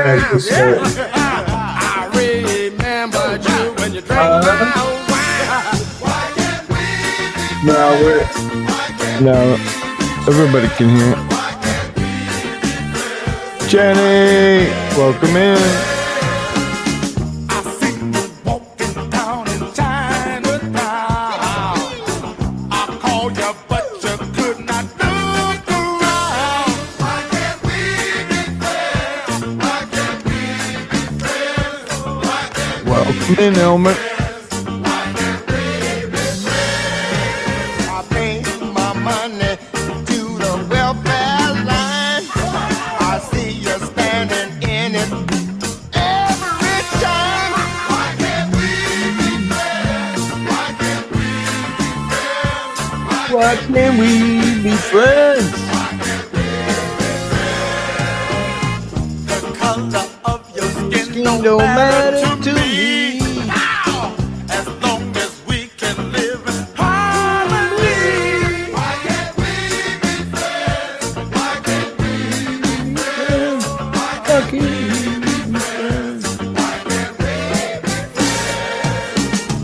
I remember you when you drank my wine. No, everybody can hear it. Jenny, welcome in. I see you walking down in Chinatown. I called you, but you could not look around. Why can't we be friends? Why can't we be friends? Why can't we Welcome in, Elmer. Why can't we be friends? I pay my money to the welfare line. I see you standing in it every time. Why can't we be friends? Why can't we be friends? Why can't we be friends? The color of your skin Skin don't matter to me. me. Ow! As long as we can live in harmony. Why can't we be friends? Why can't we be friends? Why can't we be friends? Why can't we be friends?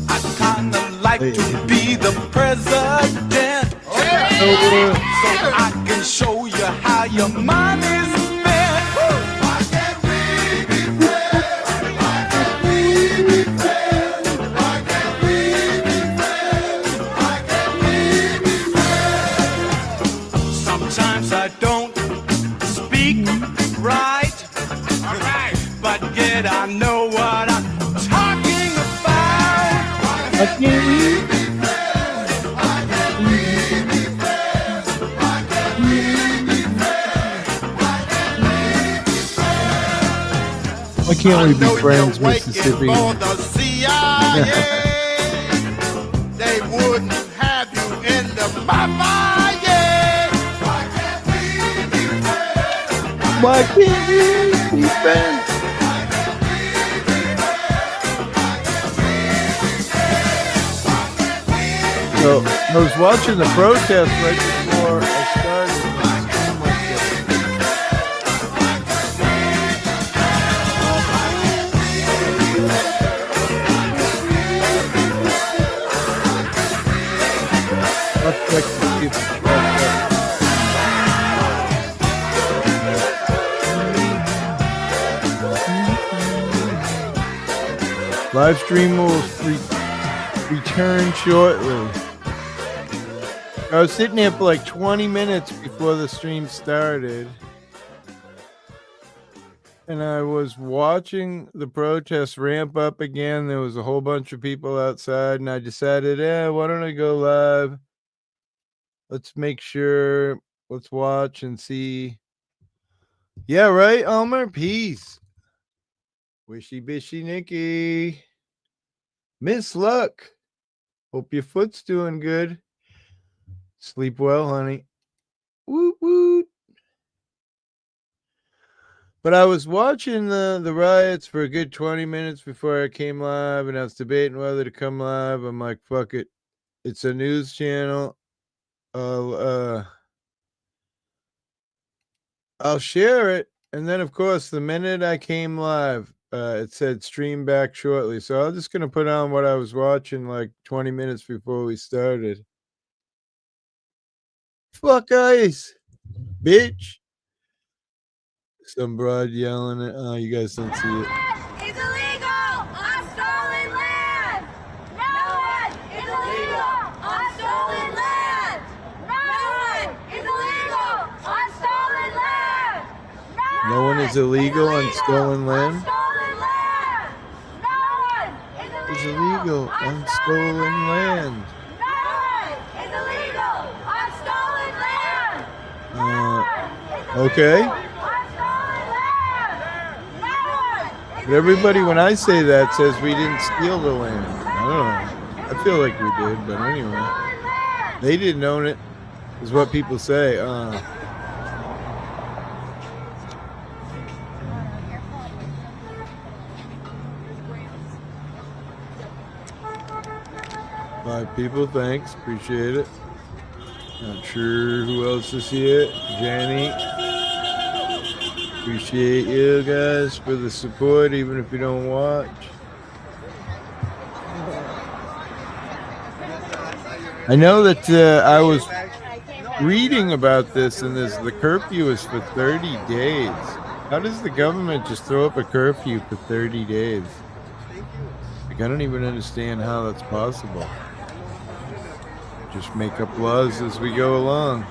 I kinda like to be the president, so I can show you how your money's spent. Why can't we be friends? Why can't we be friends? Why can't we be friends? Why can't we be friends? Sometimes I don't speak right, but yet I know what I'm talking about. Why can't we? Why can't we be friends, Mississippi? For the CIA, they wouldn't have you in the mafia. Why can't we be friends? Why can't we be friends? So I was watching the protest right before I started. Let's check the people. Live stream will return shortly. I was sitting here for like 20 minutes before the stream started. And I was watching the protests ramp up again. There was a whole bunch of people outside, and I decided, why don't I go live? Let's make sure. Let's watch and see. Yeah, right, Elmer? Peace. Wishy bishy Nikki. Miss Luck. Hope your foot's doing good. Sleep well, honey. Woot woot. But I was watching the riots for a good 20 minutes before I came live, and I was debating whether to come live. I'm like, fuck it. It's a news channel. I'll share it. And then, of course, the minute I came live, it said stream back shortly. So I was just going to put on what I was watching like 20 minutes before we started. Fuck ice, bitch. Some broad yelling at, oh, you guys don't see it. It's illegal on stolen land. No one is illegal on stolen land. No one is illegal on stolen land. No one is illegal on stolen land? No one is It's illegal on stolen land. No one is illegal on stolen land. Okay. But everybody, when I say that, says we didn't steal the land. I don't know. I feel like we did, but anyway. They didn't own it, is what people say. Five people, thanks. Appreciate it. Not sure who else to see it. Jenny. Appreciate you guys for the support, even if you don't watch. I know that I was reading about this, and the curfew is for 30 days. How does the government just throw up a curfew for 30 days? Like, I don't even understand how that's possible. Just make up laws as we go along.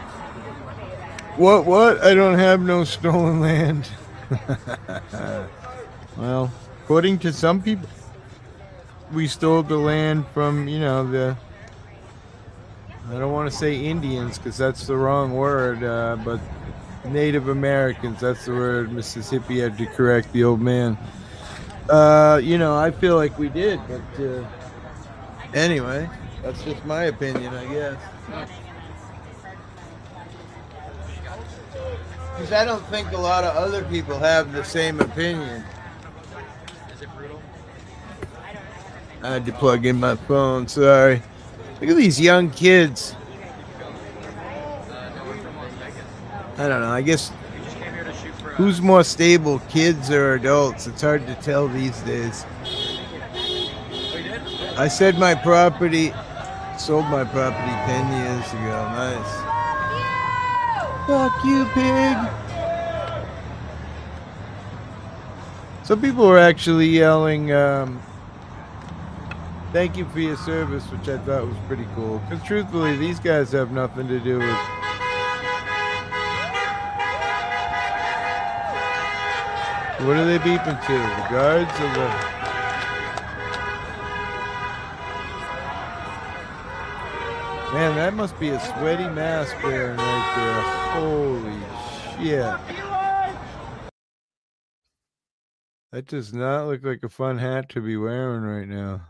What? I don't have no stolen land. Well, according to some people, we stole the land from, I don't want to say Indians because that's the wrong word, but Native Americans, that's the word Mississippi had to correct the old man. I feel like we did, but anyway, that's just my opinion, I guess. Because I don't think a lot of other people have the same opinion. Is it brutal? I had to plug in my phone, sorry. Look at these young kids. I don't know, I guess who's more stable, kids or adults? It's hard to tell these days. I said sold my property 10 years ago. Nice. Fuck you, pig. Some people were actually yelling, thank you for your service, which I thought was pretty cool. Because truthfully, these guys have nothing to do with... What are they beeping to? The guards or the... Man, that must be a sweaty mask wearing right there. Holy shit. That does not look like a fun hat to be wearing right now.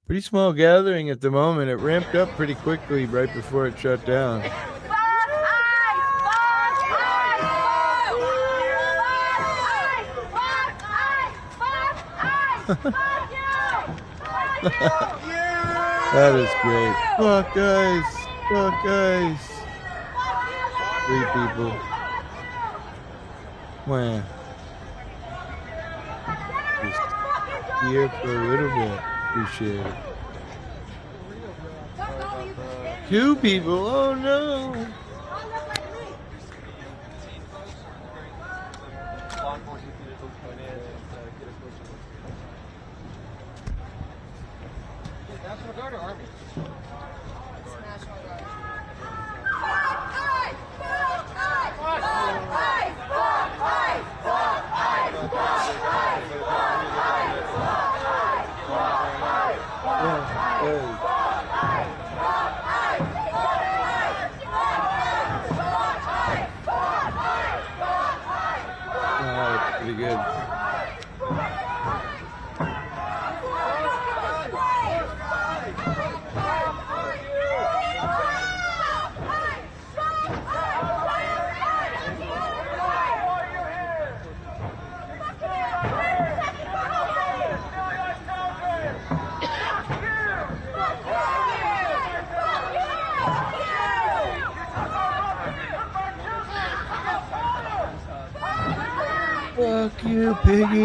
Pretty small gathering at the moment. It ramped up pretty quickly right before it shut down. That is great. Fuck guys. Fuck guys. 3 people. Wow. Just here for a little bit. Appreciate it. 2 people. Oh no. National Guard or Army? Pretty good. Fuck you, piggy.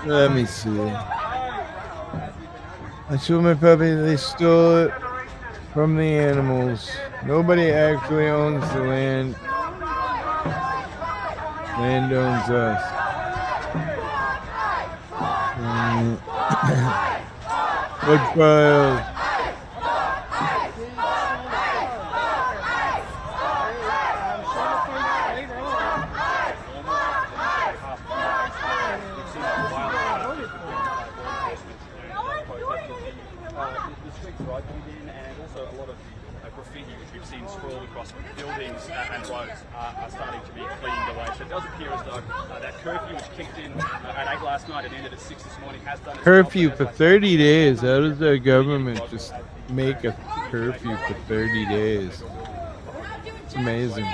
Let me see. I sold my puppy. They stole it from the animals. Nobody actually owns the land. Land owns us. Woodpile. And also a lot of graffiti which we've seen scrawled across buildings and roads are starting to be cleaned away. So it does appear as though that curfew which kicked in at 8 last night and ended at 6 this morning has done... Curfew for 30 days. How does our government just make a curfew for 30 days? It's amazing.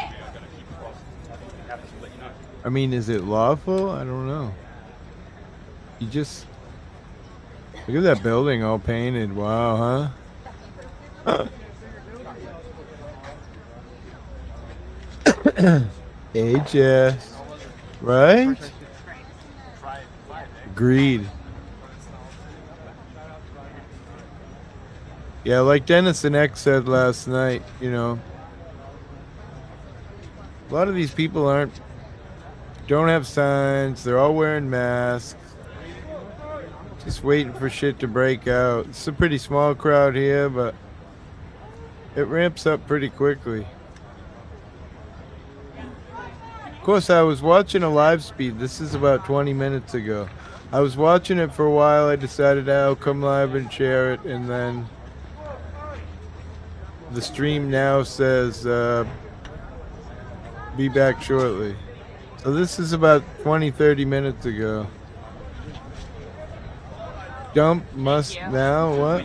I mean, is it lawful? I don't know. You just... Look at that building all painted. Wow, huh? HS. Right? Agreed. Yeah, like Dennis and X said last night, you know, a lot of these people don't have signs. They're all wearing masks. Just waiting for shit to break out. It's a pretty small crowd here, but it ramps up pretty quickly. Of course, I was watching a live speed. This is about 20 minutes ago. I was watching it for a while. I decided I'll come live and share it, and then the stream now says be back shortly. So this is about 20-30 minutes ago. Dump must now? What?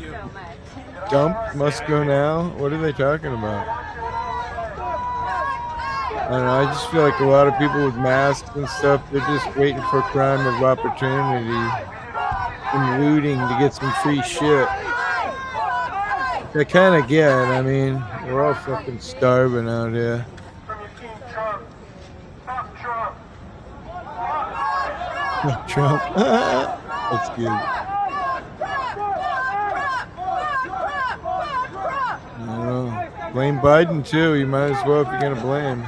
Dump must go now? What are they talking about? I don't know. I just feel like a lot of people with masks and stuff, they're just waiting for crime of opportunity and looting to get some free shit. I kind of get. I mean, we're all fucking starving out here. Trump. That's good. I don't know. Blame Biden too. You might as well if you're gonna blame.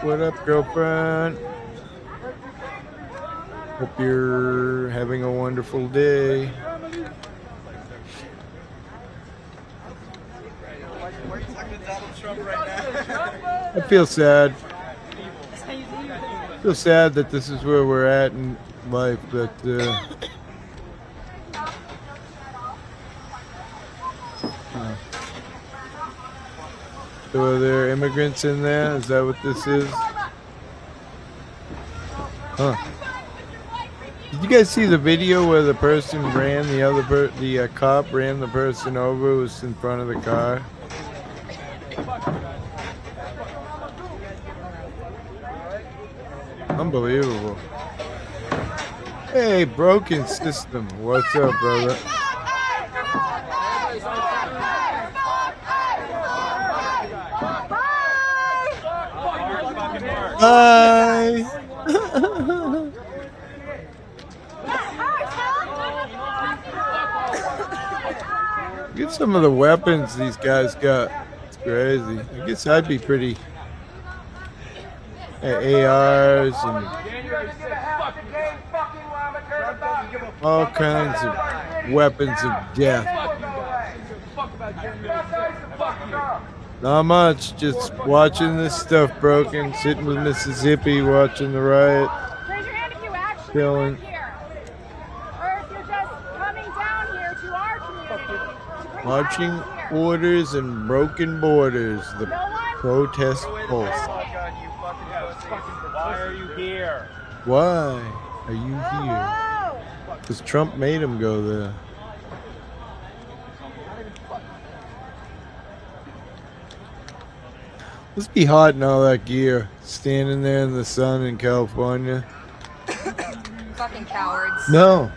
What up, girlfriend? Hope you're having a wonderful day. I feel sad. I feel sad that this is where we're at in life, but so are there immigrants in there? Is that what this is? Huh. Did you guys see the video where the person ran the cop ran the person over who was in front of the car? Unbelievable. Hey, broken system. What's up, brother? Bye. Get some of the weapons these guys got. It's crazy. I guess I'd be pretty. ARs and all kinds of weapons of death. Not much, just watching this stuff broken, sitting with Mississippi, watching the riot. Raise your hand if you actually Chilling. live here. Or if you're just coming down here to our community. To bring Marching violence here. orders and broken borders. The No one? protest pulse. Why are you here? Why are you here? Hello? Because Trump made him go there. Must be hot in all that gear, standing there in the sun in California. Fucking cowards. No.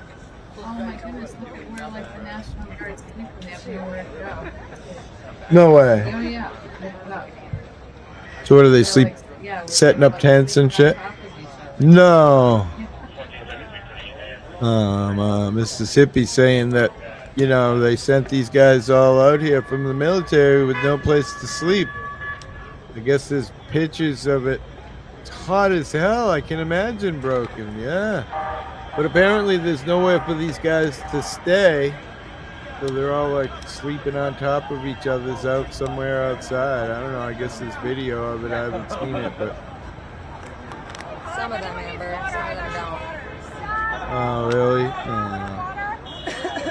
Oh my goodness, look at where like the National Guards sleep when they have nowhere to go. No way. Oh yeah. Look. So what do they sleep? Yeah, Setting up tents and shit? top of each other. No. Mississippi saying that, you know, they sent these guys all out here from the military with no place to sleep. I guess there's pictures of it. It's hot as hell. I can imagine broken. Yeah. But apparently there's nowhere for these guys to stay. So they're all like sleeping on top of each other's out somewhere outside. I don't know. I guess there's video of it. I haven't seen it, but. Some of them, Amber. Some of them don't. Oh, really?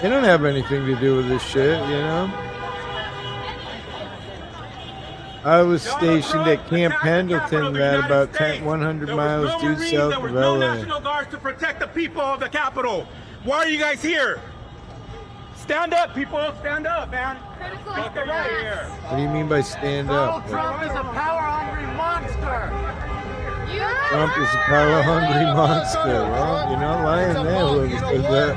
They don't have anything to do with this shit, you know? I was stationed at Camp Pendleton, that about 100 miles due south of No LA. National Guards to protect the people of the Capitol. Why are you guys here? Stand up, people. Stand up, man. Critical Get right here. What do you mean by stand up? Trump is a power-hungry monster. Trump is a power-hungry monster. Well, you're not lying there, whoever said that.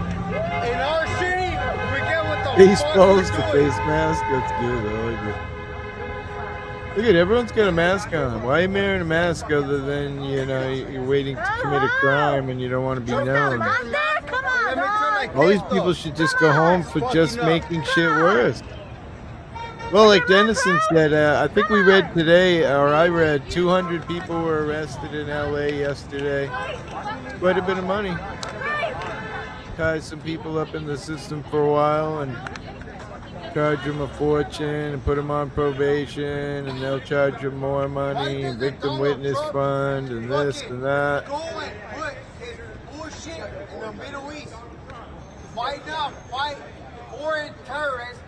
In our city, we get with the Baseballs, the face mask. That's good. I like it. Look at everyone's got a mask on. Why are you wearing a mask other than you're waiting to commit a crime and you don't want to be known? Come on, dog. All these people should just go home for just making shit worse. Well, like Dennison said, I think we read today, or I read, 200 people were arrested in LA yesterday. Quite a bit of money. Ties some people up in the system for a while and charge them a fortune and put them on probation, and they'll charge them more money, victim witness fund, and this and that. Go and put his bullshit in the Middle East. Why not fight foreign terrorists?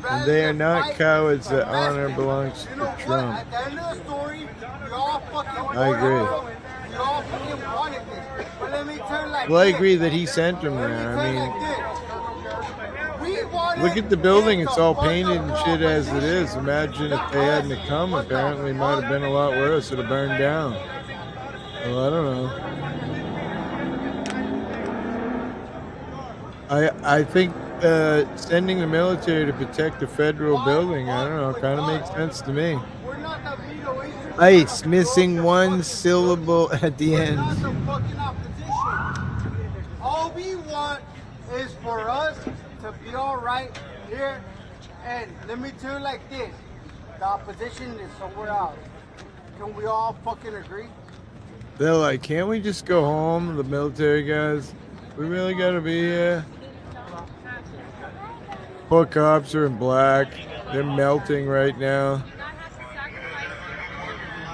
And they are not cowards. That honor belongs You know to what? Trump. At the end of the story, we all fucking I agree. We all fucking wanted this. But let me tell you like Well, I this. agree that he sent them Let me there. tell I you mean, like this. We wanted look at the building. this It's to all fuck painted up and our shit as it position. is. Imagine if they hadn't come. Apparently, it might have been a lot worse. It would have burned down. Well, I don't know. I think sending the military to protect a federal building, I don't know, kind of makes sense to me. We're not the Middle Eastern. Ice, missing one syllable at the We're end. not the fucking opposition. All we want is for us to be all right here. And let me tell you like this. The opposition is somewhere else. Can we all fucking agree? They're like, can't we just go home, the military guys? We really gotta be here. Poor cops are in black. They're melting right now.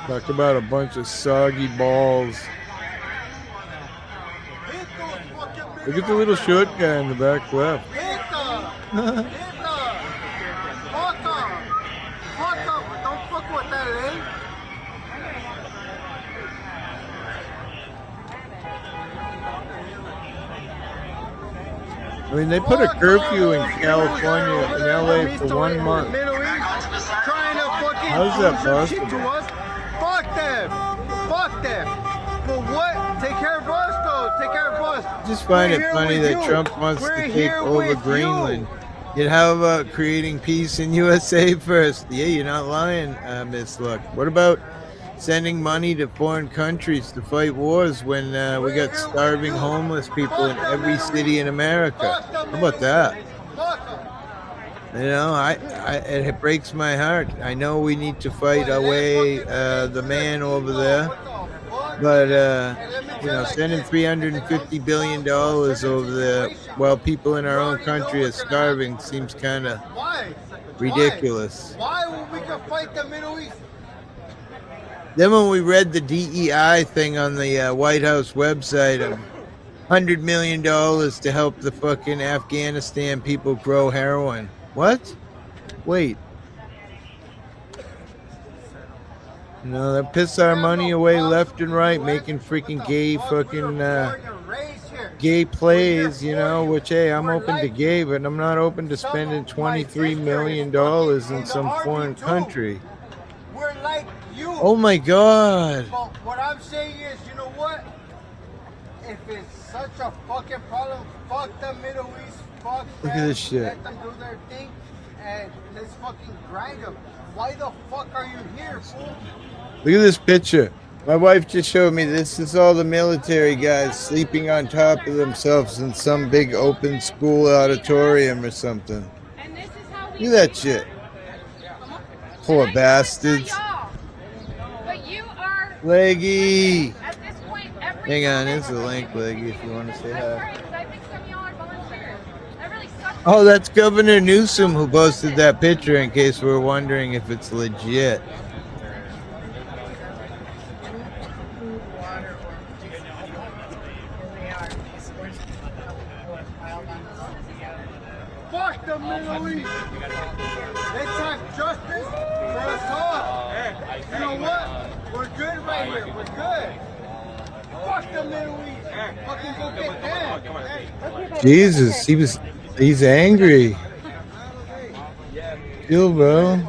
Talk about a bunch of soggy balls. Hit those fucking Look at the little short guy in the back left. Hit them! Hit them! Fuck them! Fuck them! Don't fuck with that, eh? I mean, they put a curfew in California, in LA for 1 month. Middle East, trying to fucking How's that push shit possible? to us. Fuck them! Fuck them! But what? Take care of us, though. Take care of us. Just find We're it here funny with that you. Trump wants We're to take here over with Greenland. you. Yet how about creating peace in USA first? Yeah, you're not lying, Miss Luck. What about sending money to foreign countries to fight wars when we got starving homeless people in every city in America? How about that? Fuck them. You know, it breaks my heart. I know we need to fight away the man over there, but sending $350 billion over there while people in our own country are starving seems kind of Why? ridiculous. Why would we can fight the Middle East? Then when we read the DEI thing on the White House website of $100 million to help the fucking Afghanistan people grow heroin. What? Wait. No, that piss our money away left and right, making freaking gay fucking gay plays, which, hey, I'm open to gay, but I'm not open to spending $23 million in some foreign country. We're like you. Oh my God. But what I'm saying is, you know what? If it's such a fucking problem, fuck the Middle East, fuck Look them, at this shit. let them do their thing, and let's fucking grind them. Why the fuck are you here, fool? Look at this picture. My wife just showed me this. This is all the military guys sleeping on top of themselves in some big open school auditorium or something. Look at that shit. Poor bastards. But you are Leggy. at this point every Hang on, here's the link, Leggy, if you want to say hi. Right, 'cause I think some of y'all are volunteers. That really sucks. Oh, that's Governor Newsom who posted that picture, in case we're wondering if it's legit. Fuck the Middle East. Let's have justice for us all. You know what? We're good right here. We're good. Fuck the Middle East. Fucking go get them. Jesus, he's angry. Chill, bro.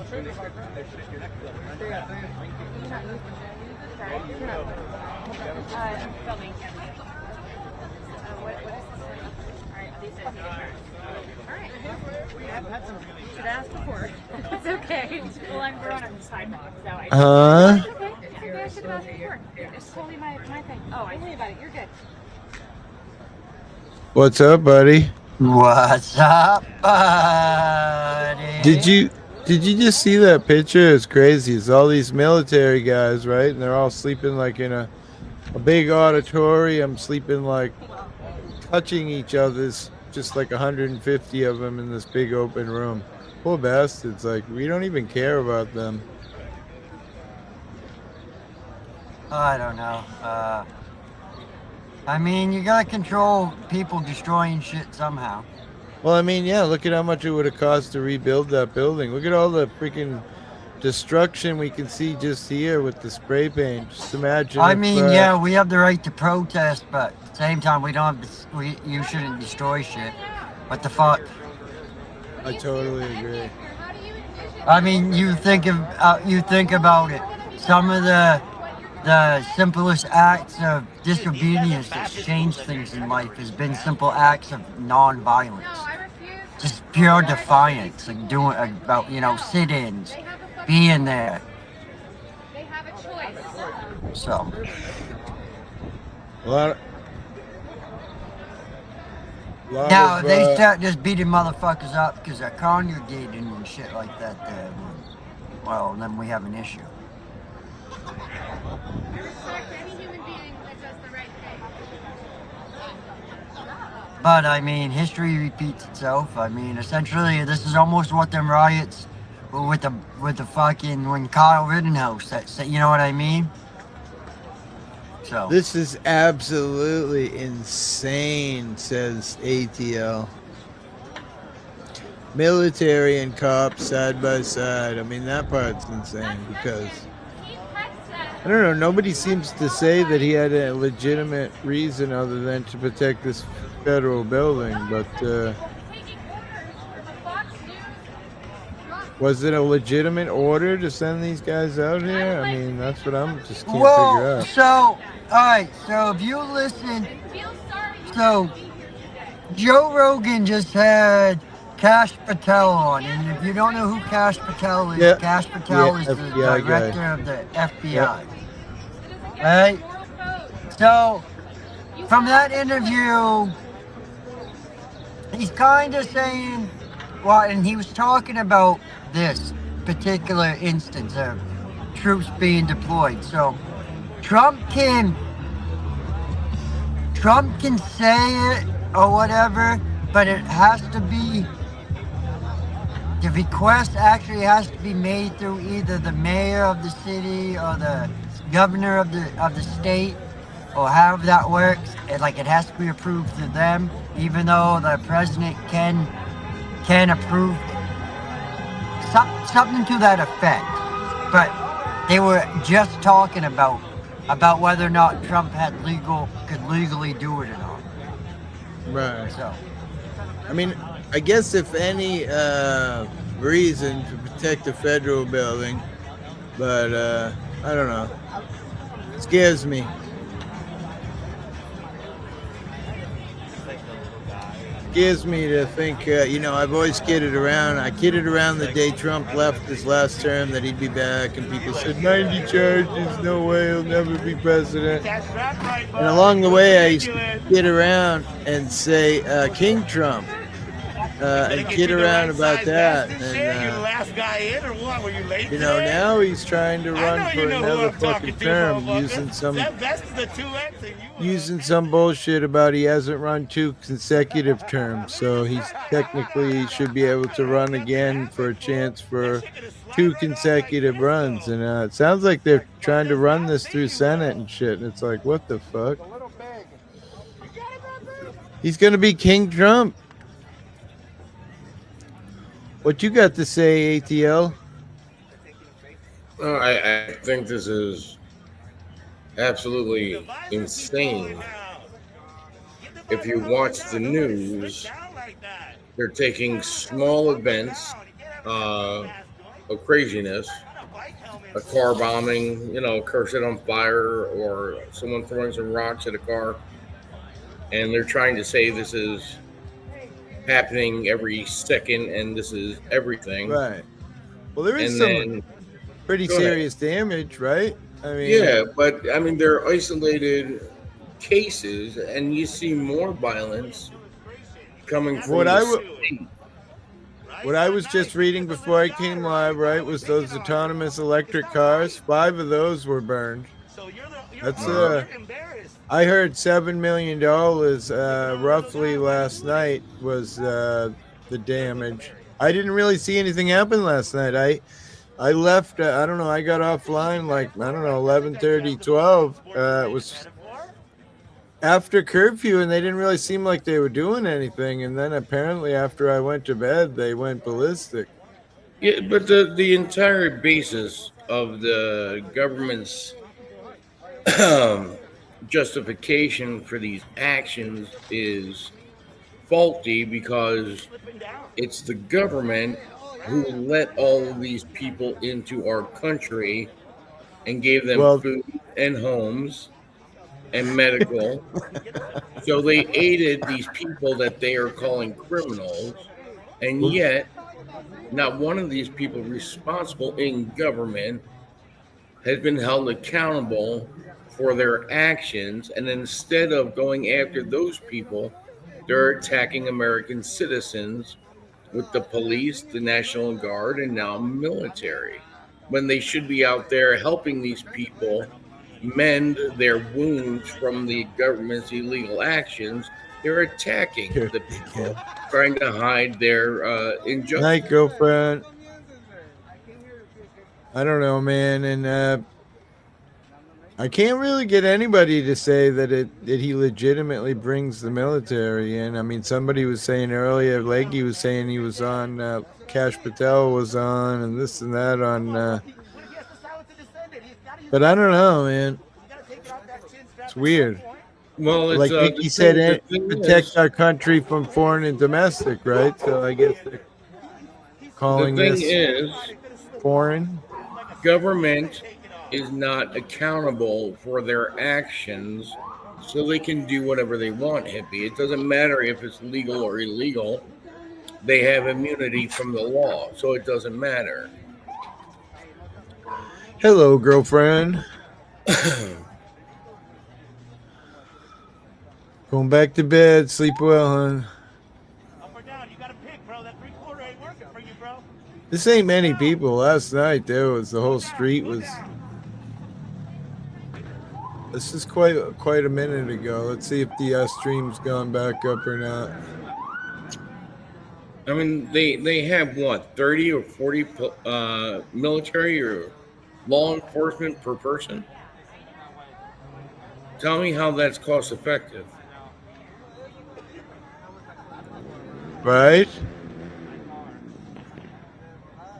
Should ask before. It's okay. Well, we're on a sidewalk, so I. Huh? It's okay. It's okay. I should have asked before. It's totally my thing. Oh, don't worry about it. You're good. What's up, buddy? What's up, buddy? Did you just see that picture? It's crazy. It's all these military guys, right? And they're all sleeping like in a big auditorium, sleeping like touching each other's, just like 150 of them in this big open room. Poor bastards. Like, we don't even care about them. I don't know. I mean, you gotta control people destroying shit somehow. Well, I mean, yeah, look at how much it would have cost to rebuild that building. Look at all the freaking destruction we can see just here with the spray paint. Just imagine. I if, mean, yeah, we have the right to protest, but at the same time, we don't have to, you shouldn't destroy shit. What the fuck? I totally agree. I mean, you think about it. Some of the simplest acts of disobedience that's changed things in life has been simple acts of non-violence. Just pure defiance, like doing about, you know, sit-ins, being there. They have a choice. So. A lot Now, of, if they start just beating motherfuckers up because they're congregating and shit like that, then, well, then we have an issue. But I mean, history repeats itself. I mean, essentially, this is almost what them riots with the fucking when Kyle Rittenhouse. That you know what I mean? So This is absolutely insane, says ATL. Military and cops side by side. I mean, that part's insane because, I don't know, nobody seems to say that he had a legitimate reason other than to protect this federal building, but was it a legitimate order to send these guys out here? I mean, that's what I'm just can't figure out. So, alright, so if you listen, so Joe Rogan just had Kash Patel on, and if you don't know who Kash Patel is, Yep. Kash Patel is the FBI director guy. of the FBI. Right? So, from that interview, he's kind of saying, well, and he was talking about this particular instance of troops being deployed. So, Trump can say it or whatever, but it has to be, the request actually has to be made through either the mayor of the city or the governor of the state, or however that works. It has to be approved through them, even though the president can approve something to that effect. But they were just talking about whether or not Trump could legally do it or not. Right. So, I mean, I guess if any reason to protect the federal building, but I don't know. It scares me. Scares me to think, I've always kidded around. I kidded around the day Trump left his last term that he'd be back, and people said 90 charges, no way, he'll never be president. And along the way, I used to kid around and say King Trump, and kid around about that. And now he's trying to run for another fucking term, using some bullshit about he hasn't run 2 consecutive terms, so he should be able to run again for a chance for 2 consecutive runs. And it sounds like they're trying to run this through Senate and shit, and it's like, what the fuck? He's gonna be King Trump. What you got to say, ATL? I think this is absolutely insane. If you watch the news, they're taking small events of craziness, a car bombing, a car set on fire, or someone throwing some rocks at a car, and they're trying to say this is happening every second, and this is everything. Right. Well, there is And some then, pretty go ahead. serious damage, right? I mean, Yeah, but I mean, they're isolated cases, and you see more violence coming from what the I state. what I was just reading before I came live, right, was those autonomous electric cars. 5 of those were burned. That's I heard $7 million roughly last night was the damage. I didn't really see anything happen last night. I left. I don't know. I got offline like I don't know 11:30, 12. It was after curfew, and they didn't really seem like they were doing anything. And then apparently, after I went to bed, they went ballistic. Yeah, but the entire basis of the government's justification for these actions is faulty because it's the government who let all of these people into our country and gave them Well, food and homes and medical. So they aided these people that they are calling criminals, and yet not one of these people responsible in government has been held accountable for their actions. And instead of going after those people, they're attacking American citizens with the police, the National Guard, and now military, when they should be out there helping these people mend their wounds from the government's illegal actions. They're attacking the people, trying to hide their injustice. night, girlfriend. I don't know, man, and I can't really get anybody to say that he legitimately brings the military in. I mean, somebody was saying earlier, Leggy was saying he was on, Cash Patel was on, and this and that on. But I don't know, man. It's weird. Well, it's Like Mickey said, protect our country from foreign and domestic, right? So I guess they're calling the thing this is, foreign. government is not accountable for their actions, so they can do whatever they want, hippie. It doesn't matter if it's legal or illegal. They have immunity from the law, so it doesn't matter. Hello, girlfriend. Going back to bed. Sleep well, hon. This ain't many people. Last night there was the whole street was. This is quite a minute ago. Let's see if the stream's gone back up or not. I mean, they have what, 30 or 40 military or law enforcement per person? Tell me how that's cost effective. Right?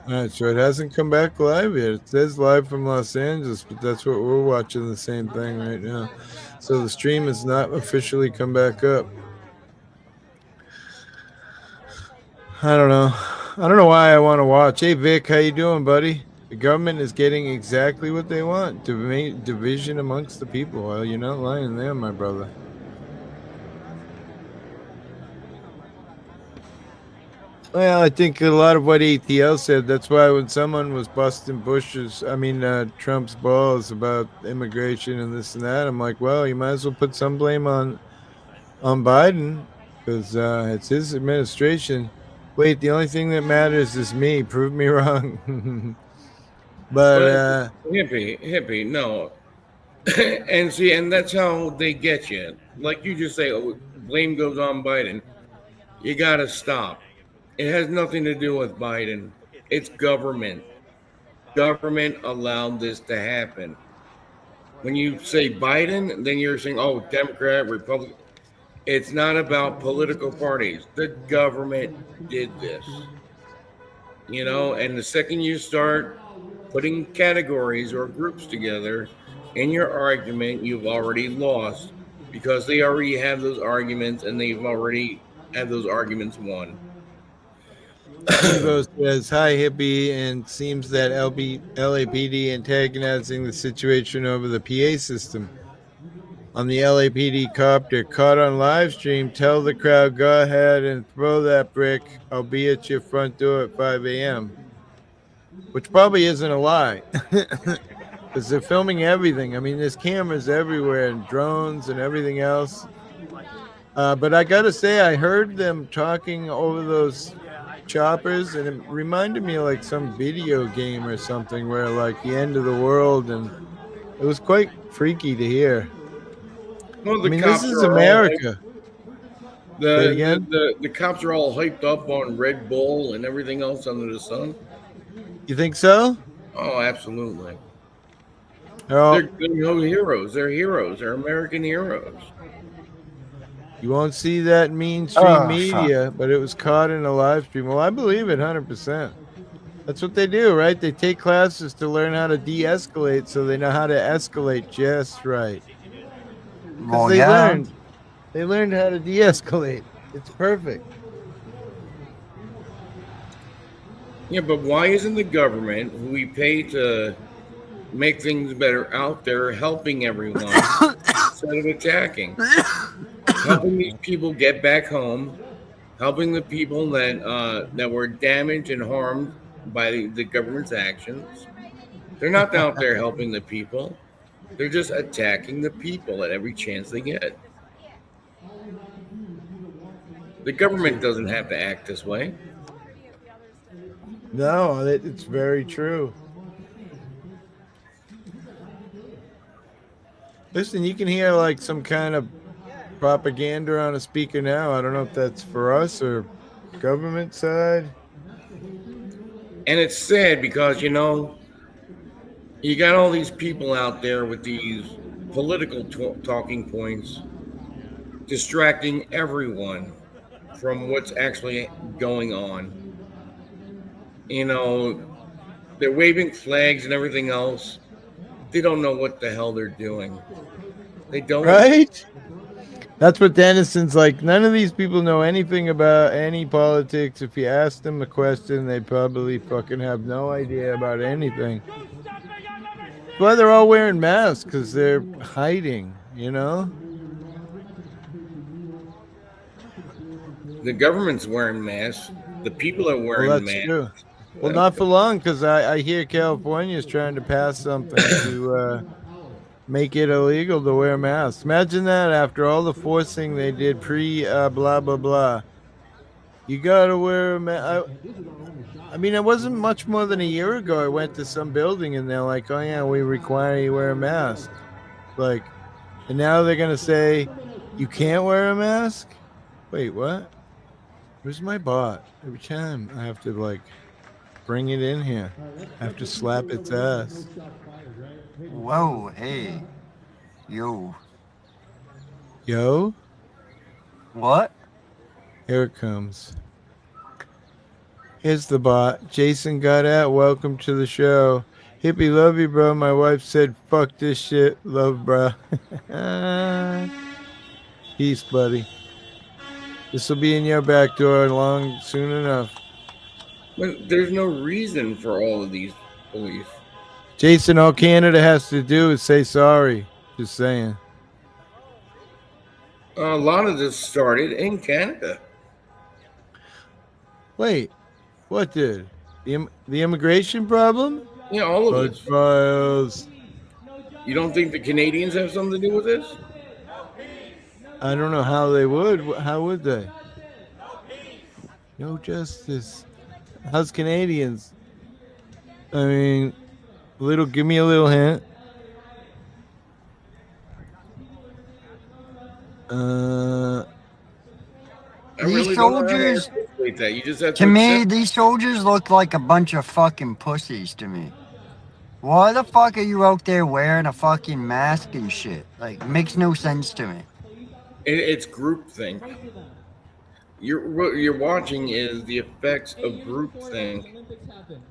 Alright, so it hasn't come back live yet. It says live from Los Angeles, but that's what we're watching, the same thing right now. So the stream has not officially come back up. I don't know. I don't know why I want to watch. Hey Vic, how you doing, buddy? The government is getting exactly what they want. Division amongst the people. Well, you're not lying there, my brother. Well, I think a lot of what ATL said, that's why when someone was busting Trump's balls about immigration and this and that, I'm like, well, you might as well put some blame on Biden because it's his administration. Wait, the only thing that matters is me. Prove me wrong. But hippie, no. And see, and that's how they get you. Like you just say, oh, blame goes on Biden. You got to stop. It has nothing to do with Biden. It's government. Government allowed this to happen. When you say Biden, then you're saying, oh, Democrat, Republican. It's not about political parties. The government did this. You know, and the second you start putting categories or groups together in your argument, you've already lost because they already have those arguments and they've already had those arguments won. Evo says, hi, hippie, and seems that LAPD antagonizing the situation over the PA system. on the LAPD copter, caught on live stream. Tell the crowd, go ahead and throw that brick. I'll be at your front door at 5 a.m. Which probably isn't a lie. Because they're filming everything. I mean, there's cameras everywhere and drones and everything else. But I got to say, I heard them talking over those choppers, and it reminded me of like some video game or something where like the end of the world, and it was quite freaky to hear. Well, I mean, this is America. The cops are all hyped up on Red Bull and everything else under the sun. You think so? Oh, absolutely. Oh, They're no heroes. They're heroes. They're American heroes. you won't see that in mainstream media, but it was caught in a live stream. Well, I believe it 100%. That's what they do, right? They take classes to learn how to de-escalate so they know how to escalate just right. Because they learned how to de-escalate. It's perfect. Yeah, but why isn't the government, who we pay to make things better, out there helping everyone instead of attacking? Helping these people get back home, helping the people that were damaged and harmed by the government's actions. They're not out there helping the people. They're just attacking the people at every chance they get. The government doesn't have to act this way. No, it's very true. Listen, you can hear like some kind of propaganda on a speaker now. I don't know if that's for us or government side. And it's sad because, you got all these people out there with these political talking points distracting everyone from what's actually going on. They're waving flags and everything else. They don't know what the hell they're doing. They don't. Right? That's what Denison's like. None of these people know anything about any politics. If you ask them a question, they probably fucking have no idea about anything. That's why they're all wearing masks, because they're hiding, The government's wearing masks. The people are wearing that's masks. True. Well, not for long, because I hear California is trying to pass something to make it illegal to wear masks. Imagine that after all the forcing they did blah, blah, blah. You got to wear a mask. I mean, it wasn't much more than a year ago. I went to some building and they're like, oh, yeah, we require you wear a mask. Like, and now they're going to say, you can't wear a mask? Wait, what? Where's my bot? Every time I have to, bring it in here. I have to slap its ass. Whoa, hey. Yo. Yo? What? Here it comes. Here's the bot. Jason got at. Welcome to the show. Hippie, love you, bro. My wife said, fuck this shit. Love, bro. Peace, buddy. This will be in your back door soon enough. But there's no reason for all of these police. Jason, all Canada has to do is say sorry. Just saying. A lot of this started in Canada. Wait, what did? The immigration problem? Yeah, all of it. Files. You don't think the Canadians have something to do with this? I don't know how they would. How would they? No justice. How's Canadians? I mean, give me a little hint. These soldiers, that. You just have to me, these soldiers look like a bunch of fucking pussies to me. Why the fuck are you out there wearing a fucking mask and shit? Like, it makes no sense to me. It's groupthink. What you're watching is the effects of groupthink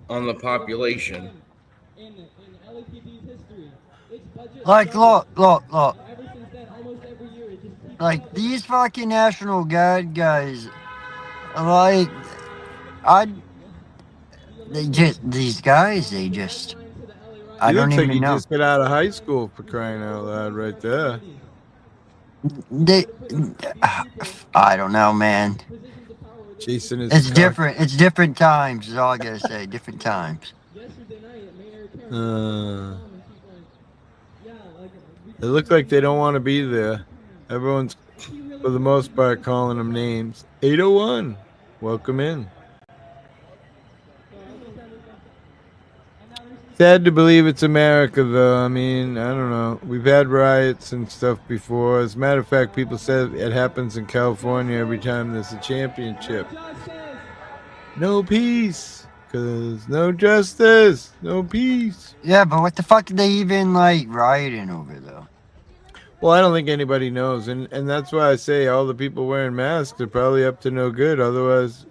on the population. Like, look. Like, these fucking National Guard guys, these guys, I don't even know. He just got out of high school, for crying out loud, right there. They, I don't know, man. Jason is It's cock. different. It's different times. Is all I gotta say. Different times. They look like they don't want to be there. Everyone's, for the most part, calling them names. 801, welcome in. Sad to believe it's America, though. I mean, I don't know. We've had riots and stuff before. As a matter of fact, people said it happens in California every time there's a championship. No peace, because no justice, no peace. Yeah, but what the fuck are they even like rioting over though? Well, I don't think anybody knows, and that's why I say all the people wearing masks are probably up to no good. Otherwise,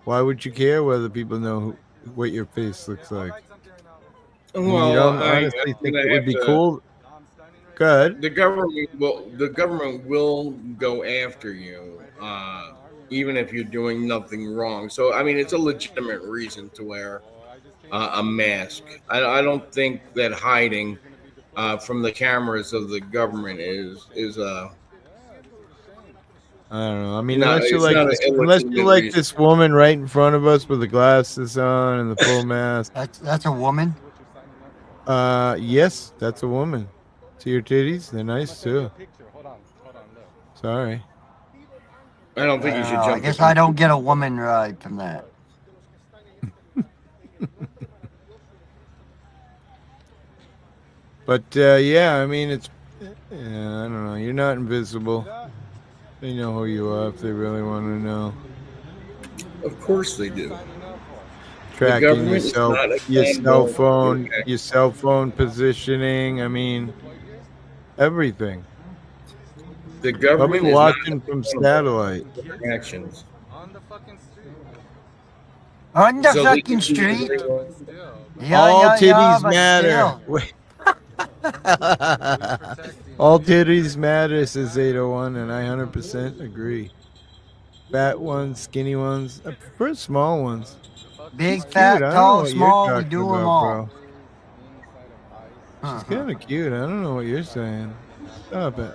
why would you care whether people know what your face looks like? I mean, you Well, don't honestly think gonna it would have be to- cool? Good. The government will go after you, even if you're doing nothing wrong. So I mean, it's a legitimate reason to wear a mask. I don't think that hiding from the cameras of the government is I don't know. I mean, not unless you it's like not an this, illegitimate reason. this woman right in front of us with the glasses on and the full mask. That's a woman. Yes, that's a woman. See your titties? They're nice too. Sorry. I don't think you should jump. I guess I don't get a woman ride from that. But yeah, I mean, it's I don't know. You're not invisible. They know who you are if they really want to know. Of course they do. Tracking government is not accountable. your cell phone positioning. I mean, everything. The government Probably is watching not from accountable satellite. for their actions. On the So they fucking can do street. whatever they want. All titties but matter. still. Wait. All titties matter, says 801, and I 100% agree. Fat ones, skinny ones. I prefer small ones. Big, She's fat, cute. I don't know tall, what small, you're we talking do them about, all. bro. She's kind of cute. I don't know what you're saying. Stop it.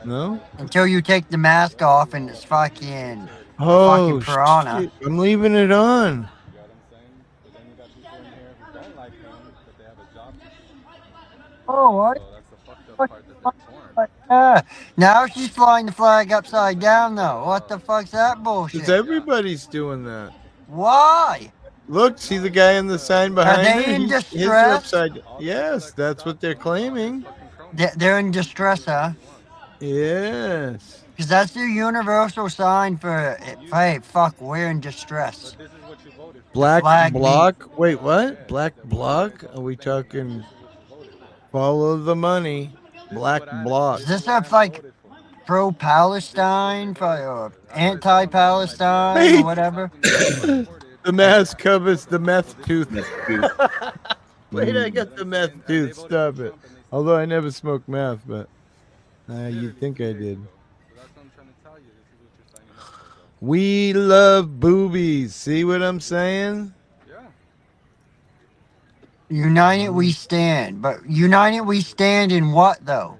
No? Until you take the mask off and it's fucking Oh, piranha. shit. I'm leaving it on. Oh, what? Now she's flying the flag upside down, though. What the fuck's that bullshit? Because everybody's doing that. Why? Look, see the guy in the sign Are behind they her? in His are distress? upside. Yes, that's what they're claiming. They're in distress, huh? Yes. Because that's the universal sign for, hey, fuck, we're in distress. Black Flag block? Wait, what? Black block? Are we talking follow the money? Black block. Is this a, like, pro-Palestine, or anti-Palestine, Wait. or whatever? The mask covers the meth tooth. Wait, I got the meth tooth. Stop it. Although I never smoked meth, but you'd think I did. We love boobies. See what I'm saying? United we stand. But united we stand in what, though?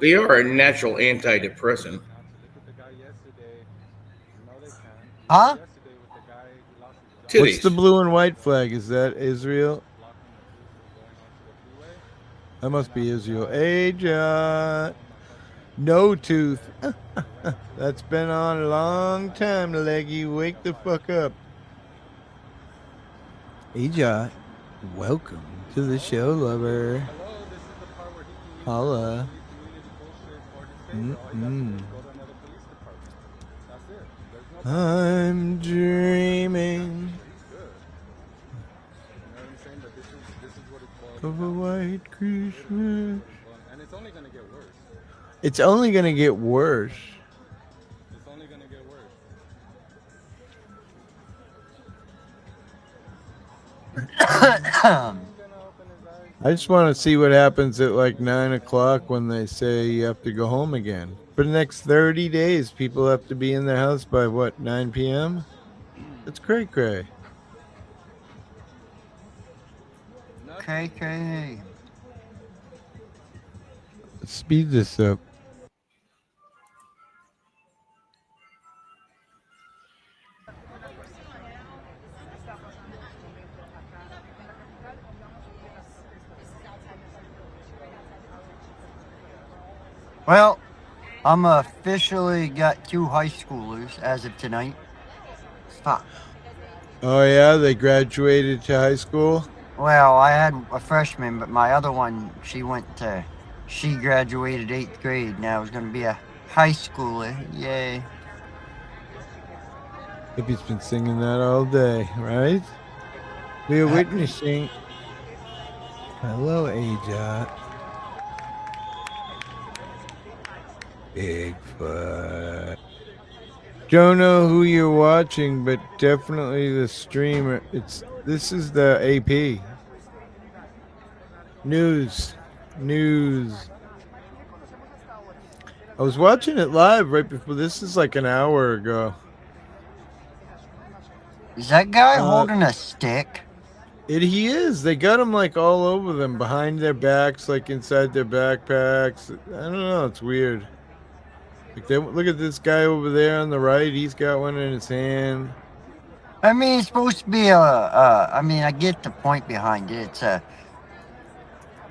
They are a natural antidepressant. Huh? Titties. What's the blue and white flag? Is that Israel? That must be Israel. Aja. No tooth. That's been on a long time, Leggy. Wake the fuck up. Aja, welcome to the show, lover. Holla. I'm dreaming of a white Christmas. And it's only going to get worse. It's only going to get worse. It's only going to get worse. I just want to see what happens at like 9 o'clock when they say you have to go home again. For the next 30 days, people have to be in their house by what, 9 p.m.? That's cray cray. KK. Let's speed this up. Well, I'm officially got 2 high schoolers as of tonight. Fuck. Oh yeah, they graduated to high school. Well, I had a freshman, but my other one, she graduated 8th grade. Now is going to be a high schooler. Yay. Hippie's been singing that all day, right? We are witnessing. Hello, Ajot. Bigfoot. Don't know who you're watching, but definitely the streamer. This is the AP. News. I was watching it live right before. This is like an hour ago. Is that guy holding a stick? He is. They got him like all over them, behind their backs, like inside their backpacks. I don't know. It's weird. Like look at this guy over there on the right. He's got one in his hand. I mean, it's supposed to be I mean, I get the point behind it. It's a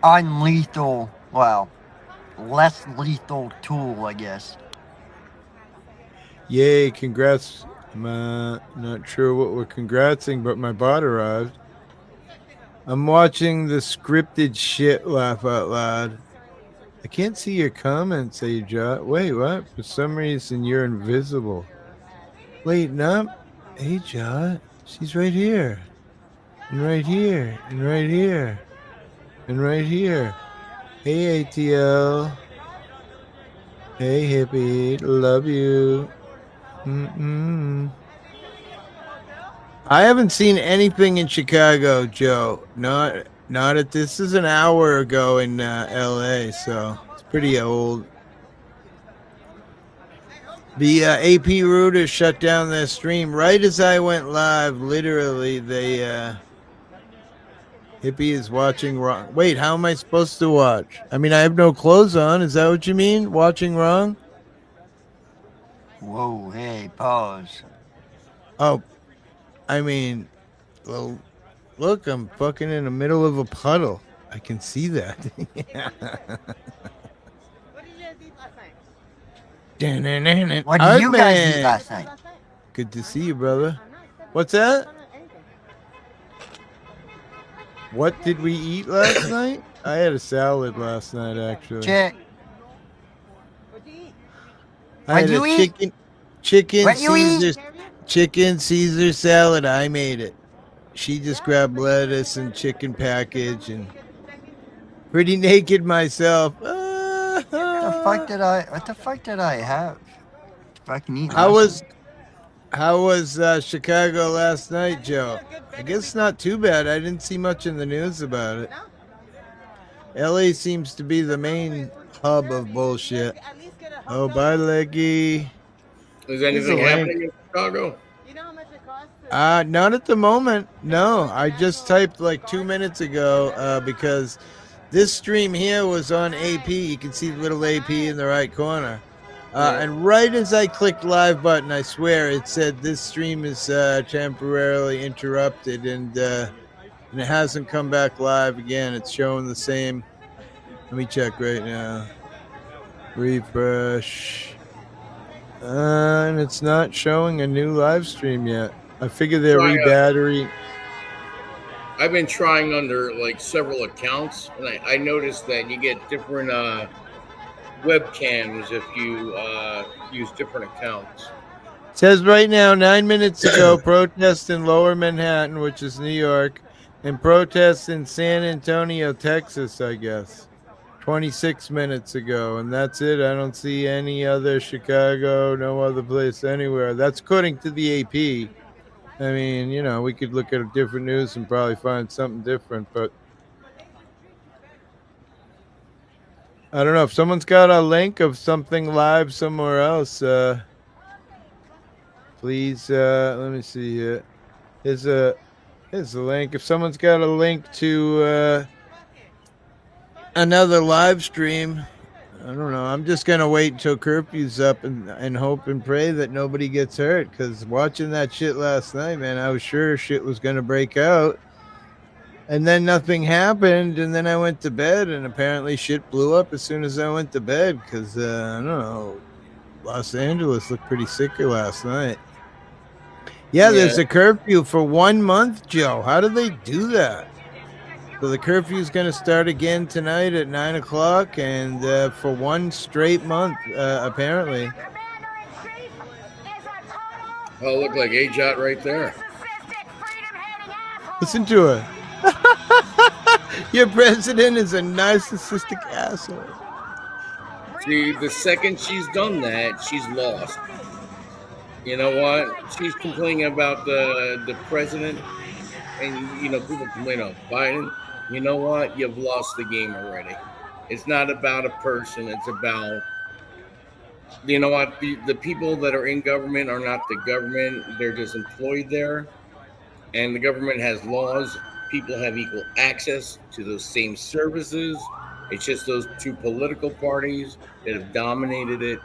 unlethal, well, less lethal tool, I guess. Yay, congrats. I'm not sure what we're congratsing, but my bot arrived. I'm watching the scripted shit laugh out loud. I can't see your comments, Ajot. Wait, what? For some reason, you're invisible. Wait, no. Ajot. She's right here. And right here. And right here. And right here. Hey, ATL. Hey, hippie. Love you. I haven't seen anything in Chicago, Joe. Not at this is an hour ago in LA, so it's pretty old. The AP routers shut down their stream right as I went live. Literally, they Hippie is watching wrong. Wait, how am I supposed to watch? I mean, I have no clothes on. Is that what you mean? Watching wrong? Whoa, hey, pause. Oh, I mean, well, look, I'm fucking in the middle of a puddle. I can see that. What did you guys eat last night? What did you guys eat last night? Good to see you, brother. What's that? What did we eat last night? I had a salad last night, actually. Check. I had a chicken Caesar salad. I made it. She just grabbed lettuce and chicken package and pretty naked myself. What the fuck did I have? Fucking eat. How was Chicago last night, Joe? I guess not too bad. I didn't see much in the news about it. LA seems to be the main hub of bullshit. Oh, bye, Leggy. Is anything happening in Chicago? Not at the moment. No, I just typed like 2 minutes ago because this stream here was on AP. You can see the little AP in the right corner. And right as I clicked live button, I swear it said this stream is temporarily interrupted and it hasn't come back live again. It's showing the same. Let me check right now. Refresh. And it's not showing a new live stream yet. I figure they're re-battery. I've been trying under like several accounts, and I noticed that you get different webcams if you use different accounts. It says right now, 9 minutes ago, protests in Lower Manhattan, which is New York, and protests in San Antonio, Texas, I guess. 26 minutes ago, and that's it. I don't see any other Chicago, no other place anywhere. That's according to the AP. I mean, you know, we could look at different news and probably find something different, but I don't know. If someone's got a link of something live somewhere else, please, let me see here. Here's a link. If someone's got a link to another live stream, I don't know. I'm just gonna wait until curfew's up and hope and pray that nobody gets hurt. Cause watching that shit last night, man, I was sure shit was gonna break out. And then nothing happened, and then I went to bed, and apparently shit blew up as soon as I went to bed. Cause I don't know, Los Angeles looked pretty sicker last night. Yeah, there's a curfew for 1 month, Joe. How do they do that? So the curfew is going to start again tonight at 9 o'clock, and for 1 straight month, apparently. Oh, look like A-Jot right there. Listen to her. Your president is a narcissistic asshole. See, the second she's done that, she's lost. You know what? She's complaining about the president, and people complain about Biden. You know what? You've lost the game already. It's not about a person. It's about, you know what? The people that are in government are not the government. They're just employed there, and the government has laws. People have equal access to those same services. It's just those two political parties that have dominated it.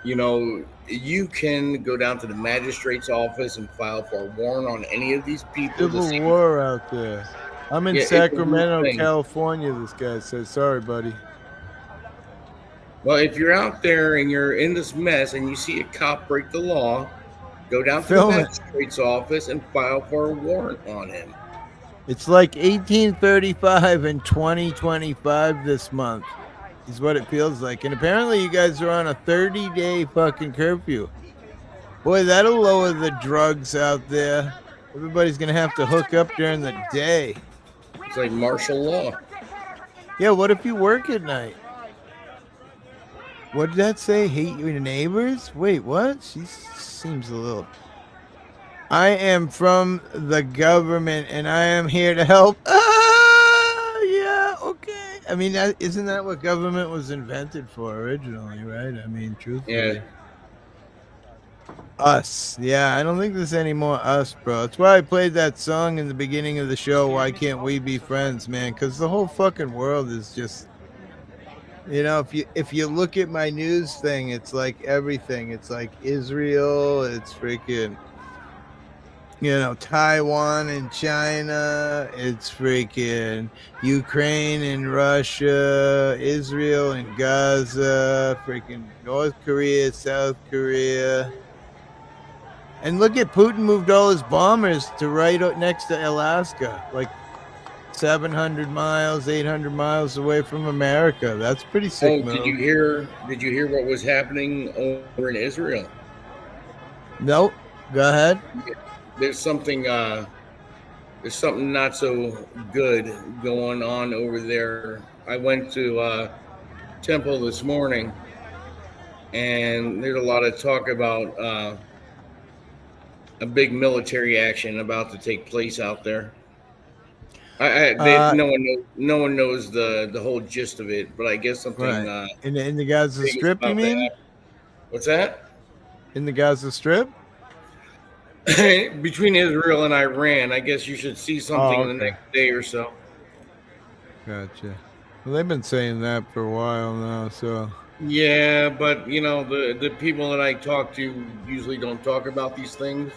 You can go down to the magistrate's office and file for a warrant on any of these people. Civil war out there. I'm in Sacramento, California, this guy says. Sorry, buddy. Well, if you're out there and you're in this mess and you see a cop break the law, go down to the magistrate's office and file for a warrant on him. It's like 1835 and 2025 this month is what it feels like. And apparently you guys are on a 30-day fucking curfew. Boy, that'll lower the drugs out there. Everybody's going to have to hook up during the day. It's like martial law. Yeah, what if you work at night? What did that say? Hate your neighbors? Wait, what? She seems a little... I am from the government, and I am here to help. Yeah, okay. I mean, isn't that what government was invented for originally, right? I mean, truthfully. Yeah. Us. Yeah, I don't think there's any more us, bro. That's why I played that song in the beginning of the show, Why Can't We Be Friends, man? Because the whole fucking world is just... if you look at my news thing, it's like everything. It's like Israel, it's freaking... Taiwan and China, it's freaking Ukraine and Russia, Israel and Gaza, freaking North Korea, South Korea. And look at Putin moved all his bombers to right next to Alaska, like 700 miles, 800 miles away from America. That's pretty sick. Did you hear what was happening over in Israel? Nope. Go ahead. There's something not so good going on over there. I went to Temple this morning, and there's a lot of talk about a big military action about to take place out there. No one knows the whole gist of it, but I guess something right. In the Gaza Strip, you mean? What's that? In the Gaza Strip? Between Israel and Iran, I guess you should see something in the next day or so. Gotcha. Well, they've been saying that for a while now, so. Yeah, but the people that I talk to usually don't talk about these things.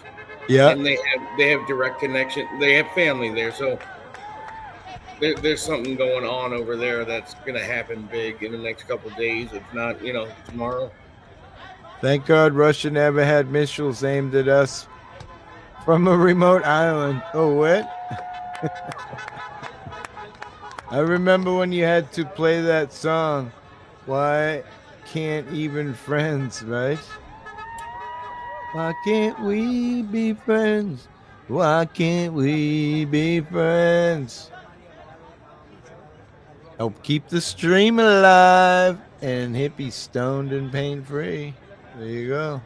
Yeah. And they have direct connection. They have family there, so there's something going on over there that's gonna happen big in the next couple of days, if not, tomorrow. Thank God Russia never had missiles aimed at us from a remote island. Oh, what? I remember when you had to play that song, Why Can't Even Friends, right? Why can't we be friends? Why can't we be friends? Help keep the stream alive and hippies stoned and pain-free. There you go.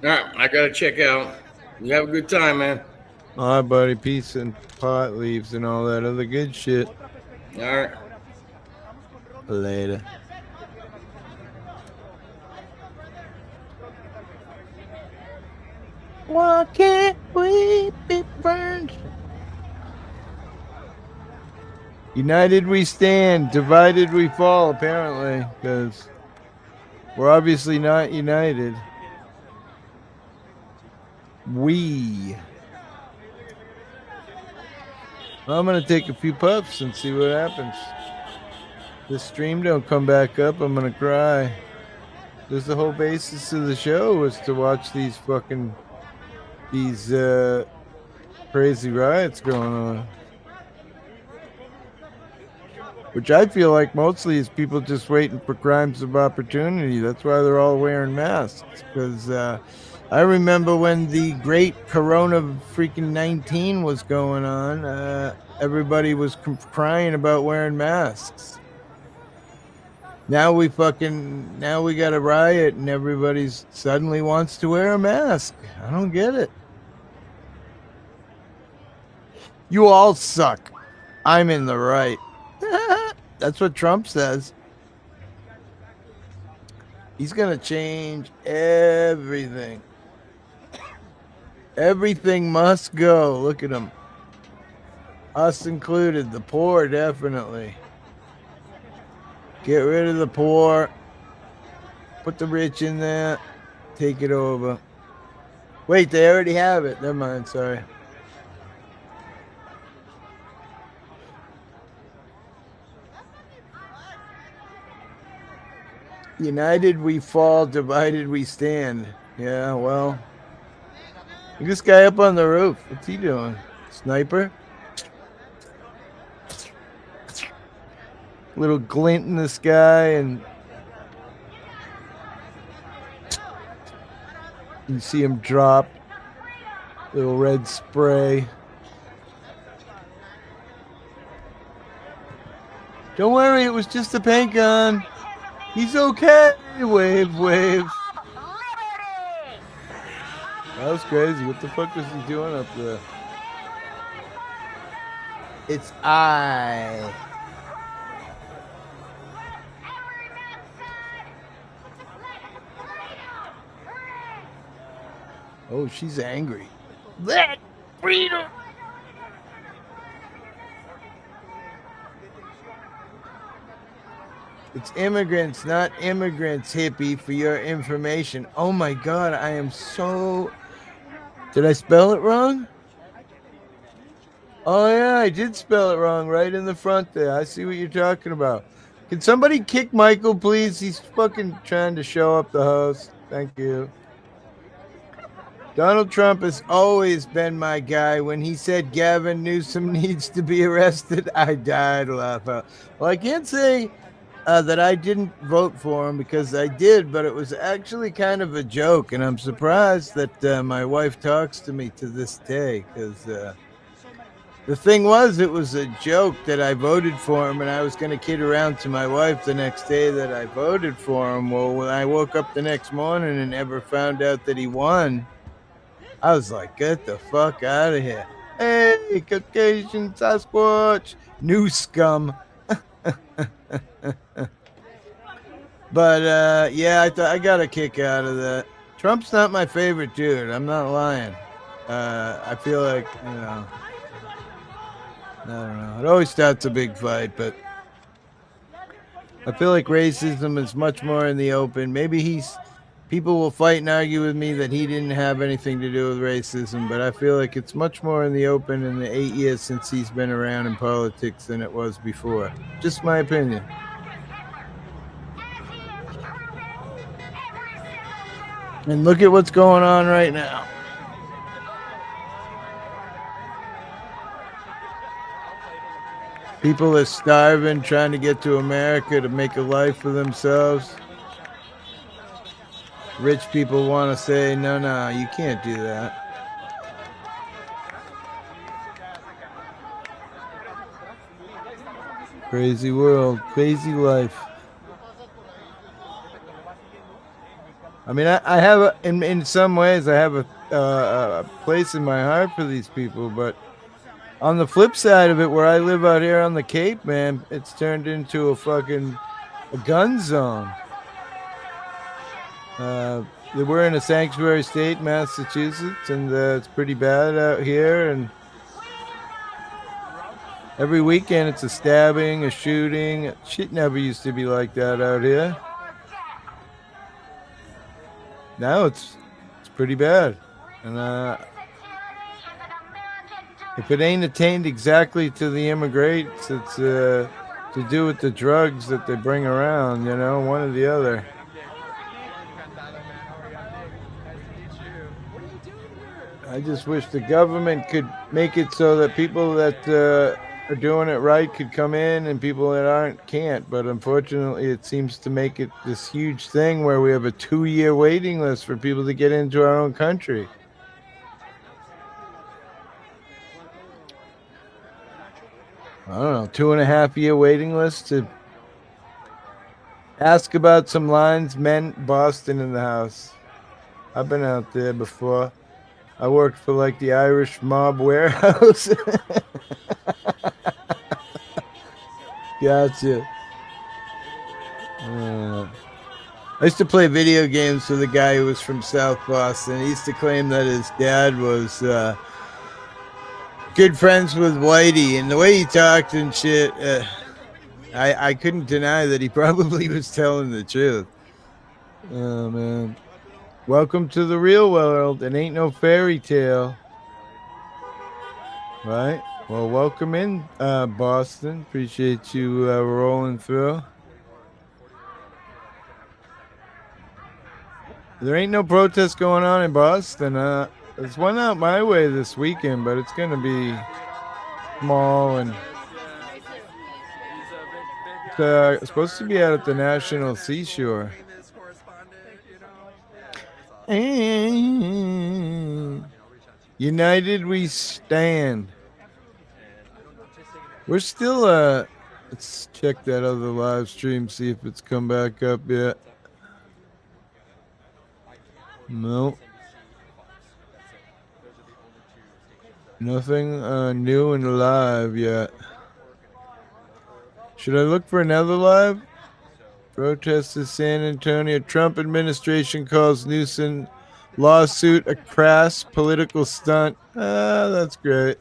All right, I gotta check out. You have a good time, man. All right, buddy. Peace and pot leaves and all that other good shit. All right. Later. Why can't we be friends? United we stand, divided we fall, apparently, because we're obviously not united. Well, I'm going to take a few puffs and see what happens. This stream don't come back up, I'm going to cry. There's the whole basis of the show was to watch these crazy riots going on. Which I feel like mostly is people just waiting for crimes of opportunity. That's why they're all wearing masks. Because I remember when the great Corona freaking 19 was going on, everybody was crying about wearing masks. Now we got a riot and everybody's suddenly wants to wear a mask. I don't get it. You all suck. I'm in the right. That's what Trump says. He's going to change everything. Everything must go. Look at him. Us included. The poor, definitely. Get rid of the poor. Put the rich in there. Take it over. Wait, they already have it. Never mind. Sorry. United we fall, divided we stand. Yeah, well. Look this guy up on the roof. What's he doing? Sniper? Little glint in the sky and you see him drop. Little red spray. Don't worry, it was just a paint gun. He's okay. Wave, wave. That was crazy. What the fuck was he doing up there? It's I. Oh, she's angry. Let freedom. It's immigrants, not immigrants, hippie, for your information. Oh my God, I am so... Did I spell it wrong? Oh yeah, I did spell it wrong right in the front there. I see what you're talking about. Can somebody kick Michael, please? He's fucking trying to show up the host. Thank you. Donald Trump has always been my guy. When he said Gavin Newsom needs to be arrested, I died laughing. Well, I can't say... that I didn't vote for him because I did, but it was actually kind of a joke, and I'm surprised that my wife talks to me to this day because the thing was, it was a joke that I voted for him, and I was going to kid around to my wife the next day that I voted for him. Well, when I woke up the next morning and never found out that he won, I was like, get the fuck out of here. Hey, Caucasian Sasquatch, new scum. But yeah, I got a kick out of that. Trump's not my favorite dude. I'm not lying. I feel like, you know, I don't know. It always starts a big fight, but I feel like racism is much more in the open. Maybe people will fight and argue with me that he didn't have anything to do with racism, but I feel like it's much more in the open in the 8 years since he's been around in politics than it was before. Just my opinion. And look at what's going on right now. People are starving, trying to get to America to make a life for themselves. Rich people want to say, no, you can't do that. Crazy world, crazy life. I mean, I have, in some ways, I have a place in my heart for these people, but on the flip side of it, where I live out here on the Cape, man, it's turned into a gun zone. We're in a sanctuary state, Massachusetts, and it's pretty bad out here, and Every weekend it's a stabbing, a shooting. Shit never used to be like that out here. Now it's pretty bad. And if it ain't attained exactly to the immigrants, it's to do with the drugs that they bring around, you know, one or the other. I just wish the government could make it so that people that are doing it right could come in and people that aren't can't. But unfortunately, it seems to make it this huge thing where we have a 2-year waiting list for people to get into our own country. I don't know, 2.5-year waiting list to ask about some lines. Men, Boston in the house. I've been out there before. I worked for like the Irish mob warehouse. Gotcha. I used to play video games with a guy who was from South Boston. He used to claim that his dad was good friends with Whitey, and the way he talked and shit, I couldn't deny that he probably was telling the truth. Oh, man. Welcome to the real world. It ain't no fairy tale. Right? Well, welcome in, Boston. Appreciate you rolling through. There ain't no protest going on in Boston. There's one out my way this weekend, but it's going to be small and it's supposed to be out at the National Seashore. United we stand. We're still let's check that other live stream, see if it's come back up yet. No. Nothing new and live yet. Should I look for another live? Protests in San Antonio. Trump administration calls Newsom lawsuit a crass political stunt. That's great.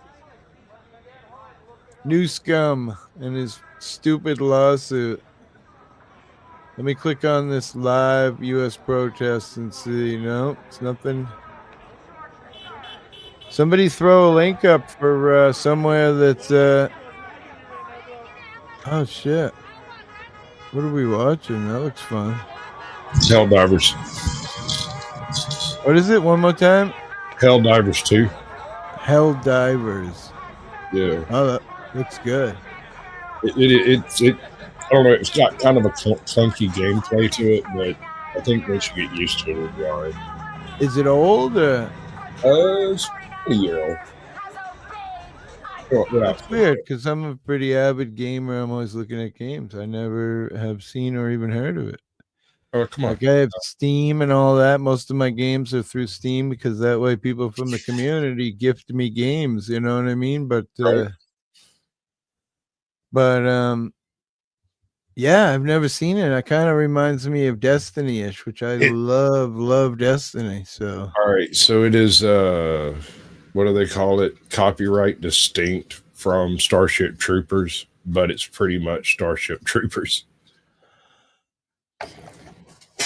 New scum and his stupid lawsuit. Let me click on this live U.S. protest and see. No, it's nothing. Somebody throw a link up for somewhere that's oh shit. What are we watching? That looks fun. Hell Divers. What is it? One more time? Hell Divers 2. Hell Divers. Yeah. Oh, that looks good. It I don't know. It's got kind of a clunky gameplay to it, but I think once you get used to it, it'll be all right. Is it old? It's a year old. Well, that's weird because I'm a pretty avid gamer. I'm always looking at games. I never have seen or even heard of it. Oh, come on. Like I have Steam and all that. Most of my games are through Steam because that way people from the community gift me games. You know what I mean? But yeah, I've never seen it. It kind of reminds me of Destiny-ish, which I love Destiny. So all right, so it is what do they call it? Copyright distinct from Starship Troopers, but it's pretty much Starship Troopers.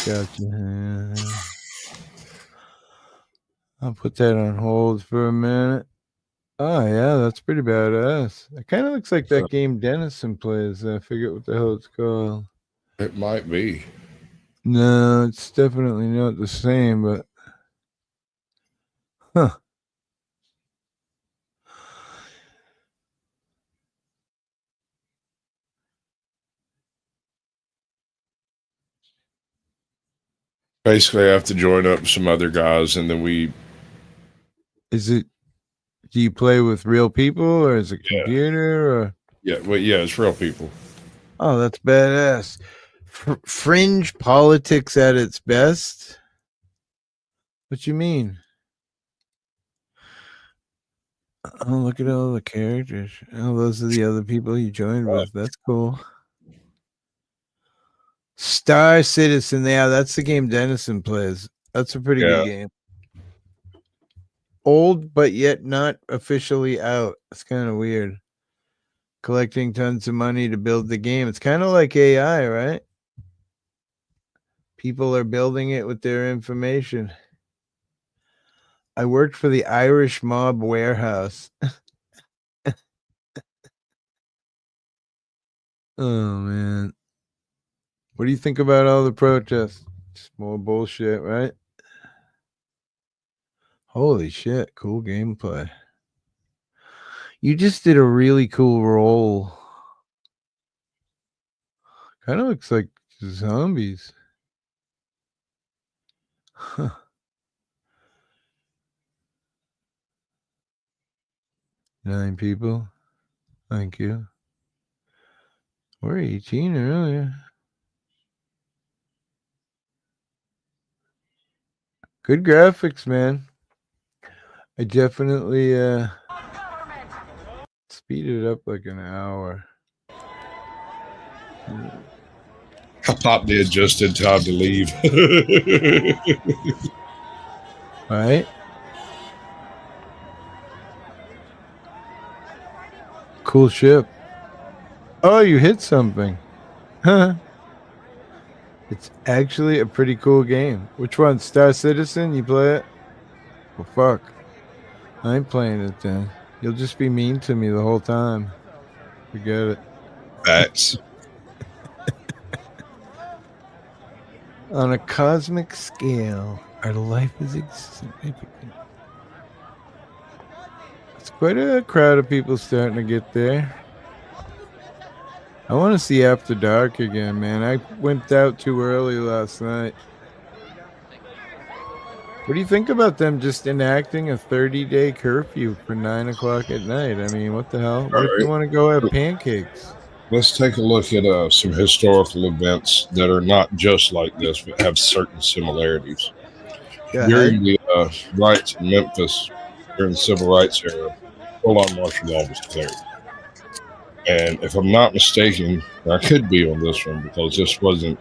Gotcha. I'll put that on hold for a minute. Oh yeah, that's pretty badass. It kind of looks like that game Dennison plays. I forget what the hell it's called. It might be. No, it's definitely not the same, but huh. Basically, I have to join up some other guys, and then we. Is it? Do you play with real people, or is it computer? Or yeah, well, yeah, it's real people. Oh, that's badass. Fringe politics at its best. What you mean? Oh, look at all the characters. Oh, those are the other people you joined with. That's cool. Star Citizen. Yeah, that's the game Dennison plays. That's a pretty good game. Old, but yet not officially out. It's kind of weird. collecting tons of money to build the game. It's kind of like AI, right? People are building it with their information. I worked for the Irish mob warehouse. Oh, man. What do you think about all the protests? Just more bullshit, right? Holy shit. Cool gameplay. You just did a really cool roll. Kind of looks like zombies. Huh. Nine people. Thank you. We're 18 earlier. Good graphics, man. I definitely speeded it up like an hour. I popped in just in time to leave. All right. Cool ship. Oh, you hit something. Huh. It's actually a pretty cool game. Which one? Star Citizen? You play it? Well, fuck. I ain't playing it then. You'll just be mean to me the whole time. Forget it. Facts. On a cosmic scale, our life is significant. It's quite a crowd of people starting to get there. I want to see After Dark again, man. I went out too early last night. What do you think about them just enacting a 30-day curfew for 9 o'clock at night? I mean, what the hell? What if you want to go have pancakes? Let's take a look at some historical events that are not just like this, but have certain similarities. During the riots in Memphis, during the civil rights era, full-on martial law was declared. And if I'm not mistaken, I could be on this one because this wasn't,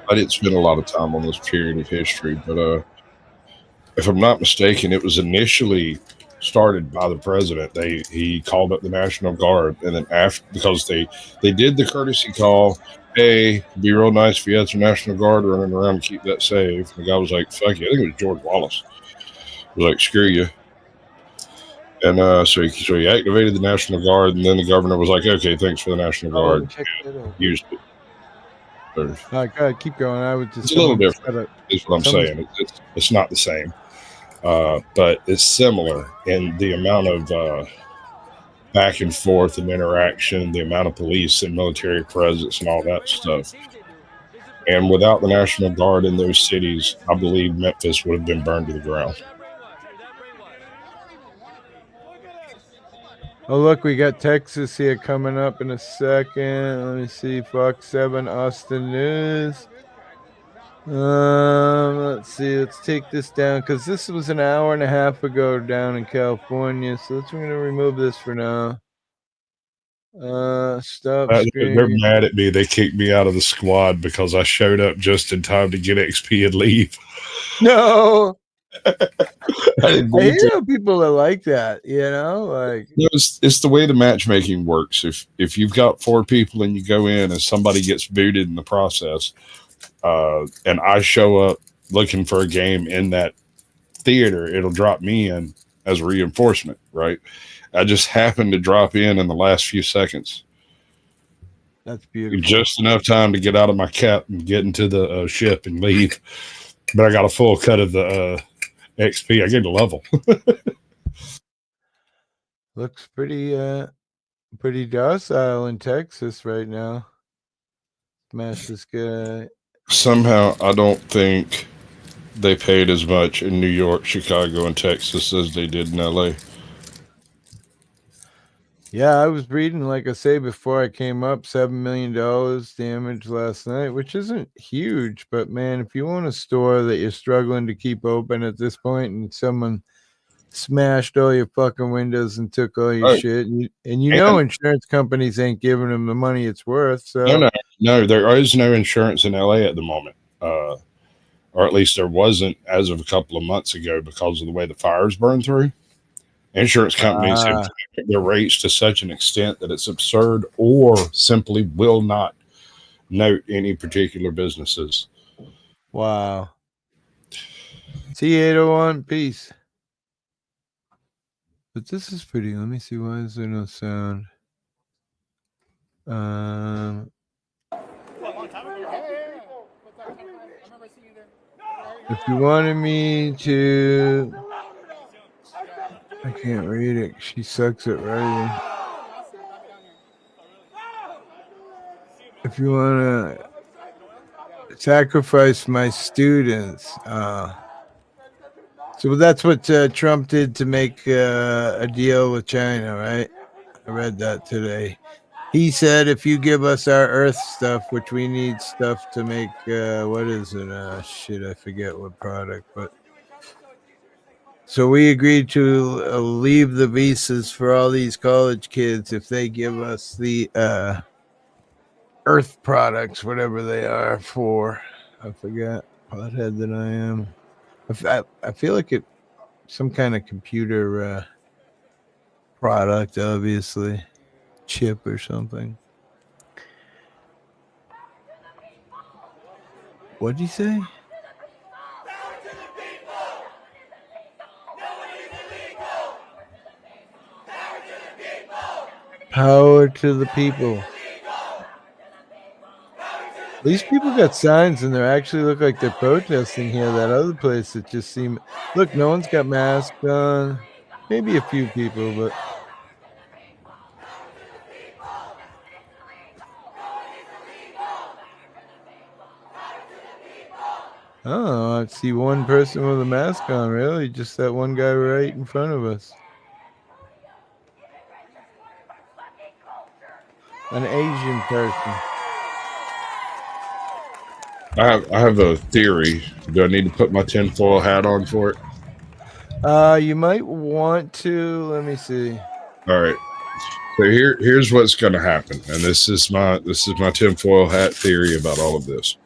I didn't spend a lot of time on this period of history, but if I'm not mistaken, it was initially started by the president. He called up the National Guard, and then after, because they did the courtesy call, hey, it'd be real nice if you had some National Guard running around to keep that safe. The guy was like, fuck you. I think it was George Wallace. He was like, screw you. And so he activated the National Guard, and then the governor was like, okay, thanks for the National Guard. Used it. All right, go ahead, keep going. I would just. It's a little different, is what I'm saying. It's not the same. But it's similar in the amount of back and forth and interaction, the amount of police and military presence and all that stuff. And without the National Guard in those cities, I believe Memphis would have been burned to the ground. Oh, look, we got Texas here coming up in a second. Let me see. Fox 7 Austin News. Let's see. Let's take this down because this was an hour and a half ago down in California. So we're going to remove this for now. Stop screen. They're mad at me. They kicked me out of the squad because I showed up just in time to get XP and leave. No. I hate how people are like that, you know, like it's the way the matchmaking works. If you've got 4 people and you go in and somebody gets booted in the process, and I show up looking for a game in that theater, it'll drop me in as a reinforcement, right? I just happened to drop in the last few seconds. That's beautiful. Just enough time to get out of my cap and get into the ship and leave. But I got a full cut of the XP. I get a level. Looks pretty docile in Texas right now. Smash this guy. Somehow, I don't think they paid as much in New York, Chicago, and Texas as they did in LA. Yeah, I was reading, like I say before I came up, $7 million damage last night, which isn't huge, but man, if you own a store that you're struggling to keep open at this point and someone smashed all your fucking windows and took all your shit, and you know insurance companies ain't giving them the money it's worth. So No, there is no insurance in LA at the moment. Or at least there wasn't as of a couple of months ago because of the way the fires burned through. Insurance companies have jacked their rates to such an extent that it's absurd, or simply will not note any particular businesses. Wow. C801, peace. But this is pretty. Let me see. Why is there no sound? If you wanted me to, I can't read it. She sucks at writing. If you want to sacrifice my students, so that's what Trump did to make a deal with China, right? I read that today. He said, if you give us our Earth stuff, which we need stuff to make, what is it? Shit, I forget what product, but so we agreed to leave the visas for all these college kids if they give us the Earth products, whatever they are for. I forgot. Pothead that I am. I feel like it, some kind of computer product, obviously, chip or something. What'd you say? Power to the people. These people got signs and they actually look like they're protesting here. That other place that just seemed, look, no one's got masks on. Maybe a few people, but oh, I see one person with a mask on, really? Just that one guy right in front of us. An Asian person. I have a theory. Do I need to put my tinfoil hat on for it? You might want to. Let me see. All right. So here's what's going to happen, and this is my tinfoil hat theory about all of this.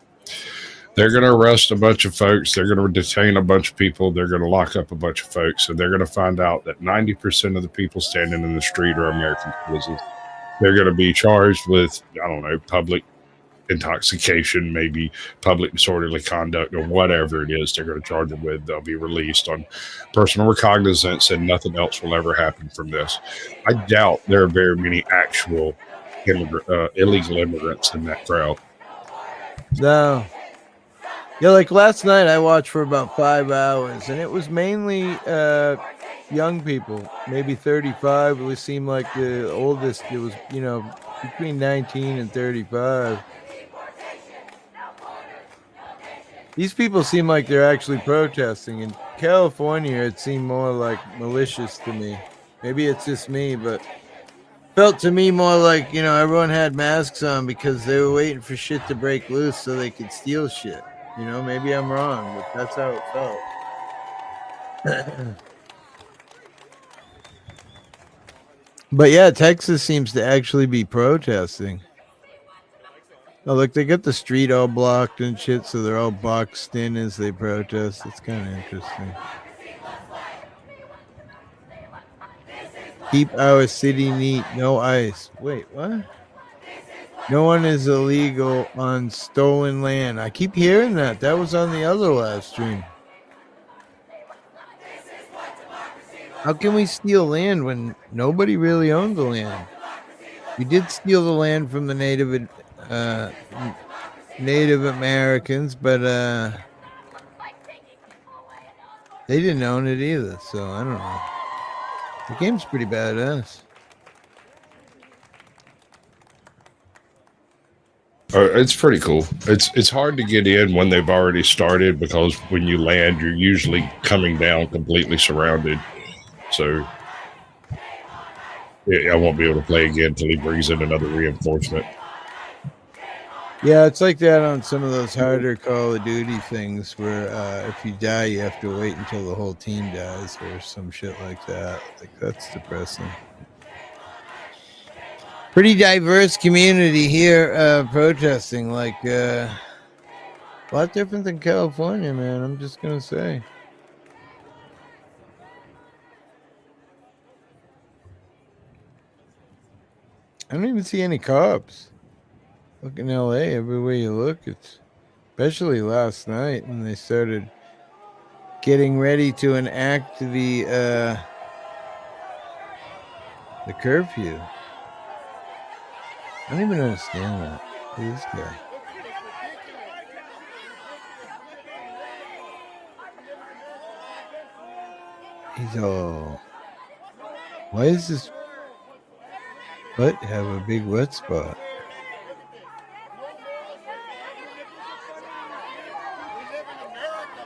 They're going to arrest a bunch of folks. They're going to detain a bunch of people. They're going to lock up a bunch of folks, and they're going to find out that 90% of the people standing in the street are American citizens. They're going to be charged with, I don't know, public intoxication, maybe public disorderly conduct, or whatever it is they're going to charge them with. They'll be released on personal recognizance, and nothing else will ever happen from this. I doubt there are very many actual illegal immigrants in that crowd. No. Yeah, like last night I watched for about 5 hours, and it was mainly young people, maybe 35. It seemed like the oldest, it was, between 19 and 35. These people seem like they're actually protesting. In California, it seemed more like malicious to me. Maybe it's just me, but felt to me more like, everyone had masks on because they were waiting for shit to break loose so they could steal shit. Maybe I'm wrong, but that's how it felt. But yeah, Texas seems to actually be protesting. Oh, look, they got the street all blocked and shit, so they're all boxed in as they protest. It's kind of interesting. Keep our city neat, no ice. Wait, what? No one is illegal on stolen land. I keep hearing that. That was on the other live stream. How can we steal land when nobody really owns the land? We did steal the land from the Native Americans, but they didn't own it either, so I don't know. The game's pretty badass. It's pretty cool. It's hard to get in when they've already started, because when you land, you're usually coming down completely surrounded. So I won't be able to play again until he brings in another reinforcement. Yeah, it's like that on some of those harder Call of Duty things where if you die, you have to wait until the whole team dies or some shit like that. Like, that's depressing. Pretty diverse community here protesting, like a lot different than California, man. I'm just going to say. I don't even see any cops. Look in LA, everywhere you look, it's especially last night when they started getting ready to enact the curfew. I don't even understand that. Who's this guy? He's all. Why is this butt have a big wet spot?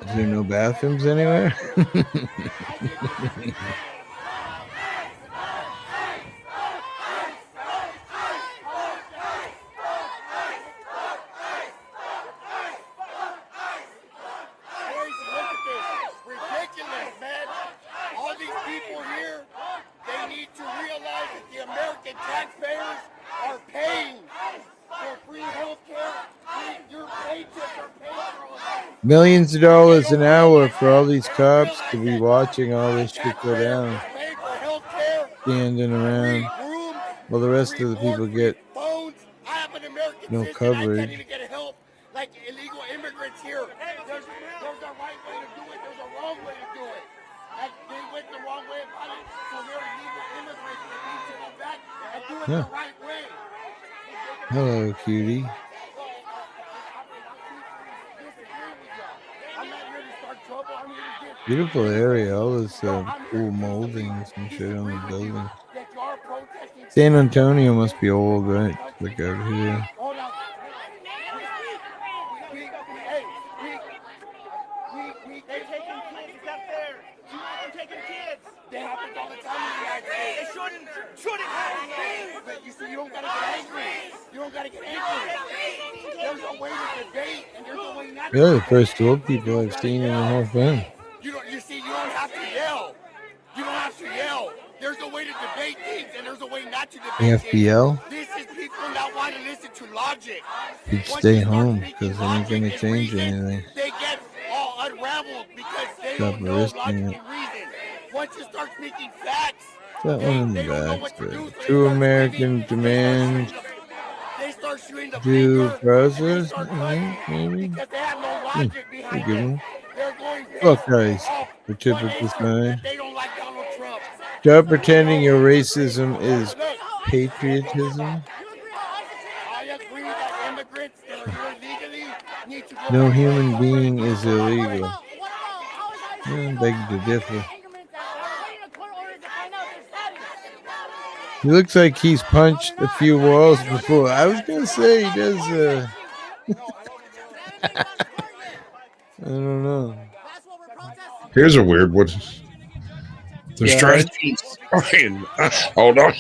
Is there no bathrooms anywhere? Ridiculous, man. All these people here, they need to realize that the American taxpayers are paying for free health care. Your paychecks are paying for all that. Millions of dollars an hour for all these cops to be watching all this shit go down. Standing around. While the rest of the people get no coverage. Like illegal immigrants here. There's a right way to do it. There's a wrong way to do it. And they went the wrong way about it. So they're illegal immigrants. They need to go back and do it the right way. Hello, cutie. Beautiful area. All this cool moldings and shit on the building. San Antonio must be old, right? Look out here. They're taking kids. It's not fair. They're taking kids. They happen all the time in the United States. They shouldn't happen. But you see, you don't gotta get angry. You don't gotta get angry. There's a way to debate, and there's a way not to. They're the first 12 people I've seen in the whole thing. You don't have to yell. You don't have to yell. There's a way to debate things, and there's a way not to debate FBL? things. This is people not want to listen to logic. You'd stay home because they ain't going to change anything. They get all unraveled because they Stop don't know arresting logic it. and reason. Once you start speaking facts, That one in the back. True American demand due process? Maybe? Pretty good one. Look, guys, the typical sign. Stop pretending your racism is patriotism. No human being is illegal. I beg to differ. He looks like he's punched a few walls before. I was gonna say he does. I don't know. Here's a weird one. The Yeah. strategies. Hold on.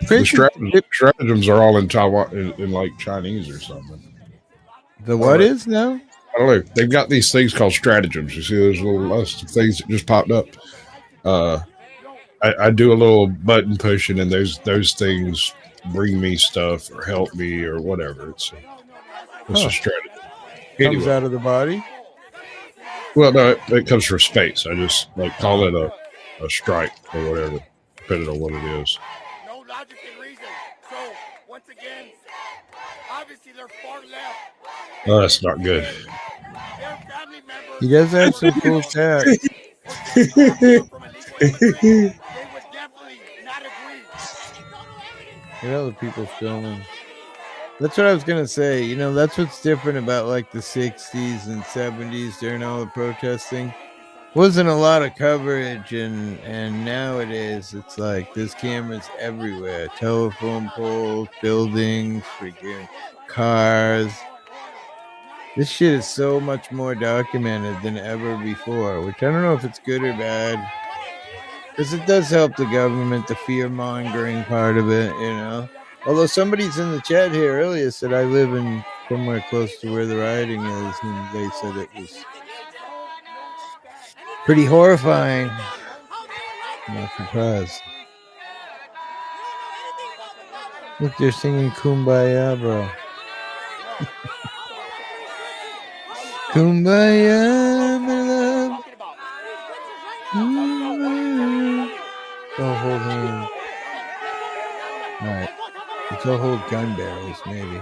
The stratagems are all in Taiwan, in like Chinese or something. The what is now? I don't know. They've got these things called stratagems. You see those little list of things that just popped up. I do a little button pushing, and those things bring me stuff or help me or whatever. It's a strategy. Comes out of the body. Well, no, it comes from space. I just call it a strike or whatever, depending on what it is. No logic and reason. So once again, obviously they're far left. Oh, that's not good. He does have some cool tat. You know, the people filming. That's what I was gonna say. You know, that's what's different about like the 60s and 70s during all the protesting. Wasn't a lot of coverage, and nowadays it's like there's cameras everywhere, telephone poles, buildings, freaking cars. This shit is so much more documented than ever before, which I don't know if it's good or bad, because it does help the government, the fear-mongering part of it, you know. Although somebody's in the chat here earlier said I live in somewhere close to where the rioting is, and they said it was pretty horrifying. I'm not surprised. Look, they're singing Kumbaya, bro. Kumbaya, my love. Kumbaya. Go hold hands. All right. Let's all hold gun barrels, maybe.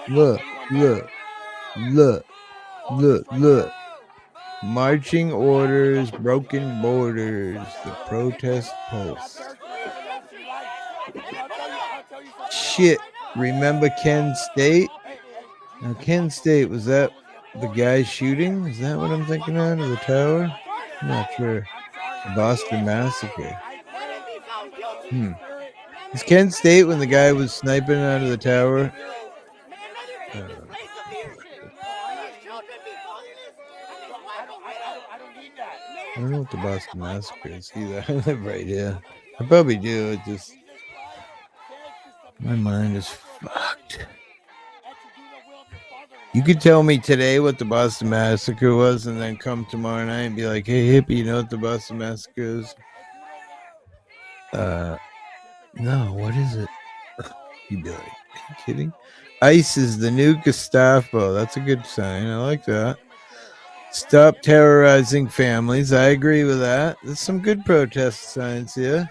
Look, look, look, look, look. Marching orders, broken borders, the protest pulse. Shit. Remember Kent State? Now, Kent State, was that the guy shooting? Is that what I'm thinking of? The tower? I'm not sure. The Boston Massacre. Is Kent State when the guy was sniping out of the tower? I don't know what the Boston Massacre is either. I live right here. I probably do. It just, my mind is fucked. You could tell me today what the Boston Massacre was, and then come tomorrow night and be like, "Hey, hippie, you know what the Boston Massacre is?" No, what is it? You'd be like, "Are you kidding?" ICE is the new Gestapo. That's a good sign. I like that. Stop terrorizing families. I agree with that. There's some good protest signs here.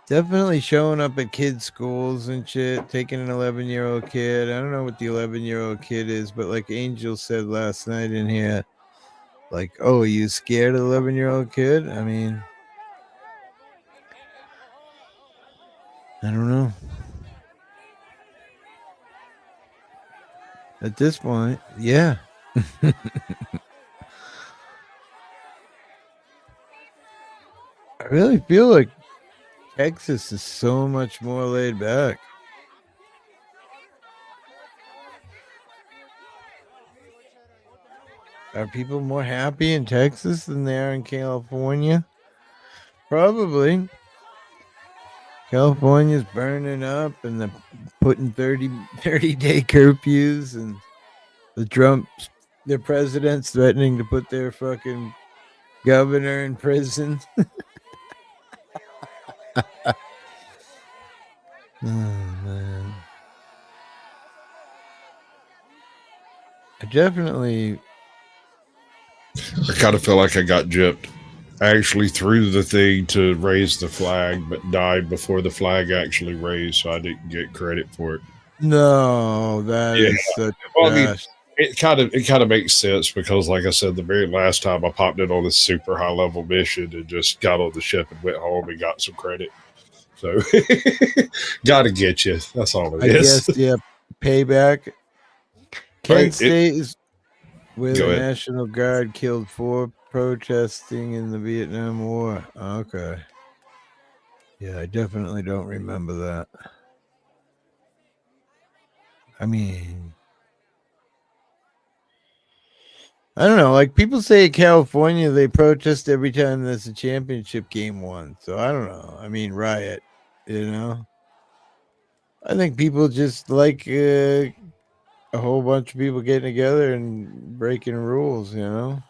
Definitely showing up at kids' schools and shit, taking an 11-year-old kid. I don't know what the 11-year-old kid is, but like Angel said last night in here, like, oh, are you scared of the 11-year-old kid? I mean, I don't know. At this point, yeah. I really feel like Texas is so much more laid back. Are people more happy in Texas than they are in California? Probably. California's burning up and they're putting 30-day curfews, and their president's threatening to put their fucking governor in prison. Oh, man. I kind of feel like I got gypped. I actually threw the thing to raise the flag, but died before the flag actually raised, so I didn't get credit for it. No, that is such well, I mean, trash. it kind of makes sense because, like I said, the very last time I popped in on a super high level mission and just got on the ship and went home and got some credit. So, gotta get you. That's all it is. Guess, yeah, payback. Kent State is where Go the ahead. National Guard killed 4 protesting in the Vietnam War. Okay. Yeah, I definitely don't remember that. I mean, I don't know. Like, people say California, they protest every time there's a championship game won. So I don't know. I mean, riot, you know? I think people just like a whole bunch of people getting together and breaking rules, you know?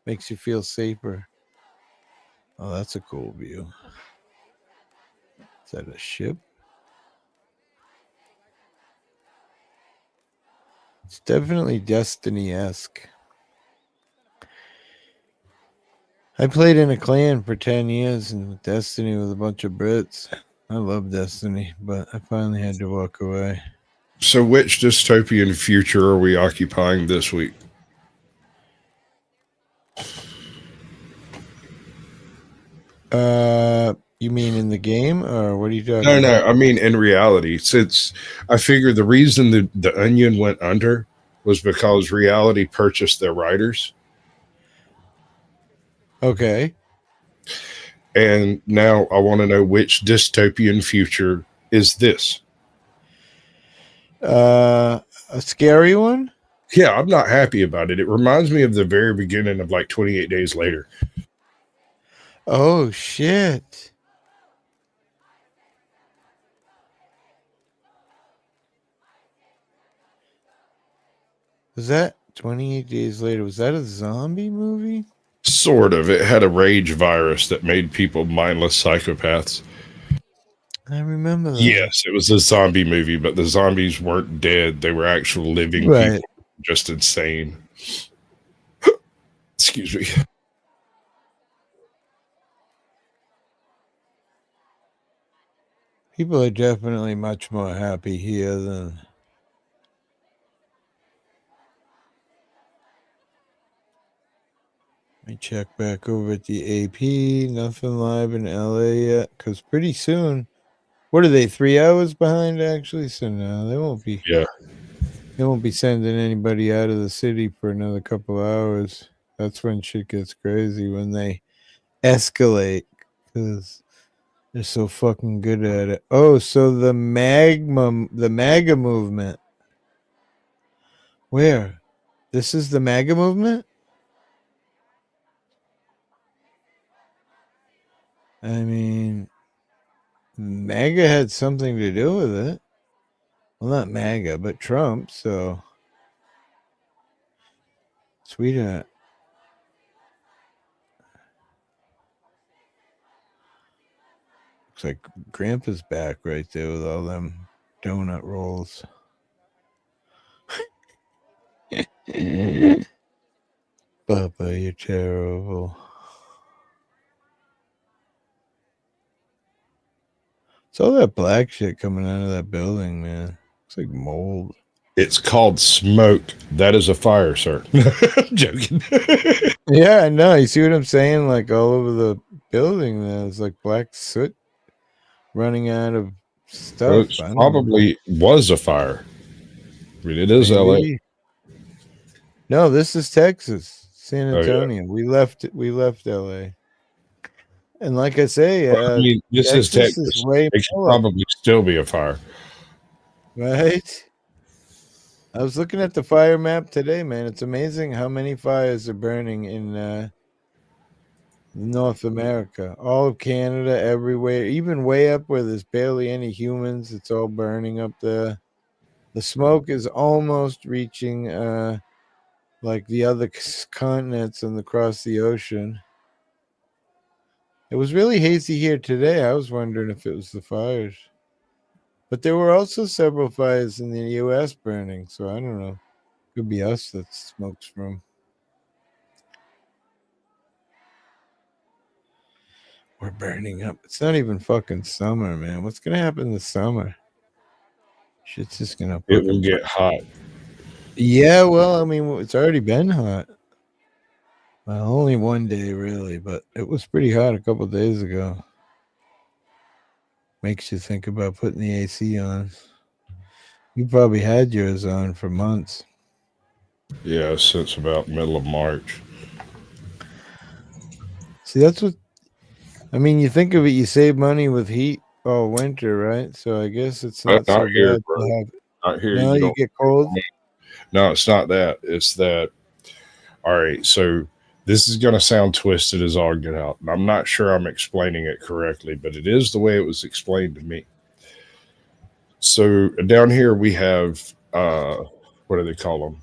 Makes you feel safer. Oh, that's a cool view. Is that a ship? It's definitely Destiny-esque. I played in a clan for 10 years in Destiny with a bunch of Brits. I love Destiny, but I finally had to walk away. So, which dystopian future are we occupying this week? You mean in the game, or what are you talking about? No. I mean, in reality, since I figure the reason the Onion went under was because reality purchased their writers. Okay. And now I want to know which dystopian future is this? A scary one? Yeah, I'm not happy about it. It reminds me of the very beginning of like 28 Days Later. Oh, shit. Was that 28 days later. Was that a zombie movie? Sort of. It had a rage virus that made people mindless psychopaths. I remember that. Yes, it was a zombie movie, but the zombies weren't dead. They were actual living Right. people, just insane. Excuse me. People are definitely much more happy here than. Let me check back over at the AP. Nothing live in LA yet, because pretty soon, what are they? 3 hours behind actually? So no, they won't be. Yeah. They won't be sending anybody out of the city for another couple hours. That's when shit gets crazy, when they escalate, because they're so fucking good at it. Oh, so the MAGA movement. Where? This is the MAGA movement? I mean, MAGA had something to do with it. Well, not MAGA, but Trump, so. Sweetheart. Looks like Grandpa's back right there with all them donut rolls. Papa, you're terrible. It's all that black shit coming out of that building, man. It's like mold. It's called smoke. That is a fire, sir. I'm joking. Yeah, I know. You see what I'm saying? Like all over the building, there's like black soot running out of stuff. It probably was a fire. I mean, it is Maybe. LA. No, this is Texas, San Oh, yeah. Antonio. We left LA. And like I say, Well, I mean, this is Texas. Is way it should more, probably still be a fire. right? I was looking at the fire map today, man. It's amazing how many fires are burning in North America. All of Canada, everywhere, even way up where there's barely any humans. It's all burning up there. The smoke is almost reaching like the other continents and across the ocean. It was really hazy here today. I was wondering if it was the fires. But there were also several fires in the U.S. burning, so I don't know. Could be us that smokes from. We're burning up. It's not even fucking summer, man. What's going to happen this summer? Shit's just going to... It will get hot. Yeah, well, I mean, it's already been hot. Well, only one day, really, but it was pretty hot a couple days ago. Makes you think about putting the AC on. You probably had yours on for months. Yeah, since about middle of March. See, that's what... I mean, you think of it, you save money with heat all winter, right? So I guess it's not so here, bad bro. to have... Not here. No, you get cold? No, it's not that. It's that... All right, so... This is going to sound twisted as all get out. I'm not sure I'm explaining it correctly, but it is the way it was explained to me. So down here we have, what do they call them?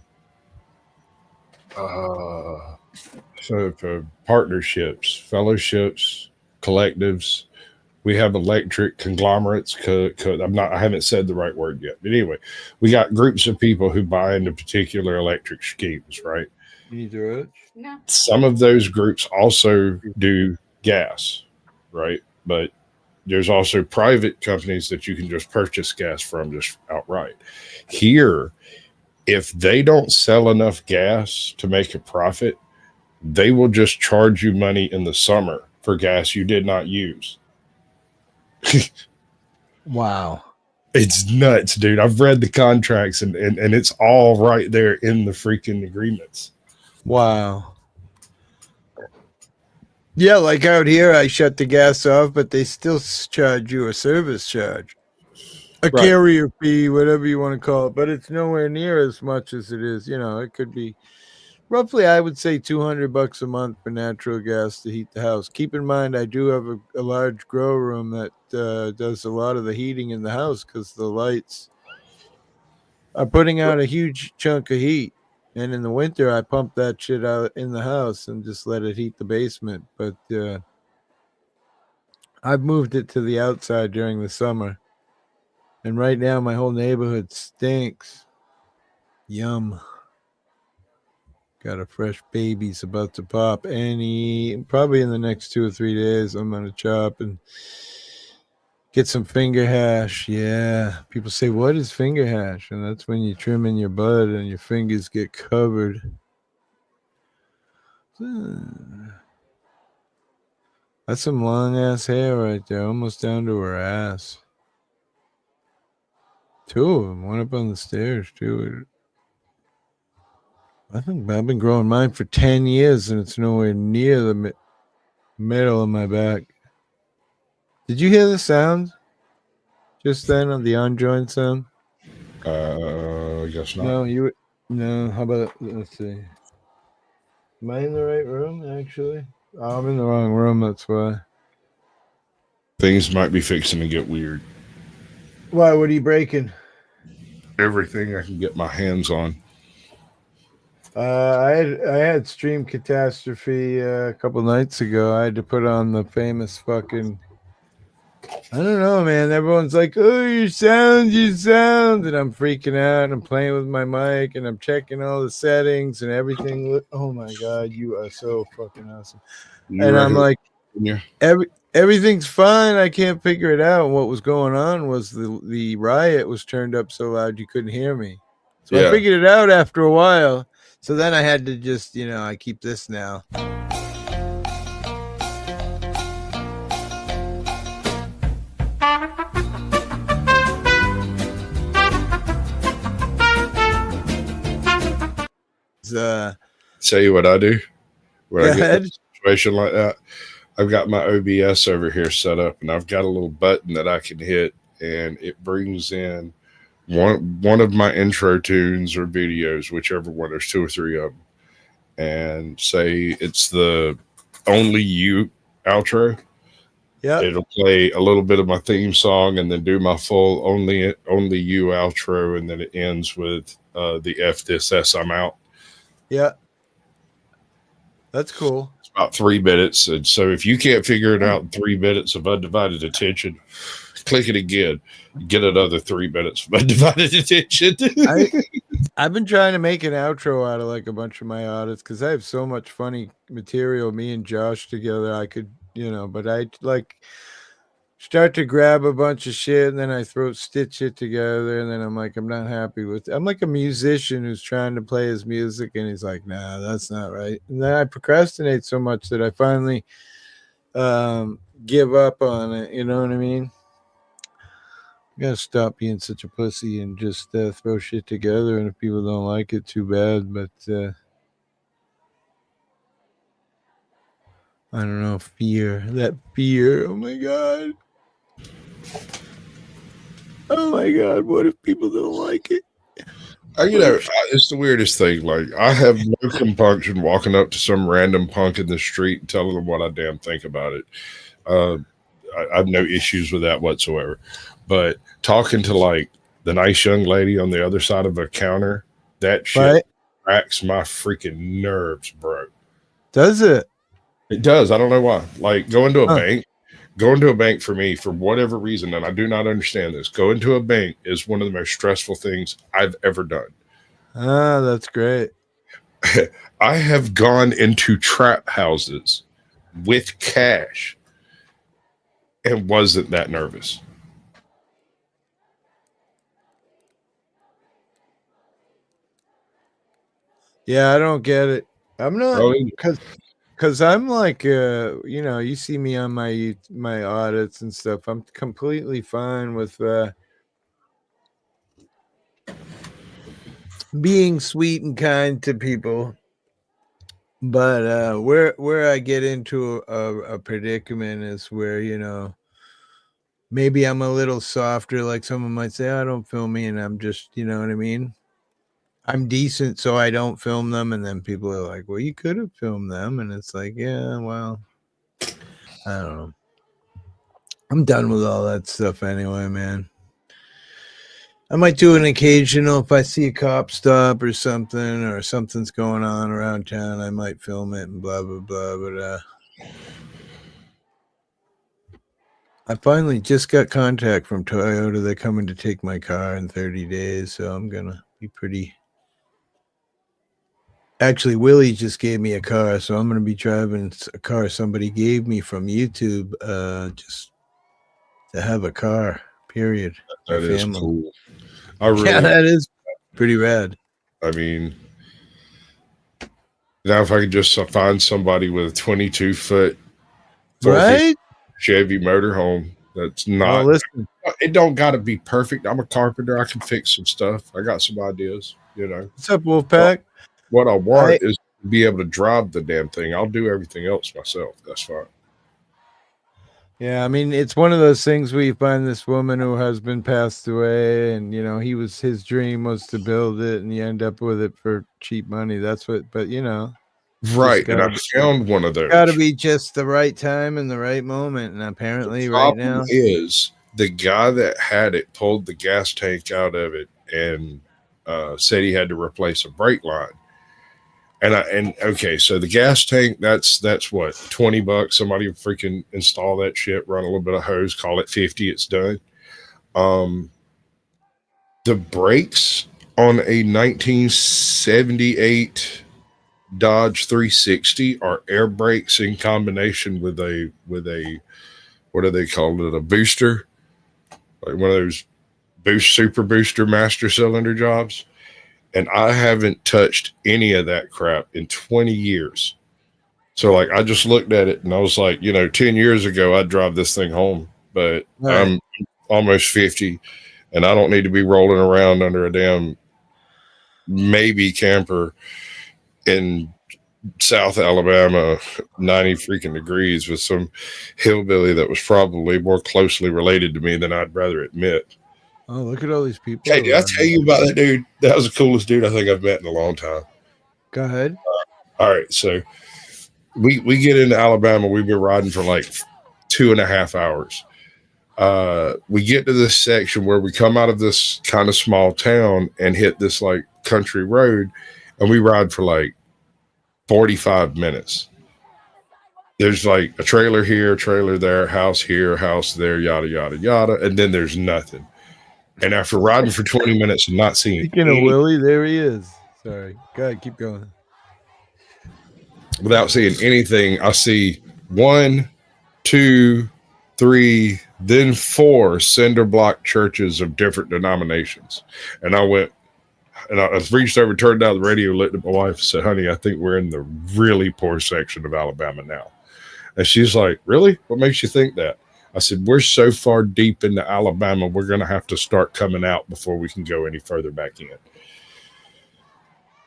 Partnerships, fellowships, collectives. We have electric conglomerates. I haven't said the right word yet, but anyway, we got groups of people who buy into particular electric schemes, right? You need to roach? No. Some of those groups also do gas, right? But there's also private companies that you can just purchase gas from just outright. Here, if they don't sell enough gas to make a profit, they will just charge you money in the summer for gas you did not use. Wow. It's nuts, dude. I've read the contracts and it's all right there in the freaking agreements. Wow. Yeah, like out here, I shut the gas off, but they still charge you a service charge. A carrier fee, whatever you want to call it. But it's nowhere near as much as it is. You know, it could be roughly, I would say, $200 a month for natural gas to heat the house. Keep in mind, I do have a large grow room that does a lot of the heating in the house because the lights are putting out a huge chunk of heat. And in the winter, I pump that shit out in the house and just let it heat the basement. But I've moved it to the outside during the summer. And right now, my whole neighborhood stinks. Yum. Got a fresh baby's about to pop probably in the next 2 or 3 days. I'm going to chop and get some finger hash. Yeah. People say, what is finger hash? And that's when you trim in your bud and your fingers get covered. That's some long ass hair right there, almost down to her ass. 2 of them, one up on the stairs too. I think I've been growing mine for 10 years and it's nowhere near the middle of my back. Did you hear the sound just then on the unjoined sound? I guess not. No, how about, let's see. Am I in the right room, actually? Oh, I'm in the wrong room, that's why. Things might be fixing to get weird. Why, what are you breaking? Everything I can get my hands on. I had Stream Catastrophe a couple nights ago. I had to put on the famous fucking... I don't know, man. Everyone's like, oh, your sound. And I'm freaking out. I'm playing with my mic and I'm checking all the settings and everything. Oh my God, you are so fucking awesome. And I'm like, everything's fine. I can't figure it out. And what was going on was the riot was turned up so loud you couldn't hear me. So I figured it out after a while. So then I had to just, I keep this now. Tell you what I do when I get in a situation like that. I've got my OBS over here set up, and I've got a little button that I can hit, and it brings in one of my intro tunes or videos, whichever one. There's 2 or 3 of them, and say it's the Only You outro. Yeah, it'll play a little bit of my theme song, and then do my full Only You outro, and then it ends with the F this S I'm out. Yeah. That's cool. It's about 3 minutes. And so if you can't figure it out in 3 minutes of undivided attention, click it again. Get another 3 minutes of undivided attention. I've been trying to make an outro out of like a bunch of my audits because I have so much funny material. Me and Josh together, I could, but I like start to grab a bunch of shit and then I stitch it together, and then I'm like, I'm not happy with it. I'm like a musician who's trying to play his music and he's like, nah, that's not right. And then I procrastinate so much that I finally give up on it. You know what I mean? You gotta stop being such a pussy and just throw shit together, and if people don't like it, too bad. But I don't know, that fear. Oh my God. Oh my God, what if people don't like it? It's the weirdest thing. Like, I have no compunction walking up to some random punk in the street and telling them what I damn think about it. I have no issues with that whatsoever. But talking to like the nice young lady on the other side of a counter, that shit cracks my freaking nerves, bro. Does it? It does. I don't know why. Like, going to a bank for me, for whatever reason, and I do not understand this, going to a bank is one of the most stressful things I've ever done. Ah, that's great. I have gone into trap houses with cash and wasn't that nervous. Yeah, I don't get it. I'm not, because I'm like, you see me on my audits and stuff. I'm completely fine with being sweet and kind to people. But where I get into a predicament is where, maybe I'm a little softer. Like someone might say, oh, don't film me, and I'm just, you know what I mean? I'm decent, so I don't film them. And then people are like, well, you could have filmed them. And it's like, yeah, well, I don't know. I'm done with all that stuff anyway, man. I might do an occasional if I see a cop stop or something's going on around town. I might film it and blah blah blah. But I finally just got contact from Toyota. They're coming to take my car in 30 days, so I'm gonna be pretty. Actually, Willie just gave me a car, so I'm gonna be driving a car somebody gave me from YouTube, just to have a car. Period. That is family. cool. Yeah, that is pretty rad. I mean, now if I could just find somebody with a 22-foot Right? Chevy motorhome that's not. Oh, listen. It don't got to be perfect. I'm a carpenter. I can fix some stuff. I got some ideas. You know. What's up, Wolfpack? What I want is to be able to drive the damn thing. I'll do everything else myself. That's fine. Yeah, I mean, it's one of those things where you find this woman who husband passed away, and you know, his dream was to build it, and you end up with it for cheap money. That's what, but you know, right. And I found one of those. Got to be just the right time and the right moment, and apparently, right now is the guy that had it pulled the gas tank out of it and said he had to replace a brake line. And okay, so the gas tank, that's what, $20. Somebody freaking install that shit, run a little bit of hose, call it 50, it's done. The brakes on a 1978 Dodge 360 are air brakes in combination with a what do they call it? A booster, like one of those super booster master cylinder jobs. And I haven't touched any of that crap in 20 years. So, like, I just looked at it and I was like, 10 years ago, I'd drive this thing home. But I'm almost 50 and I don't need to be rolling around under a damn maybe camper in South Alabama, 90 freaking degrees with some hillbilly that was probably more closely related to me than I'd rather admit. Oh, look at all these people. Hey, did I tell you about that dude? That was the coolest dude I think I've met in a long time. Go ahead. All right. So we get into Alabama. We've been riding for like 2.5 hours. We get to this section where we come out of this kind of small town and hit this like country road, and we ride for like 45 minutes. There's like a trailer here, a trailer there, house here, house there, yada, yada, yada. And then there's nothing. And after riding for 20 minutes and not seeing Speaking of Willie, there he is. Sorry. Go ahead, keep going. Without seeing anything, I see 1, 2, 3, then 4 cinder block churches of different denominations. And I went, and I reached over, turned down the radio, looked at my wife and said, honey, I think we're in the really poor section of Alabama now. And she's like, really? What makes you think that? I said, we're so far deep into Alabama, we're going to have to start coming out before we can go any further back in.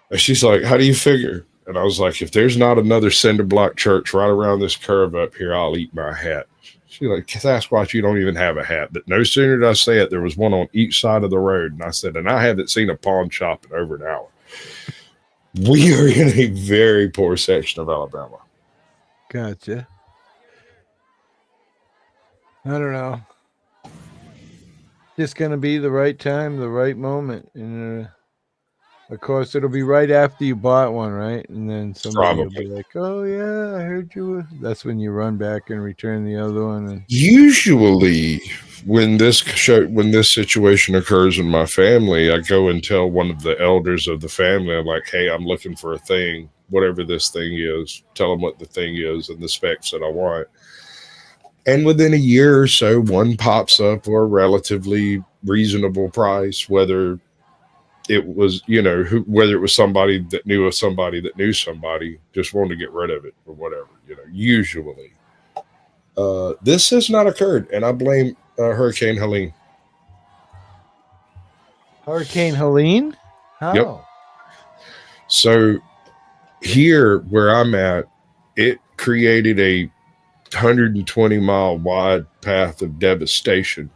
And she's like, how do you figure? And I was like, if there's not another cinder block church right around this curve up here, I'll eat my hat. She's like, Sasquatch, you don't even have a hat. But no sooner did I say it, there was one on each side of the road. And I said, and I haven't seen a pawn shop in over an hour. We are in a very poor section of Alabama. Gotcha. I don't know. Just going to be the right time, the right moment. And of course, it'll be right after you bought one, right? And then somebody will be like, oh, yeah, I heard you. That's when you run back and return the other one. And usually, when this situation occurs in my family, I go and tell one of the elders of the family, I'm like, hey, I'm looking for a thing, whatever this thing is. Tell them what the thing is and the specs that I want. And within a year or so, one pops up for a relatively reasonable price, whether it was, whether it was somebody that knew somebody that knew somebody, just wanted to get rid of it or whatever, usually. This has not occurred, and I blame Hurricane Helene. Hurricane Helene? How? Yep. So here where I'm at, it created a 120-mile wide path of devastation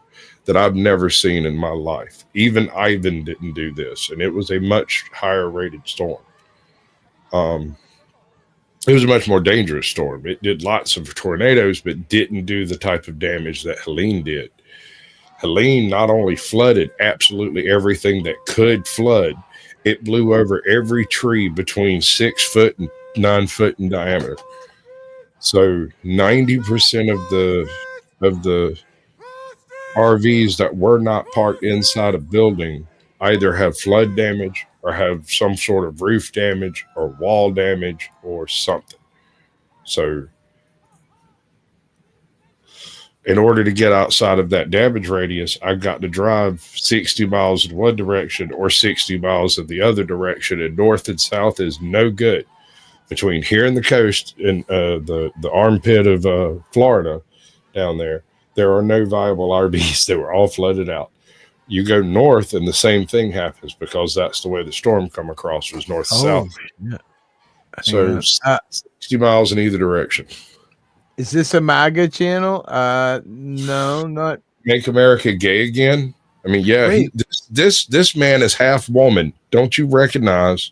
that I've never seen in my life. Even Ivan didn't do this, and it was a much higher rated storm. It was a much more dangerous storm. It did lots of tornadoes, but didn't do the type of damage that Helene did. Helene not only flooded absolutely everything that could flood, it blew over every tree between 6 foot and 9 foot in diameter. So 90% of the RVs that were not parked inside a building either have flood damage or have some sort of roof damage or wall damage or something. So in order to get outside of that damage radius, I've got to drive 60 miles in one direction or 60 miles in the other direction, and north and south is no good. Between here and the coast and the armpit of Florida down there are no viable RVs. They were all flooded out. You go north and the same thing happens because that's the way the storm come across, was north to south. Yeah. So 60 miles in either direction. Is this a MAGA channel? No, not. Make America gay again? I mean, yeah, this man is half woman. Don't you recognize?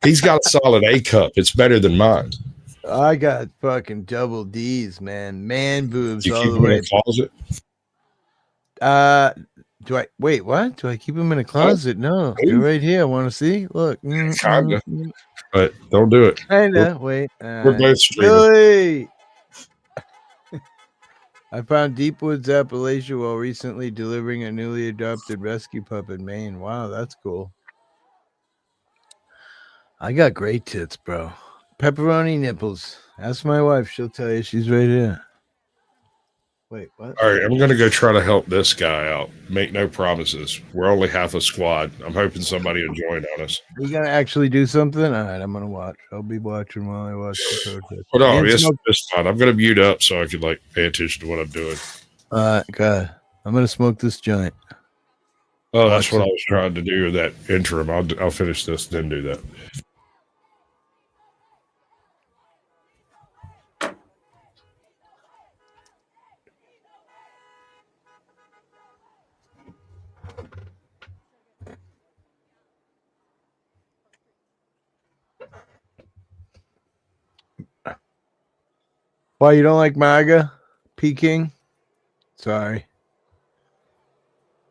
He's got a solid A cup. It's better than mine. I got fucking double D's, man. Man boobs You all keep the him in way. a closet? Do I wait? What? Do I keep him in a closet? No, you're right here. I want to see. Look, Kinda, but don't do it. Kinda. Wait. We're both streaming. Really? I found Deep Woods, Appalachia while recently delivering a newly adopted rescue pup in Maine. Wow, that's cool. I got great tits, bro. Pepperoni nipples. Ask my wife. She'll tell you. She's right here. Wait, what? All right, I'm going to go try to help this guy out. Make no promises. We're only half a squad. I'm hoping somebody will join on us. You going to actually do something? All right, I'm going to watch. I'll be watching while I watch the protest. Hold on, it's fine. I'm going to mute up so I can pay attention to what I'm doing. God, I'm going to smoke this joint. Oh, that's what I was trying to do with that interim. I'll finish this, then do that. Why, you don't like MAGA? Peking? Sorry.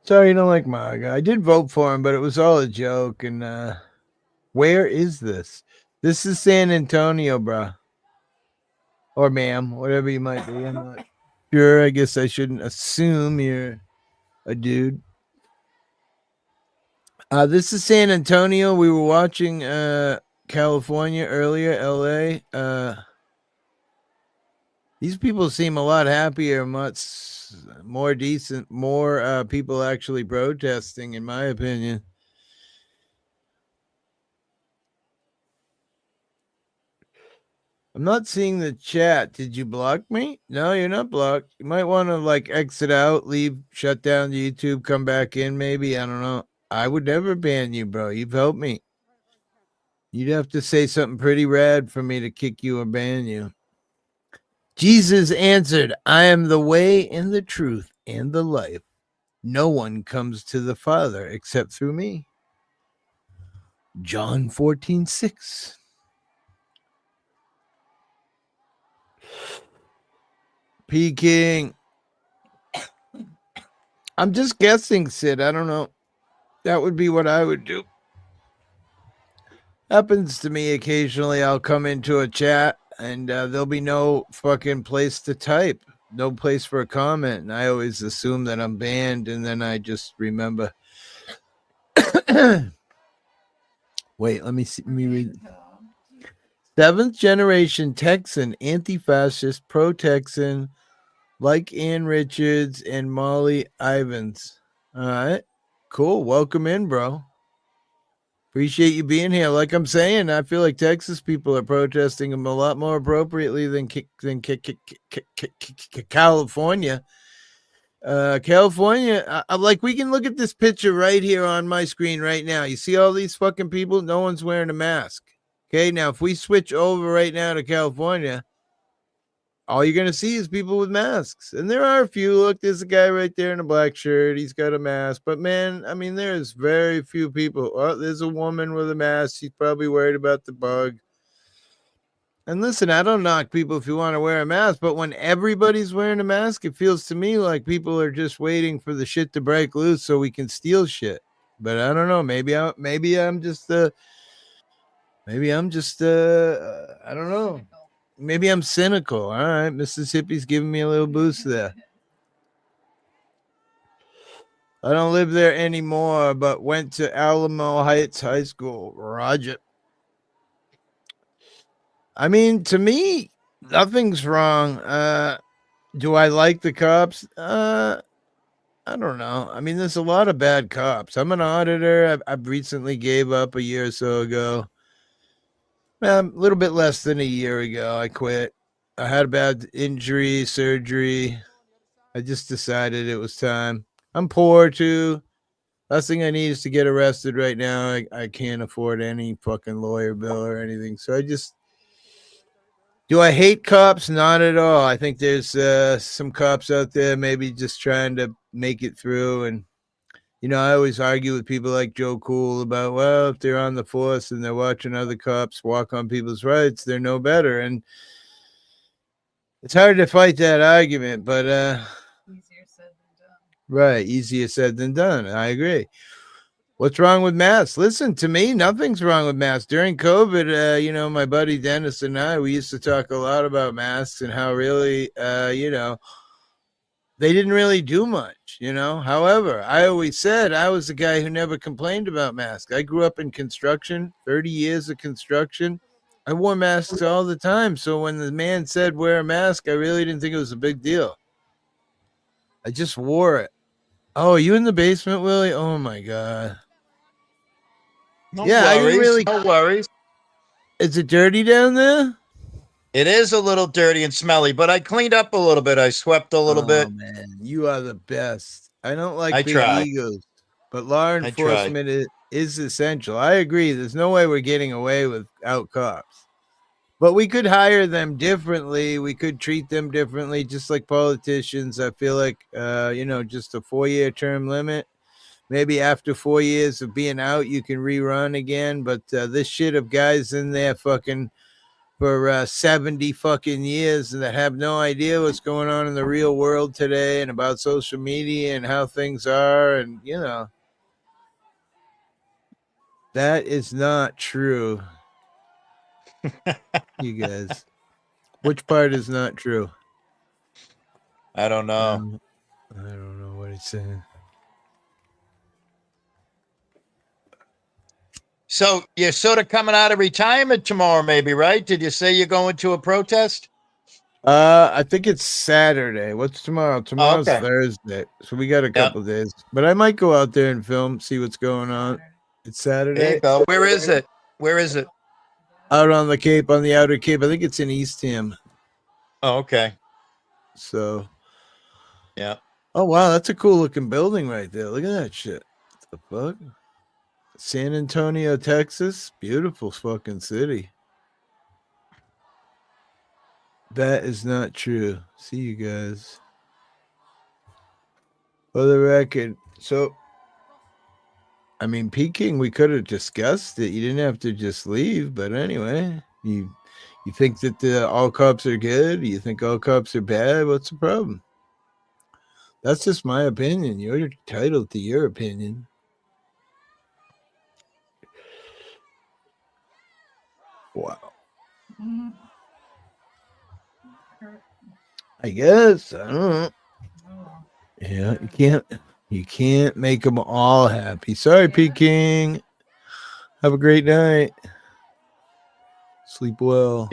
Sorry you don't like MAGA. I did vote for him, but it was all a joke. And where is this? This is San Antonio, bruh. Or ma'am, whatever you might be. I'm not sure. I guess I shouldn't assume you're a dude. This is San Antonio. We were watching California earlier, LA. These people seem a lot happier, much more decent, more people actually protesting, in my opinion. I'm not seeing the chat. Did you block me? No, you're not blocked. You might want to exit out, leave, shut down YouTube, come back in maybe. I don't know. I would never ban you, bro. You've helped me. You'd have to say something pretty rad for me to kick you or ban you. Jesus answered, I am the way and the truth and the life. No one comes to the Father except through me. John 14:6. Peking. I'm just guessing, Sid. I don't know. That would be what I would do. Happens to me occasionally. I'll come into a chat and there'll be no fucking place to type, no place for a comment. And I always assume that I'm banned, and then I just remember. Wait, let me see. Let me read. 7th generation Texan, anti-fascist, pro-Texan, like Ann Richards and Molly Ivins. All right, cool. Welcome in, bro. Appreciate you being here. Like I'm saying, I feel like Texas people are protesting them a lot more appropriately than California. California, we can look at this picture right here on my screen right now. You see all these fucking people? No one's wearing a mask. Okay, now if we switch over right now to California, all you're going to see is people with masks. And there are a few. Look, there's a guy right there in a black shirt. He's got a mask. But, man, I mean, there's very few people. Oh, there's a woman with a mask. She's probably worried about the bug. And listen, I don't knock people if you want to wear a mask, but when everybody's wearing a mask, it feels to me like people are just waiting for the shit to break loose so we can steal shit. But I don't know. Maybe I'm just I don't know. Maybe I'm cynical. All right, Mississippi's giving me a little boost there. I don't live there anymore, but went to Alamo Heights High School. Roger. I mean, to me, nothing's wrong. Do I like the cops? I don't know. I mean, there's a lot of bad cops. I'm an auditor. I've recently gave up a year or so ago. A little bit less than a year ago, I quit. I had a bad injury, surgery. I just decided it was time. I'm poor too. Last thing I need is to get arrested right now. I can't afford any fucking lawyer bill or anything. So do I hate cops? Not at all. I think there's some cops out there maybe just trying to make it through. And, I always argue with people like Joe Cool about, well, if they're on the force and they're watching other cops walk on people's rights, they're no better. And it's hard to fight that argument, but Easier said than done. right, easier said than done. I agree. What's wrong with masks? Listen, to me, nothing's wrong with masks. During COVID, my buddy Dennis and I, we used to talk a lot about masks and how really, they didn't really do much, However, I always said I was the guy who never complained about masks. I grew up in construction, 30 years of construction. I wore masks all the time. So when the man said wear a mask, I really didn't think it was a big deal. I just wore it. Oh, are you in the basement, Willie? Oh, my God. No Yeah, I didn't worries. really. No worries. Is it dirty down there? It is a little dirty and smelly, but I cleaned up a little bit. I swept a little bit. Man, you are the best. I don't like I big try. egos, but law tried. enforcement is essential. I agree. There's no way we're getting away without cops. But we could hire them differently. We could treat them differently, just like politicians. I feel like, just a 4-year term limit. Maybe after 4 years of being out, you can rerun again. But this shit of guys in there fucking for 70 fucking years that have no idea what's going on in the real world today and about social media and how things are. And, that is not true. You guys. Which part is not true? I don't know. I don't know what he's saying. So you're sort of coming out of retirement tomorrow, maybe, right? Did you say you're going to a protest? I think it's Saturday. What's tomorrow? Tomorrow's okay. Thursday. So we got a couple days. But I might go out there and film, see what's going on. It's Saturday. There you go. Where is it? Where is it? Out on the Cape, on the outer Cape. I think it's in Eastham. Oh, okay. So, yeah. Oh, wow. That's a cool looking building right there. Look at that shit. What the fuck? San Antonio, Texas. Beautiful fucking city. That is not true. See you guys. For the record. So, I mean, Peking, we could have discussed it. You didn't have to just leave. But anyway, you think that all cops are good? You think all cops are bad? What's the problem? That's just my opinion. You're entitled to your opinion. Wow. I guess. I don't know. Yeah, you can't make them all happy. Sorry, Peking. Have a great night. Sleep well.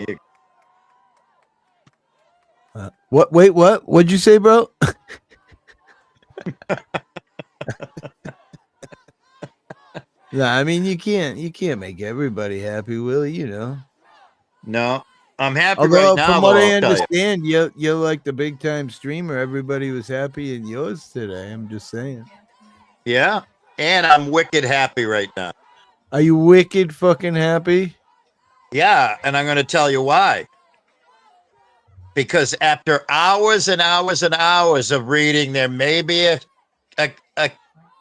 What? Wait, what? What'd you say, bro? No, I mean you can't make everybody happy, Willie. No, I'm happy Although, right now. from what I I'll tell you. understand, you're like the big time streamer. Everybody was happy in yours today. I'm just saying. Yeah, and I'm wicked happy right now. Are you wicked fucking happy? Yeah, and I'm going to tell you why. Because after hours and hours and hours of reading, there may be a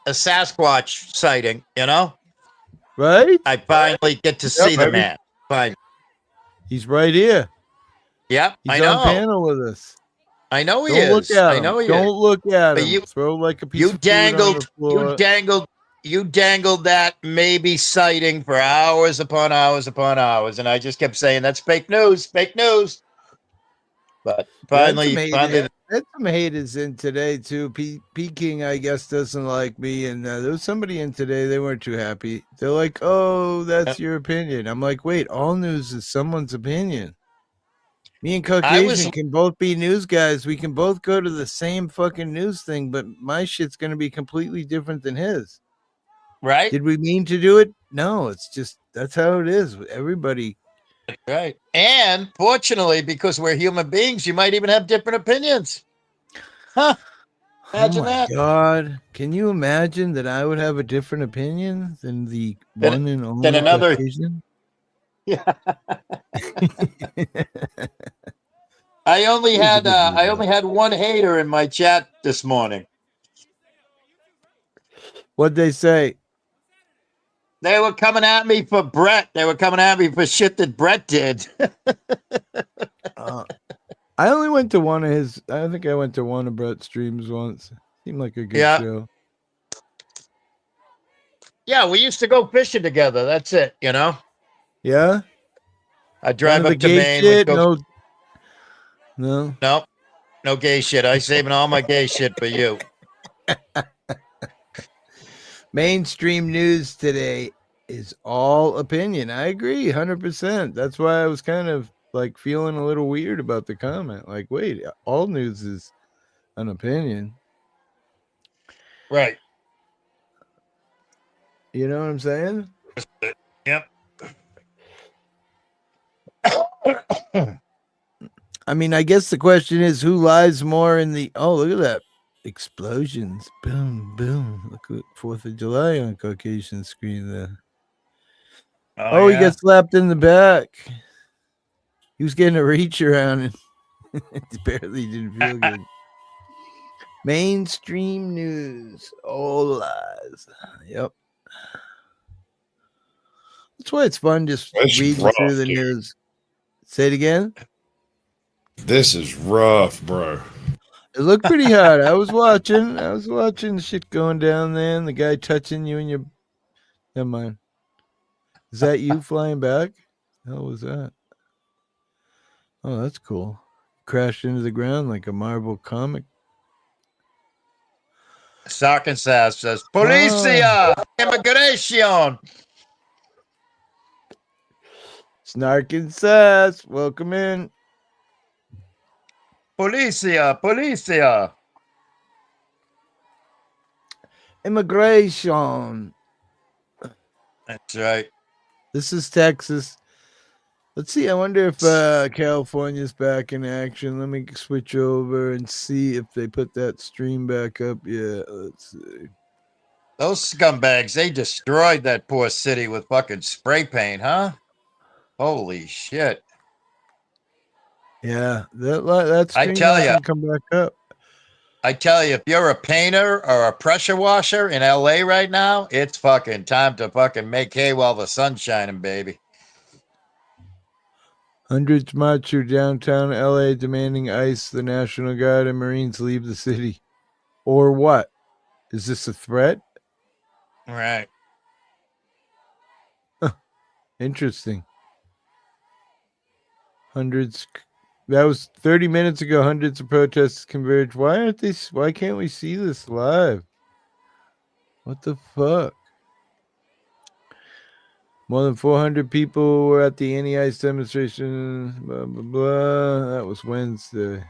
Sasquatch sighting, Right? I finally get to see the man. Fine. He's right here. Yep, He's I on know. panel with us. I know he Don't look is. at I him. know he Don't is. look at But him. Throw like a piece you of food on the floor. you dangled that maybe sighting for hours upon hours upon hours, and I just kept saying that's fake news, fake news. But finally, Had some haters in today too. Peking, I guess, doesn't like me, and there was somebody in today. They weren't too happy. They're like, "Oh, that's your opinion." I'm like, "Wait, all news is someone's opinion." Me and Caucasian can both be news guys. We can both go to the same fucking news thing, but my shit's gonna be completely different than his. Right? Did we mean to do it? No, it's just that's how it is. Everybody. Right. And fortunately, because we're human beings, you might even have different opinions. Huh. Imagine Oh my God. Can you imagine that I would have a different opinion than the one and only another Caucasian? Yeah. I only had one hater in my chat this morning. What'd they say? They were coming at me for Brett. They were coming at me for shit that Brett did. I only went to one of his. I think I went to one of Brett's streams once. Seemed like a good show. Yeah, we used to go fishing together. That's it, you know? Yeah? I drive up to Maine. Shit? Go... No. No gay shit. I saving all my gay shit for you. Mainstream news today is all opinion. I agree 100%. That's why I was kind of like feeling a little weird about the comment. Like, wait, all news is an opinion. Right. You know what I'm saying? Yep. I mean, I guess the question is who lies more in the. Oh, look at that. Explosions. Boom, boom. Look at 4th of July on Caucasian screen there. Oh, yeah. He got slapped in the back. He was getting a reach around and it barely didn't feel good. Mainstream news. All lies. Yep. That's why it's fun just reading through the news. Say it again. This is rough, bro. It looked pretty hard. I was watching the shit going down there and the guy touching you and your. Never mind. Is that you flying back? The hell was that? Oh, that's cool. Crashed into the ground like a Marvel comic. Sarkensas says, Policia! Immigration! Snarkin' sass. Welcome in. Policia! Immigration. That's right. This is Texas. Let's see. I wonder if California's back in action. Let me switch over and see if they put that stream back up. Yeah, let's see. Those scumbags, they destroyed that poor city with fucking spray paint, huh? Holy shit. Yeah, that stream hasn't come back up. I tell you, if you're a painter or a pressure washer in LA right now, it's fucking time to fucking make hay while the sun's shining, baby. Hundreds march through downtown LA demanding ICE, the National Guard, and Marines leave the city. Or what? Is this a threat? Right. Interesting. Hundreds. That was 30 minutes ago. Hundreds of protests converged. Why can't we see this live? What the fuck? More than 400 people were at the anti-ICE demonstration. Blah, blah, blah. That was Wednesday.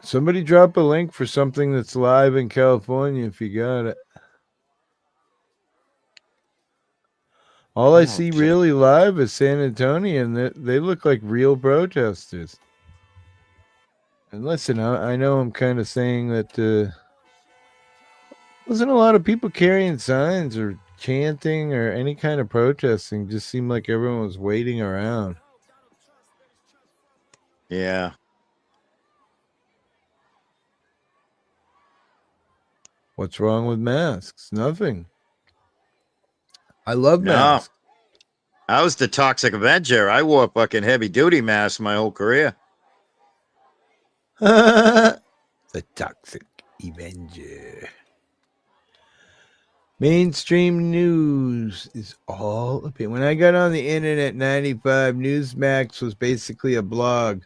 Somebody drop a link for something that's live in California if you got it. All I see really live is San Antonio, and they look like real protesters. And listen, I know I'm kind of saying that wasn't a lot of people carrying signs or chanting or any kind of protesting. Just seemed like everyone was waiting around. Yeah. What's wrong with masks? Nothing. I love masks. I was the Toxic Avenger. I wore fucking heavy duty masks my whole career. The Toxic Avenger. Mainstream news is all opinion. When I got on the internet, 95 Newsmax was basically a blog.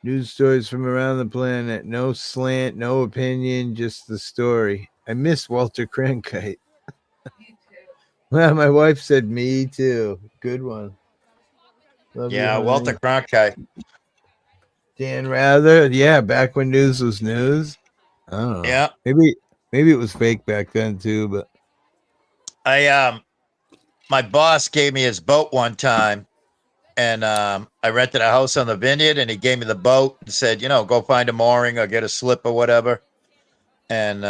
News stories from around the planet. No slant, no opinion, just the story. I miss Walter Cronkite. Well, my wife said me too. Good one. Love you, Yeah, honey. Walter Cronkite. Dan Rather, yeah, back when news was news. I don't know. Yeah. Maybe it was fake back then too, but My boss gave me his boat one time, and I rented a house on the vineyard, and he gave me the boat and said, go find a mooring or get a slip or whatever. And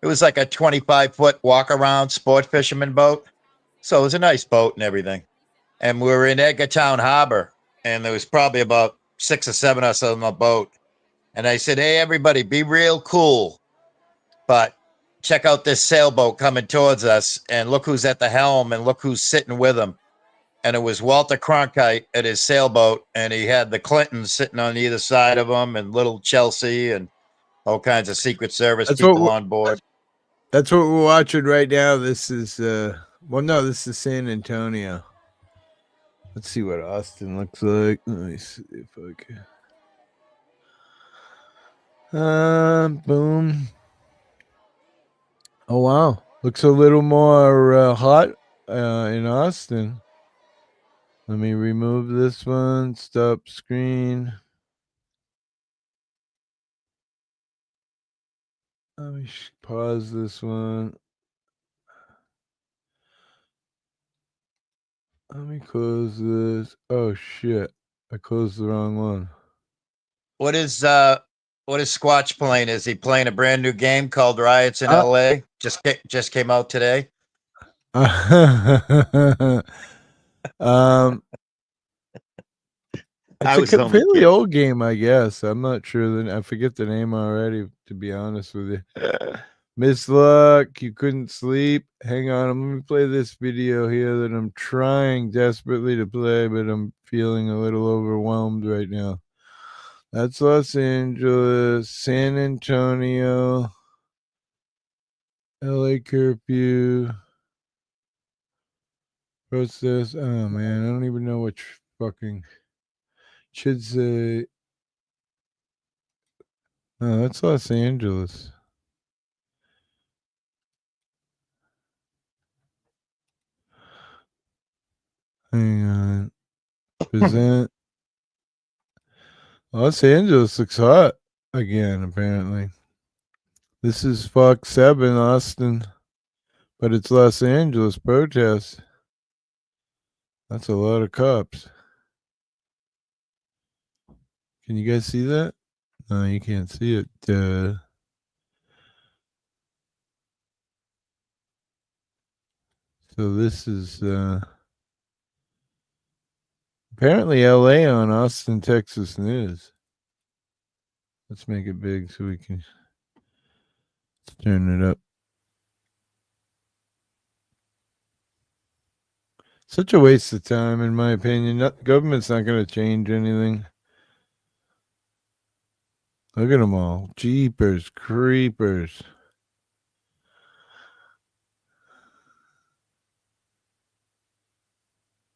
it was like a 25-foot walk around sport fisherman boat. So it was a nice boat and everything. And we were in Edgartown Harbor, and there was probably about 6 or 7 of us on the boat. And I said, hey, everybody, be real cool. But check out this sailboat coming towards us, and look who's at the helm, and look who's sitting with him. And it was Walter Cronkite at his sailboat, and he had the Clintons sitting on either side of him, and little Chelsea, and all kinds of Secret Service people on board. That's what we're watching right now. This is this is San Antonio. Let's see what Austin looks like. Let me see if I can. Boom. Oh wow, looks a little more hot in Austin. Let me remove this one. Stop screen. Let me pause this one. Let me close this. Oh shit! I closed the wrong one. What is Squatch playing? Is he playing a brand new game called Riots in LA? Just came out today. It's a fairly old game, I guess. I'm not sure. I forget the name already, to be honest with you. Miss Luck, you couldn't sleep. Hang on, let me play this video here that I'm trying desperately to play, but I'm feeling a little overwhelmed right now. That's Los Angeles, San Antonio, LA curfew. Process. Oh man, I don't even know which fucking should say. Oh, that's Los Angeles. Hang on. Present. Los Angeles looks hot again, apparently. This is Fox 7, Austin. But it's Los Angeles protest. That's a lot of cops. Can you guys see that? No, you can't see it. So this is apparently LA on Austin, Texas News. Let's make it big so we can turn it up. Such a waste of time, in my opinion. Government's not going to change anything. Look at them all. Jeepers, creepers.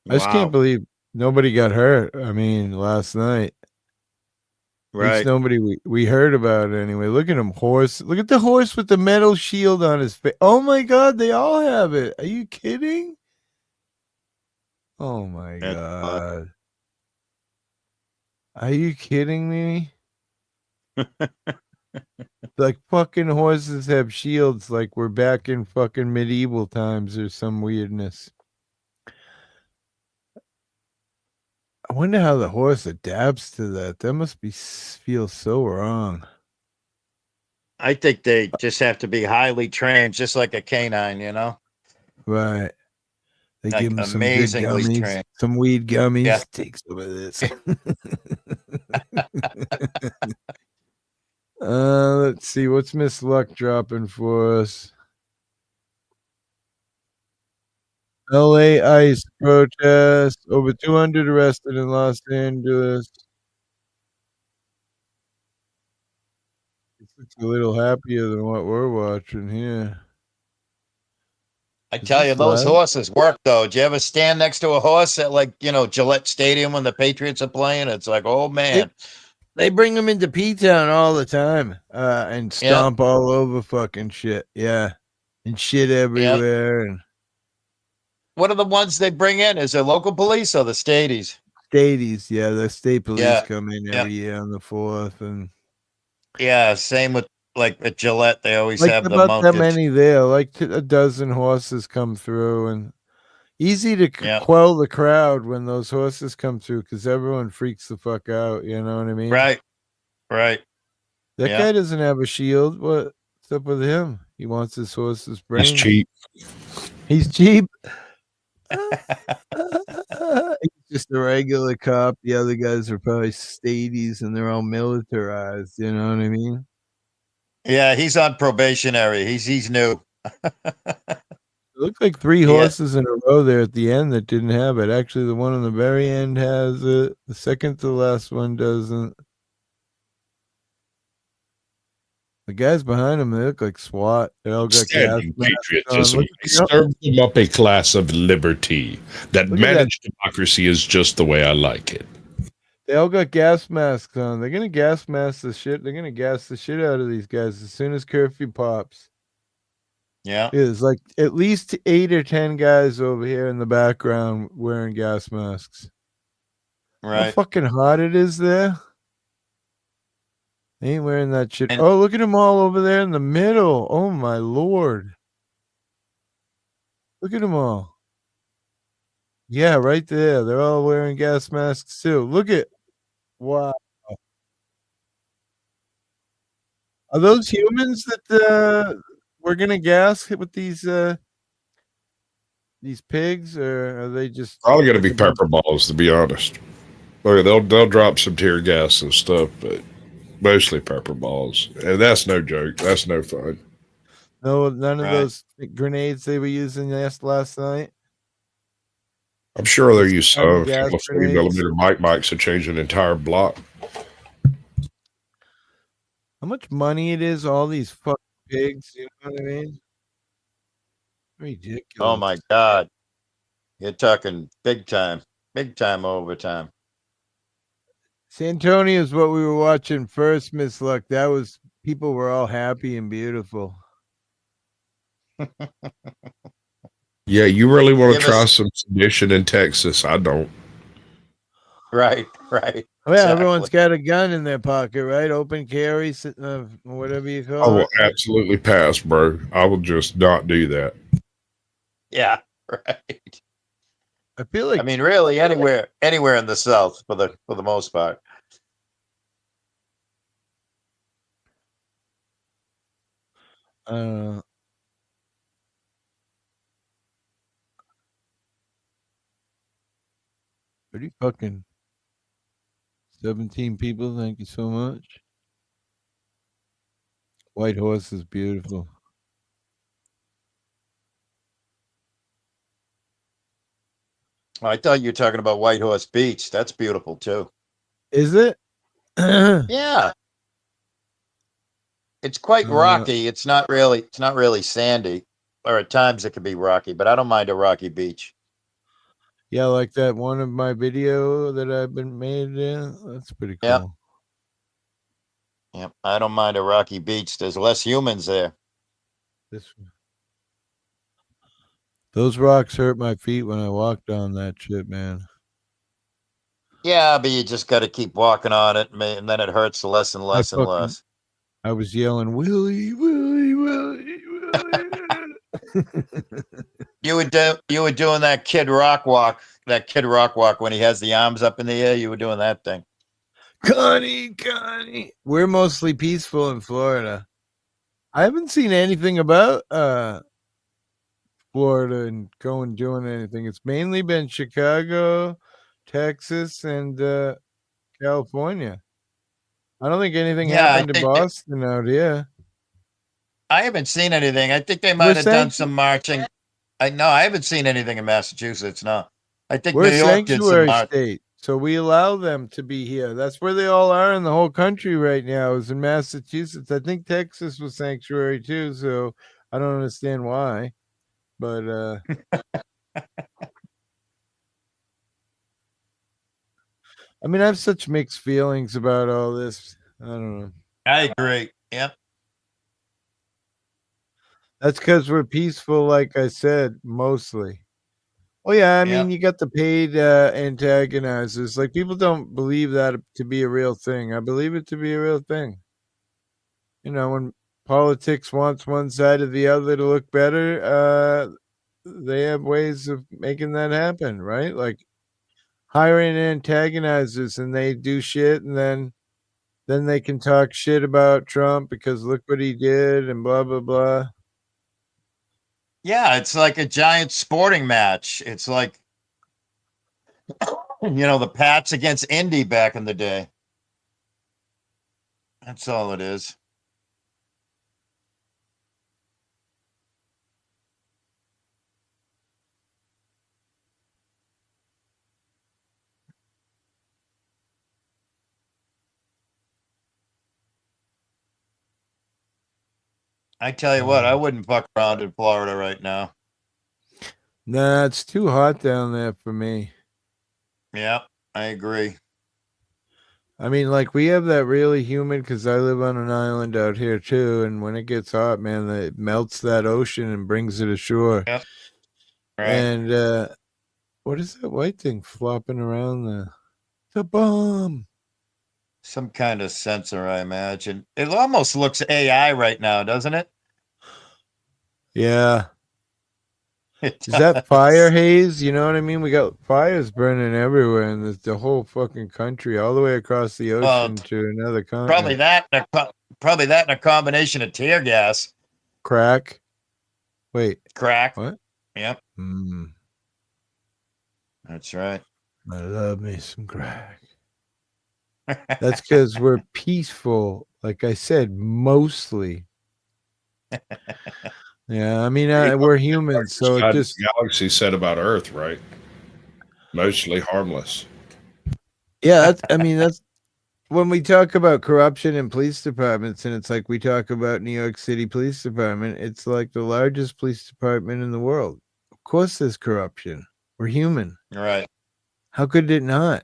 I just can't believe nobody got hurt. I mean, last night. Right. At least nobody we heard about it anyway. Look at him, horse. Look at the horse with the metal shield on his face. Oh my God, they all have it. Are you kidding? Oh my God. Are you kidding me? Like fucking horses have shields like we're back in fucking medieval times or some weirdness. I wonder how the horse adapts to that. That must feel so wrong. I think they just have to be highly trained, just like a canine, Right. They like give him some good gummies, trained. some weed gummies. Yeah. Take some of this. Let's see. What's Miss Luck dropping for us? LA ICE protest. Over 200 arrested in Los Angeles. This looks a little happier than what we're watching here. I Is tell you, this those live? horses work though. Do you ever stand next to a horse at Gillette Stadium when the Patriots are playing? It's like, oh man. They bring them into P-Town all the time and stomp all over fucking shit. Yeah. And shit everywhere. And What are the ones they bring in? Is it local police or the stadies? stadies, yeah. The state police Yeah. come in every year on the 4th. And Yeah, same with like at Gillette. They always like have the about that mounted. many there. Like a dozen horses come through, and easy to Yeah. quell the crowd when those horses come through because everyone freaks the fuck out. You know what I mean? Right. Right. That Yeah. guy doesn't have a shield. What's up with him? He wants his horse's brain. He's cheap. He's cheap. He's just a regular cop. The other guys are probably stadies and they're all militarized. You know what I mean? Yeah, he's on probationary. He's new. It looked like 3 horses in a row there at the end that didn't have it. Actually, the one on the very end has it. The second to the last one doesn't. The guys behind them, they look like SWAT. They all got gas Standing masks patriotism on. serves them up a class of liberty. That Look at that. managed democracy is just the way I like it. They all got gas masks on. They're gonna gas mask the shit. They're gonna gas the shit out of these guys as soon as curfew pops. Yeah. There's like at least 8 or 10 guys over here in the background wearing gas masks. How Right. fucking hot it is there. They ain't wearing that shit. Oh, look at them all over there in the middle. Oh my lord. Look at them all. Yeah, right there. They're all wearing gas masks too. Look at. Wow. Are those humans that we're gonna gas with these pigs, or are they just Probably going to be pepper balls, to be honest. Look, they'll drop some tear gas and stuff, but mostly pepper balls, and that's no joke. That's no fun. No, none of those grenades they were using last night? I'm sure they're used some. gas 40mm mics to change an entire block. How much money it is, all these fucking pigs, you know what I mean? Ridiculous. Oh my God. You're talking big time overtime. San Antonio is what we were watching first, Miss Luck. That was, people were all happy and beautiful. Yeah, you really want to try some sedition in Texas? I don't. Right. Oh, yeah, everyone's got a gun in their pocket, right? Open carry, whatever you I call will it. absolutely pass, bro. I will just not do that. Yeah, right. I feel like, I mean, really, anywhere in the South for the most part. pretty fucking 17 people. Thank you so much. White horse is beautiful. I thought you were talking about White Horse Beach. That's beautiful too. Is it? Yeah. It's quite rocky. It's not really sandy. Or at times it can be rocky, but I don't mind a rocky beach. Yeah, like that one of my video that I've been made in. That's pretty cool. Yeah, I don't mind a rocky beach. There's less humans there. Those rocks hurt my feet when I walked on that shit, man. Yeah, but you just got to keep walking on it, and then it hurts less and less and less. I was yelling, Willie, Willie, Willie, Willie. You were doing that Kid Rock walk when he has the arms up in the air. You were doing that thing. Connie. We're mostly peaceful in Florida. I haven't seen anything about Florida and doing anything. It's mainly been Chicago, Texas, and California. I don't think anything happened in Boston out here. I haven't seen anything. I think they might have done some marching. I haven't seen anything in Massachusetts. No, I think We're New a York did some. sanctuary state, so we allow them to be here. That's where they all are in the whole country right now, is in Massachusetts. I think Texas was sanctuary too, so I don't understand why. But I mean, I have such mixed feelings about all this. I don't know. I agree. Yep. That's because we're peaceful, like I said, mostly. Oh yeah, I mean, Yep. you got the paid antagonizers. Like, people don't believe that to be a real thing. I believe it to be a real thing. You know, when politics wants one side or the other to look better, they have ways of making that happen, right? Like hiring antagonizers, and they do shit, and then they can talk shit about Trump because look what he did and blah blah blah. Yeah, it's like a giant sporting match. It's like, the Pats against Indy back in the day. That's all it is. I tell you what, I wouldn't fuck around in Florida right now. Nah, it's too hot down there for me. Yeah, I agree. I mean, like, we have that really humid because I live on an island out here too, and when it gets hot, man, it melts that ocean and brings it ashore. Yep. Right. And what is that white thing flopping around the bomb? Some kind of sensor, I imagine. It almost looks AI right now, doesn't it? Yeah. It Is that does. fire haze? You know what I mean? We got fires burning everywhere in the whole fucking country, all the way across the ocean to another continent. Probably that in a combination of tear gas. Crack. Wait. Crack. What? Yep. That's right. I love me some crack. That's because we're peaceful, like I said, mostly. Yeah, I mean, we're humans, so it just Galaxy said about Earth, right? Mostly harmless. Yeah, that's when we talk about corruption in police departments, and it's like we talk about New York City Police Department. It's like the largest police department in the world. Of course, there's corruption. We're human. Right. How could it not?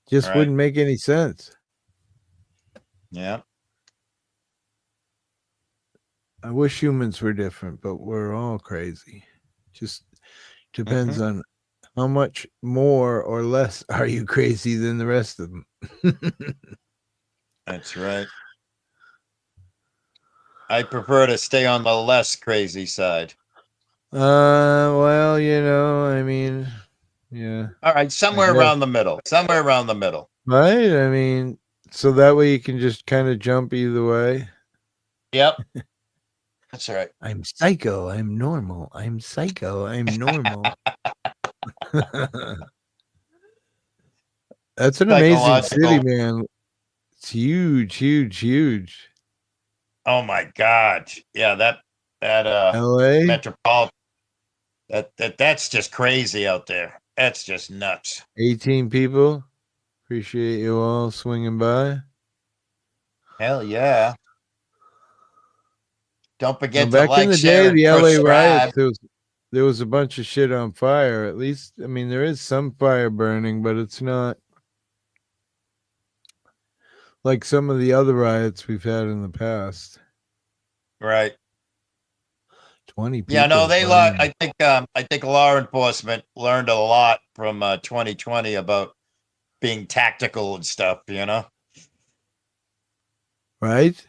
Just Right. wouldn't make any sense. Yeah. I wish humans were different, but we're all crazy. Just depends on how much more or less are you crazy than the rest of them. That's right. I prefer to stay on the less crazy side. Well, I mean, yeah. All right, somewhere around the middle. Somewhere around the middle. Right? I mean, so that way you can just kind of jump either way. Yep. That's right. I'm psycho. I'm normal. I'm psycho. I'm normal. That's an amazing city, man. It's huge, huge, huge. Oh my God. Yeah, that LA metropolitan. That's just crazy out there. That's just nuts. 18 people. Appreciate you all swinging by. Hell yeah. Don't forget to back like, in the share, day, and the LA subscribe. riots, there was a bunch of shit on fire. At least, I mean, there is some fire burning, but it's not like some of the other riots we've had in the past. Right. 20 people. Yeah, no, I think law enforcement learned a lot from 2020 about being tactical and stuff, Right?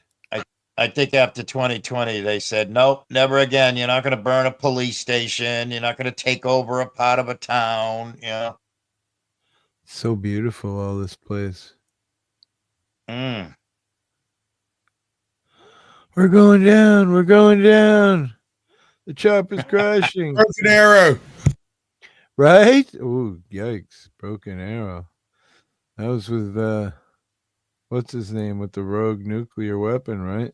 I think after 2020, they said, nope, never again. You're not going to burn a police station. You're not going to take over a part of a town. So beautiful, all this place. Mm. We're going down. We're going down. The chopper's crashing. Broken arrow. Right? Oh, yikes. Broken arrow. That was with, what's his name? With the rogue nuclear weapon, right?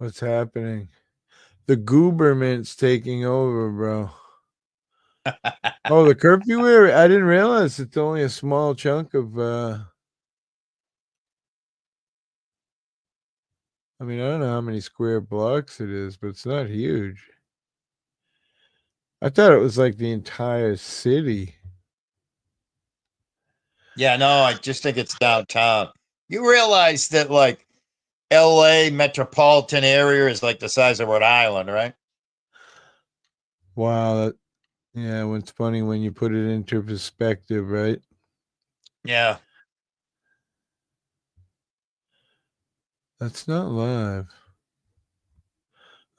What's happening? The gooberment's taking over, bro. Oh, the curfew area? I didn't realize it's only a small chunk of I mean, I don't know how many square blocks it is, but it's not huge. I thought it was like the entire city. Yeah, no, I just think it's downtown. You realize that like LA metropolitan area is like the size of Rhode Island, right? Wow. Yeah, it's funny when you put it into perspective, right? Yeah. That's not live.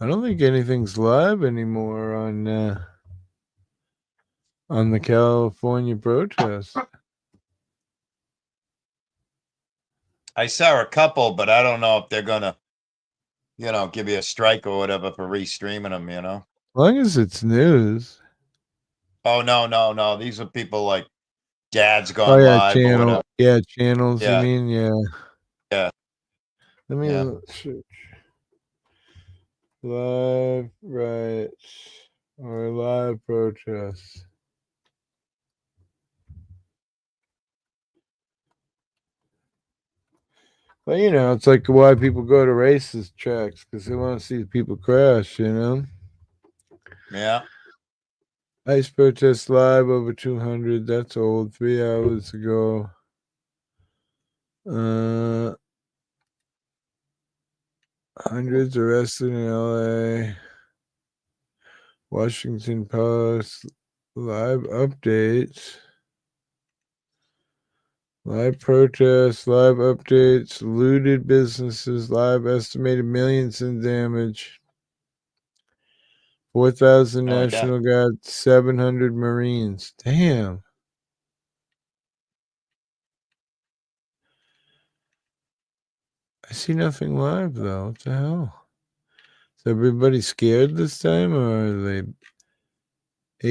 I don't think anything's live anymore on the California protest. I saw a couple, but I don't know if they're gonna, give you a strike or whatever for restreaming them, As long as it's news. Oh no. These are people like Dad's Oh Gone yeah, Live or channel. whatever. Yeah, channels. You Yeah. mean? Yeah. Yeah. Let me Yeah. search. Live riots or live protests. Well, it's like why people go to races tracks because they want to see people crash. Yeah. ICE protest live over 200. That's old. 3 hours ago. Hundreds arrested in LA. Washington Post. Live updates. Live protests, live updates, looted businesses, live estimated millions in damage. 4,000 Oh, National Guard, 700 Marines. Damn. I see nothing live, though. What the hell? Is everybody scared this time, or are they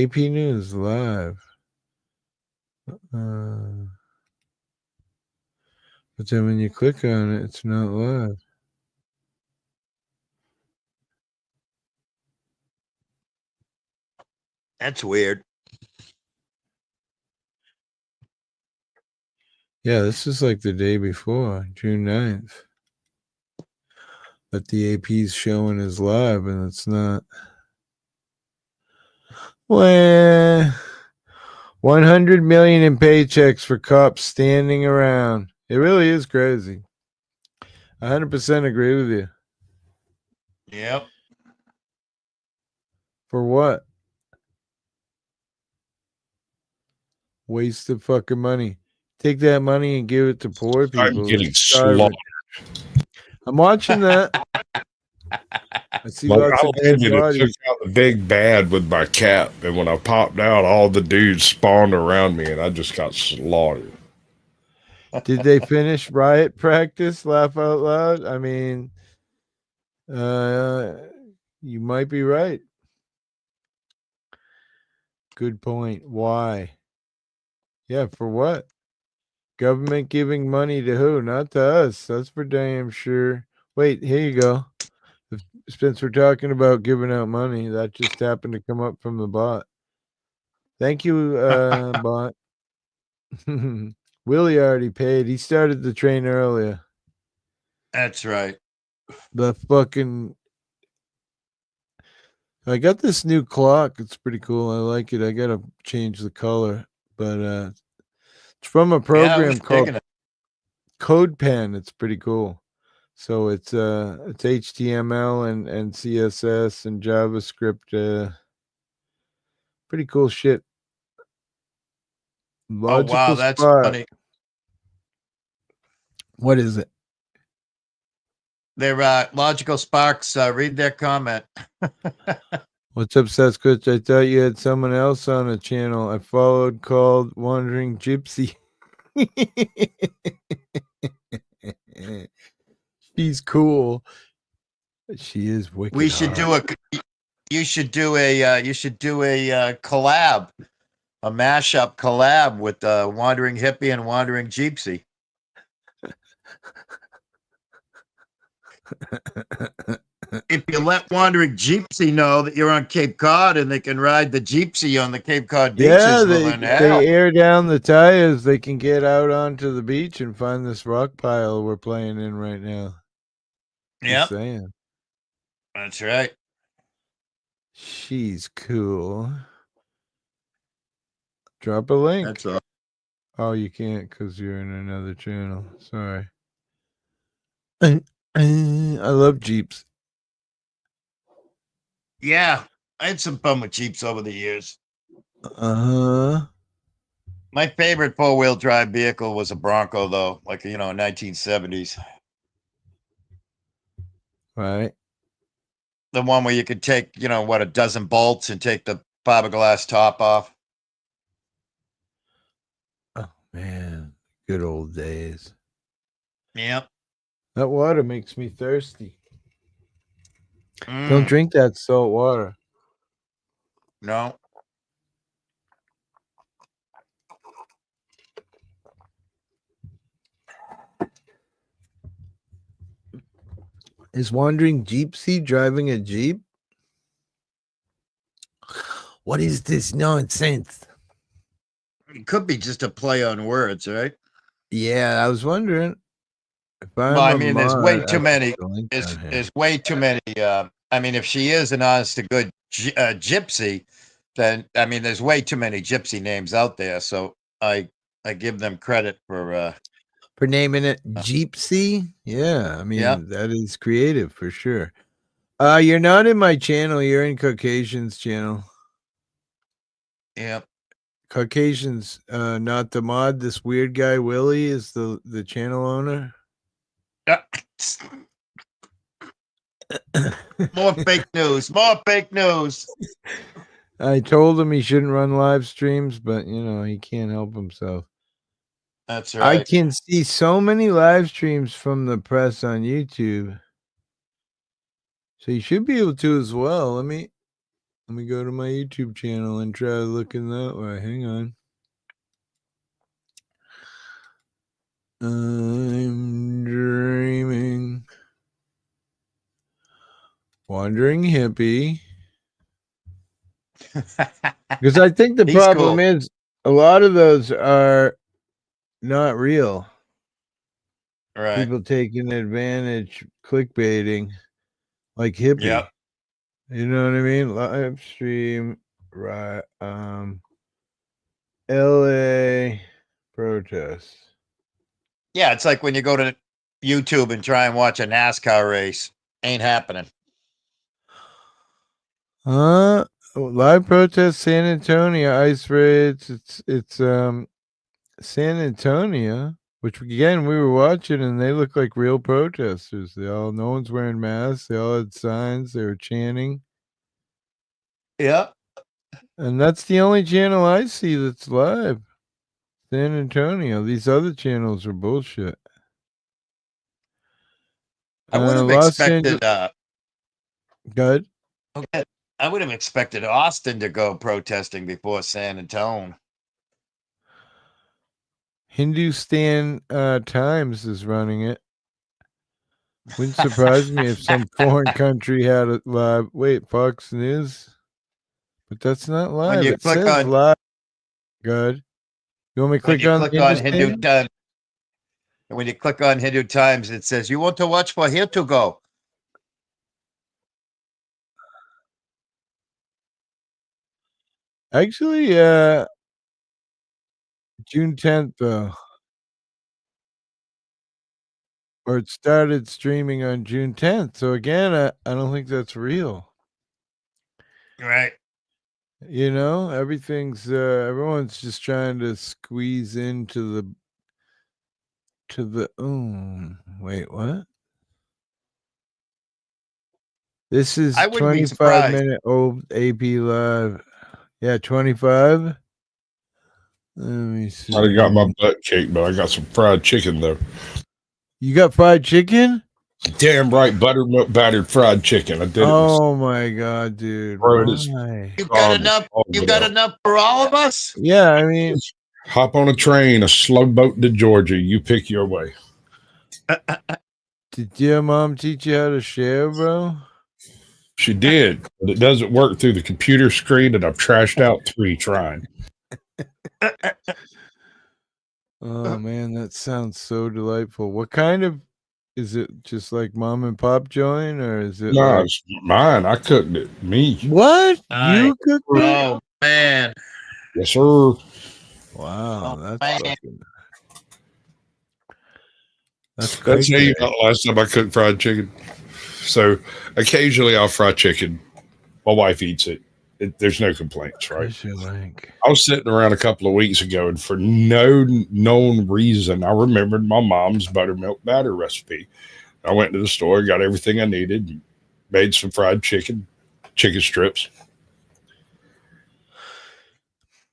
AP News live? But then when you click on it, it's not live. That's weird. Yeah, this is like the day before, June 9th. But the AP's showing is live, and it's not. Well, 100 million in paychecks for cops standing around. It really is crazy. 100% agree with you. Yep. For what? Waste of fucking money. Take that money and give it to poor people. Getting slaughtered. I'm watching that. I see Like, lots I of dead landed and took bodies. out the big bad with my cap, and when I popped out, all the dudes spawned around me, and I just got slaughtered. Did they finish riot practice? Laugh out loud. I mean, you might be right. Good point. Why? Yeah, for what? Government giving money to who? Not to us. That's for damn sure. Wait, here you go. Since we're talking about giving out money, that just happened to come up from the bot. Thank you, bot. Willie already paid. He started the train earlier. That's right. The fucking. I got this new clock. It's pretty cool. I like it. I gotta change the color, but it's from a program called Code Pen. It's pretty cool. So it's HTML and CSS and JavaScript. Pretty cool shit. Logical wow, that's Spark. funny. What is it? They're Logical Sparks. Read their comment. What's up, Sasquatch? I thought you had someone else on a channel I followed called Wandering Gypsy. She's cool. She is wicked. We should do a. You should do a. You should do a collab, a mashup collab with Wandering Hippie and Wandering Gypsy. if you let Wandering Gypsy know that you're on Cape Cod and they can ride the Gypsy on the Cape Cod beaches, Yeah, well, then hell. they air down the tires. They can get out onto the beach and find this rock pile we're playing in right now. Yep. Just saying. That's right. She's cool. Drop a link. That's all. Oh, you can't because you're in another channel. Sorry. I love Jeeps. Yeah, I had some fun with Jeeps over the years. Uh-huh. My favorite four-wheel drive vehicle was a Bronco, though, like, 1970s. Right. The one where you could take, a dozen bolts and take the fiberglass top off. Oh, man. Good old days. Yep. That water makes me thirsty. Don't drink that salt water. No. Is Wandering Gypsy driving a Jeep? What is this nonsense? It could be just a play on words, right? Yeah, I was wondering. If Well, I mean, there's way too many. There's There's way too many. I mean, if she is an honest to good gypsy, then I mean, there's way too many gypsy names out there. So I give them credit for naming it Gypsy. Yeah, I mean Yep. that is creative for sure. You're not in my channel. You're in Caucasian's channel. Yep. Caucasian's not the mod. This weird guy Willie is the channel owner. More fake news. More fake news. I told him he shouldn't run live streams, but he can't help himself. That's right. I can see so many live streams from the press on YouTube. So you should be able to as well. Let me go to my YouTube channel and try looking that way. Hang on. I'm dreaming. Wandering Hippie. Because I think the problem is a lot of those are not real. Right. People taking advantage, clickbaiting, like Hippie. Yep. You know what I mean? Live stream, right? LA protests. Yeah, it's like when you go to YouTube and try and watch a NASCAR race. Ain't happening. Live protest San Antonio ice raids. It's San Antonio, which again we were watching, and they look like real protesters. No one's wearing masks. They all had signs. They were chanting. Yeah. And that's the only channel I see that's live. San Antonio. These other channels are bullshit. I would have expected Good. Okay. I would have expected Austin to go protesting before San Antonio. Hindustan Times is running it. Wouldn't surprise me if some foreign country had it live. Wait, Fox News? But that's not live. When you It click says on live. Good. You want me to click on Hindu Times? And when you click on Hindu Times, it says, you want to watch for here to go. Actually, June 10th, though. Or it started streaming on June 10th. So again, I don't think that's real. Right. Everything's everyone's just trying to squeeze into the wait, what? This is I wouldn't be 25-minute old AP live. Yeah, 25. Let me see. I got my butt cake, but I got some fried chicken though. You got fried chicken? Damn right, buttermilk battered fried chicken. I did it. Oh my god, dude! Bro, it is You got enough? You got enough for all of us? Yeah, I mean, hop on a train, a slow boat to Georgia. You pick your way. Did your mom teach you how to share, bro? She did, but it doesn't work through the computer screen, and I've trashed out 3 trying. Oh man, that sounds so delightful. What kind of is it? Just like mom and pop joint, or is it No, like it's mine. I cooked it. Me. what? You cooked it? Oh man. Yes, sir. Wow, that's man. fucking. That's That's great. how the last time I cooked fried chicken. So occasionally I'll fry chicken. My wife eats it. There's no complaints, right? I was sitting around a couple of weeks ago, and for no known reason, I remembered my mom's buttermilk batter recipe. I went to the store, got everything I needed, made some fried chicken strips.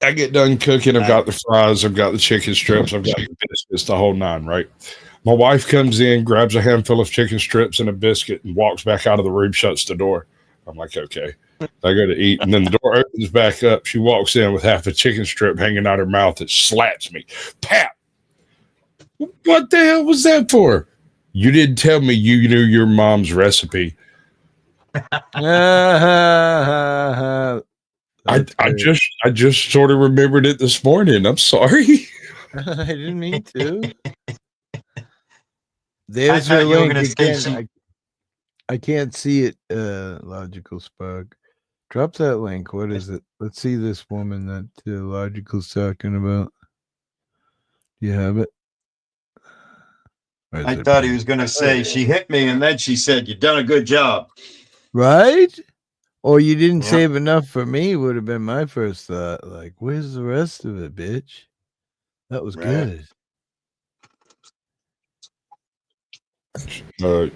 I get done cooking. I've got the fries, I've got the chicken strips, I've got the biscuits, the whole 9, right? My wife comes in, grabs a handful of chicken strips and a biscuit, and walks back out of the room, shuts the door. I'm like, okay. I go to eat, and then the door opens back up. She walks in with half a chicken strip hanging out her mouth. That slaps me. Pat, what the hell was that for? You didn't tell me you knew your mom's recipe. I just sort of remembered it this morning. I'm sorry. I didn't mean to. There's her link again. I can't see it. Logical Spark. Drop that link. What is it? Let's see this woman that Logical's talking about. Do you have it? I thought he was going to say she hit me, and then she said, "You've done a good job." Right? Or you didn't save enough for me would have been my first thought. Like, where's the rest of it, bitch? That was good. I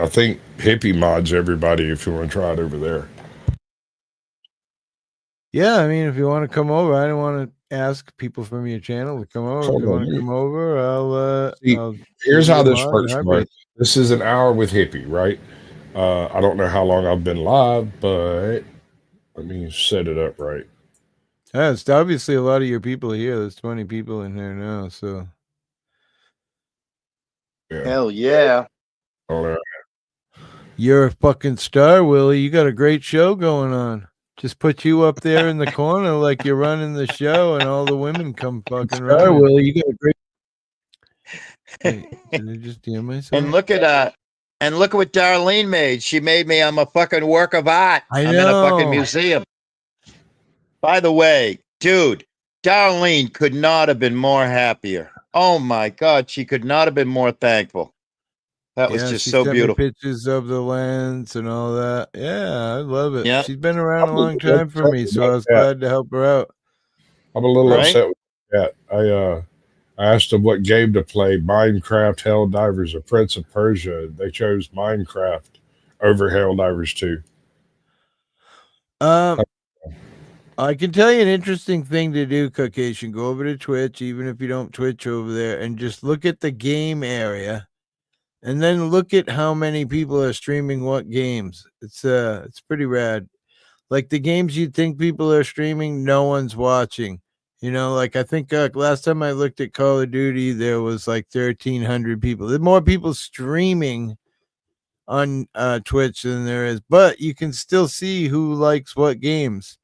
think Hippie mods everybody if you want to try it over there. Yeah, I mean, if you want to come over, I don't want to ask people from your channel to come over. If you want to come over, I'll here's how this works, bro. This is an hour with Hippie, right? I don't know how long I've been live, but let me set it up right. Yeah, it's obviously a lot of your people here. There's 20 people in here now, so. Yeah. Hell yeah. All right. You're a fucking star, Willie. You got a great show going on. Just put you up there in the corner like you're running the show, and all the women come fucking running. Willie, you got a great. Wait, did I just DM myself? And look at what Darlene made. She made me. I'm a fucking work of art. I'm in a fucking museum. By the way, dude, Darlene could not have been more happier. Oh my God, she could not have been more thankful. That was just so beautiful. Pictures of the lens and all that. Yeah, I love it. Yeah. She's been around a long time for me, so I was glad to help her out. I'm a little upset with that. I asked them what game to play. Minecraft, Helldivers, or Prince of Persia. They chose Minecraft over Helldivers 2. I can tell you an interesting thing to do, Caucasian. Go over to Twitch, even if you don't Twitch over there, and just look at the game area. And then look at how many people are streaming what games. It's pretty rad. Like the games you think people are streaming, no one's watching. You know, like I think last time I looked at Call of Duty, there was like 1,300 people. There's more people streaming on Twitch than there is, but you can still see who likes what games.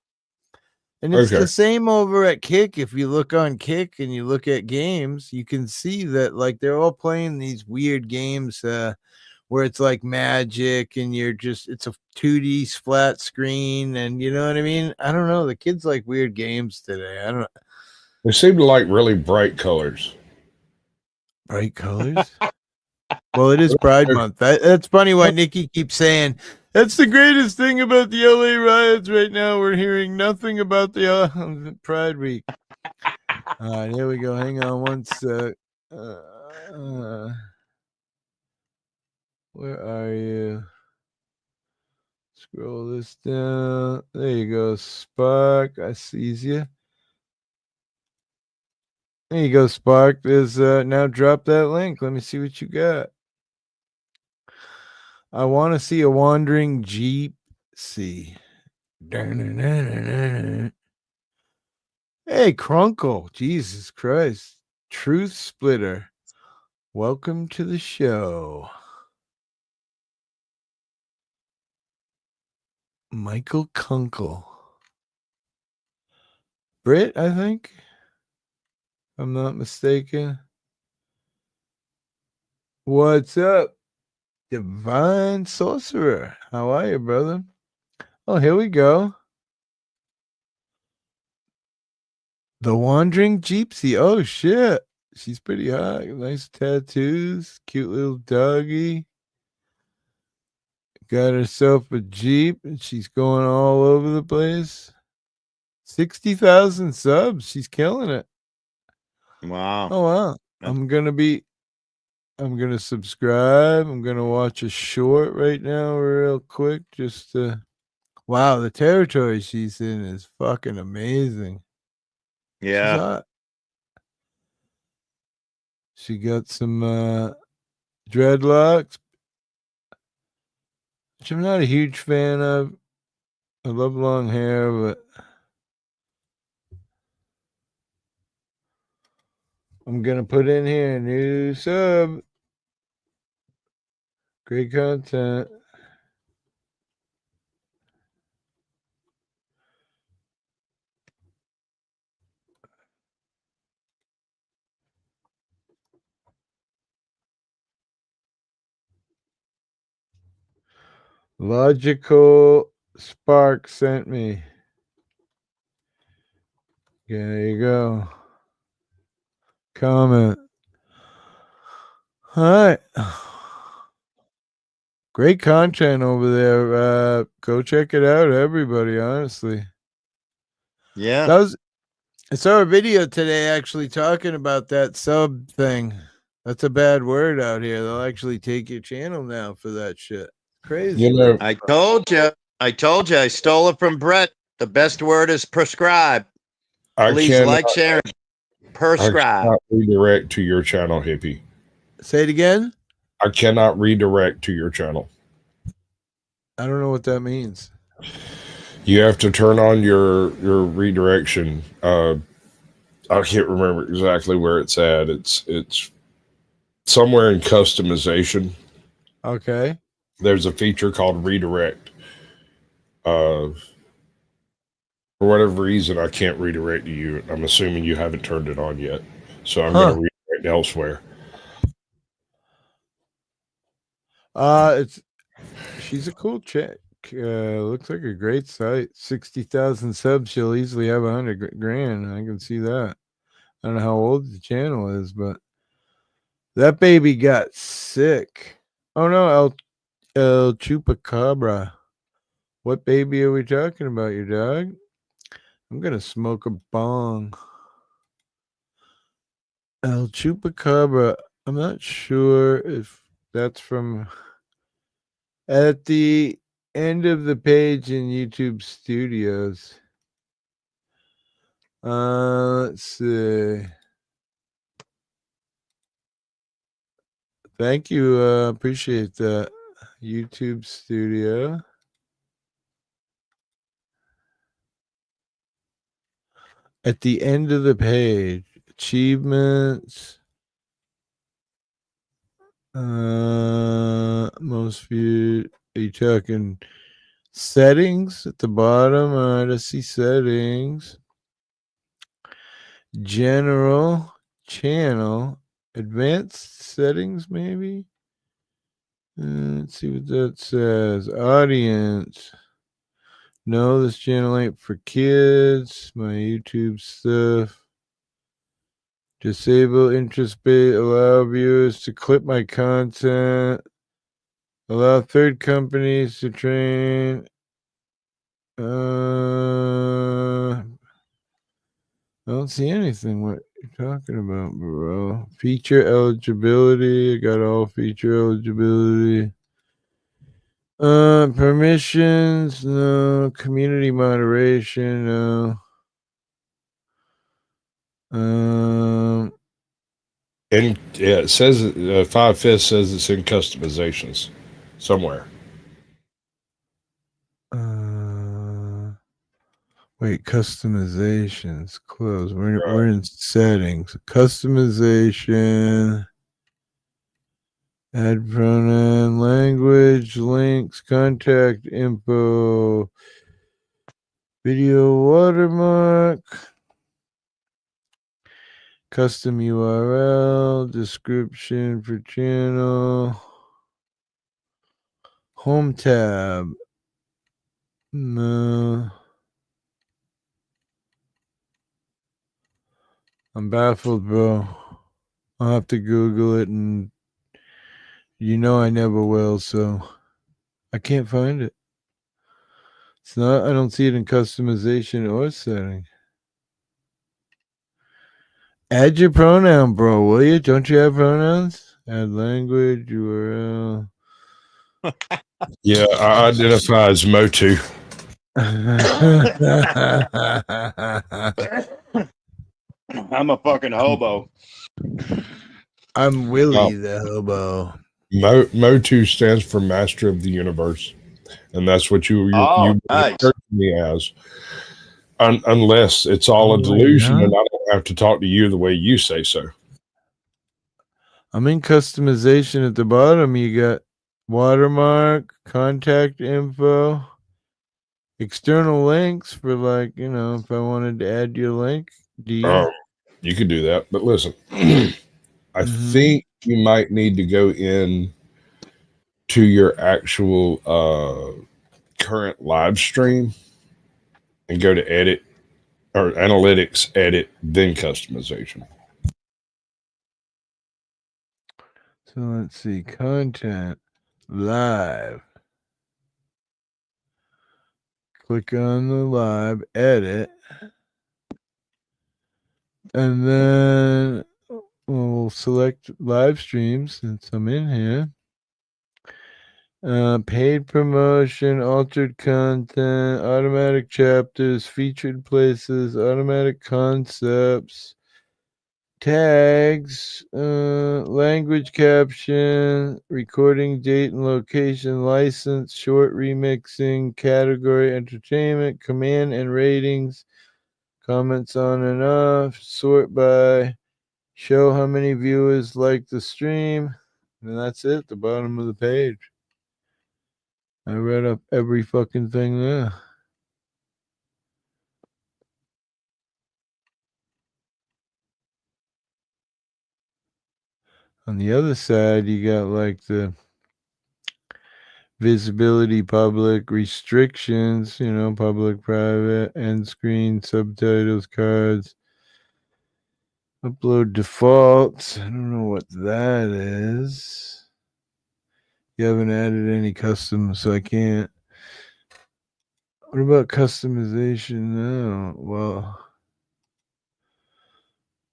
And it's the same over at Kick. If you look on Kick and you look at games, you can see that like they're all playing these weird games where it's like Magic and it's a 2D flat screen, and you know what I mean? I don't know. The kids like weird games today. I don't know. They seem to like really bright colors. Bright colors? Well, it is Pride Month. That's funny why Nikki keeps saying that's the greatest thing about the LA riots right now. We're hearing nothing about the Pride Week. All right, here we go. Hang on one sec. Where are you? Scroll this down. There you go, Spark. I sees you. There you go, Spark. There's now drop that link. Let me see what you got. I want to see a wandering Jeep. See. Hey, Crunkle. Jesus Christ. Truth Splitter. Welcome to the show. Michael Kunkel. Brit, I think. If I'm not mistaken. What's up, Divine Sorcerer? How are you, brother? Oh, here we go. The Wandering Gypsy. Oh, shit. She's pretty hot. Nice tattoos. Cute little doggy. Got herself a Jeep, and she's going all over the place. 60,000 subs. She's killing it. Wow. Oh, wow. I'm going to subscribe. I'm going to watch a short right now real quick just to... Wow, the territory she's in is fucking amazing. She's Yeah. hot. She got some dreadlocks, which I'm not a huge fan of. I love long hair, but I'm going to put in here a new sub. Great content. Logical Spark sent me. There you go. Comment. All right. Great content over there. Go check it out, everybody, honestly. Yeah. I saw a video today actually talking about that sub thing. That's a bad word out here. They'll actually take your channel now for that shit. Crazy. You know, I told you. I stole it from Brett. The best word is prescribe. Please like, share, prescribe. I cannot redirect to your channel, Hippie. Say it again. I cannot redirect to your channel. I don't know what that means. You have to turn on your redirection. I can't remember exactly where it's at. It's somewhere in customization. Okay. There's a feature called redirect. For whatever reason, I can't redirect to you. I'm assuming you haven't turned it on yet. So I'm going to redirect elsewhere. She's a cool chick. Looks like a great site. 60,000 subs. She'll easily have 100 grand. I can see that. I don't know how old the channel is, but that baby got sick. Oh no, El Chupacabra. What baby are we talking about, your dog? I'm gonna smoke a bong. El Chupacabra. I'm not sure if that's from... At the end of the page in YouTube Studios. Let's see. Thank you. Appreciate that. YouTube Studio. At the end of the page, achievements. Most viewed. Are you talking settings at the bottom? Let's see settings. General, channel, advanced settings, maybe. Let's see what that says. Audience. No, this channel ain't for kids. My YouTube stuff. Disable interest bait. Allow viewers to clip my content. Allow third companies to train. I don't see anything what you're talking about, bro. Feature eligibility. I got all feature eligibility. Permissions, no. Community moderation, no. And yeah, it says 5/5 says it's in customizations somewhere. Wait, customizations, close. We're in settings. Customization. Add pronoun, language, links, contact info, video watermark, custom URL, description for channel, home tab. No. I'm baffled, bro. I'll have to Google it, and you know I never will, so I can't find it. It's not, I don't see it in customization or setting. Add your pronoun, bro, will you? Don't you have pronouns? Add language, URL. Yeah, I identify as Motu. I'm a fucking hobo. I'm Willie the hobo. Motu stands for Master of the Universe, and that's what you nice. refer to me as. Unless it's all a delusion, and I don't have to talk to you the way you say so. I'm in customization at the bottom. You got watermark, contact info, external links for, like, you know, if I wanted to add your link. You could do that, but listen, I think you might need to go in to your actual current live stream and go to edit or analytics, edit, then customization. So let's see, content, live. Click on the live, edit, and then we'll select live streams since I'm in here. Paid promotion, altered content, automatic chapters, featured places, automatic concepts, tags, language caption, recording date and location, license, short remixing, category, entertainment, command and ratings, comments on and off, sort by, show how many viewers like the stream, and that's it at the bottom of the page. I read up every fucking thing there. On the other side, you got like the visibility, public, restrictions, you know, public, private, end screen, subtitles, cards, upload defaults. I don't know what that is. You haven't added any custom, so I can't. What about customization now? Well,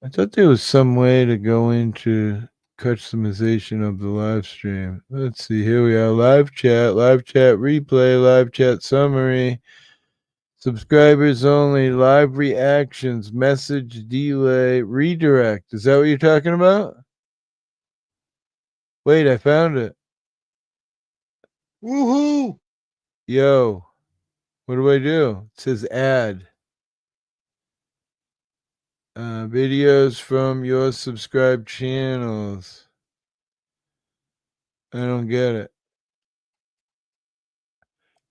I thought there was some way to go into customization of the live stream. Let's see. Here we are. Live chat replay, live chat summary, subscribers only, live reactions, message delay, redirect. Is that what you're talking about? Wait, I found it. Woohoo! Yo, what do I do? It says add. Videos from your subscribed channels. I don't get it.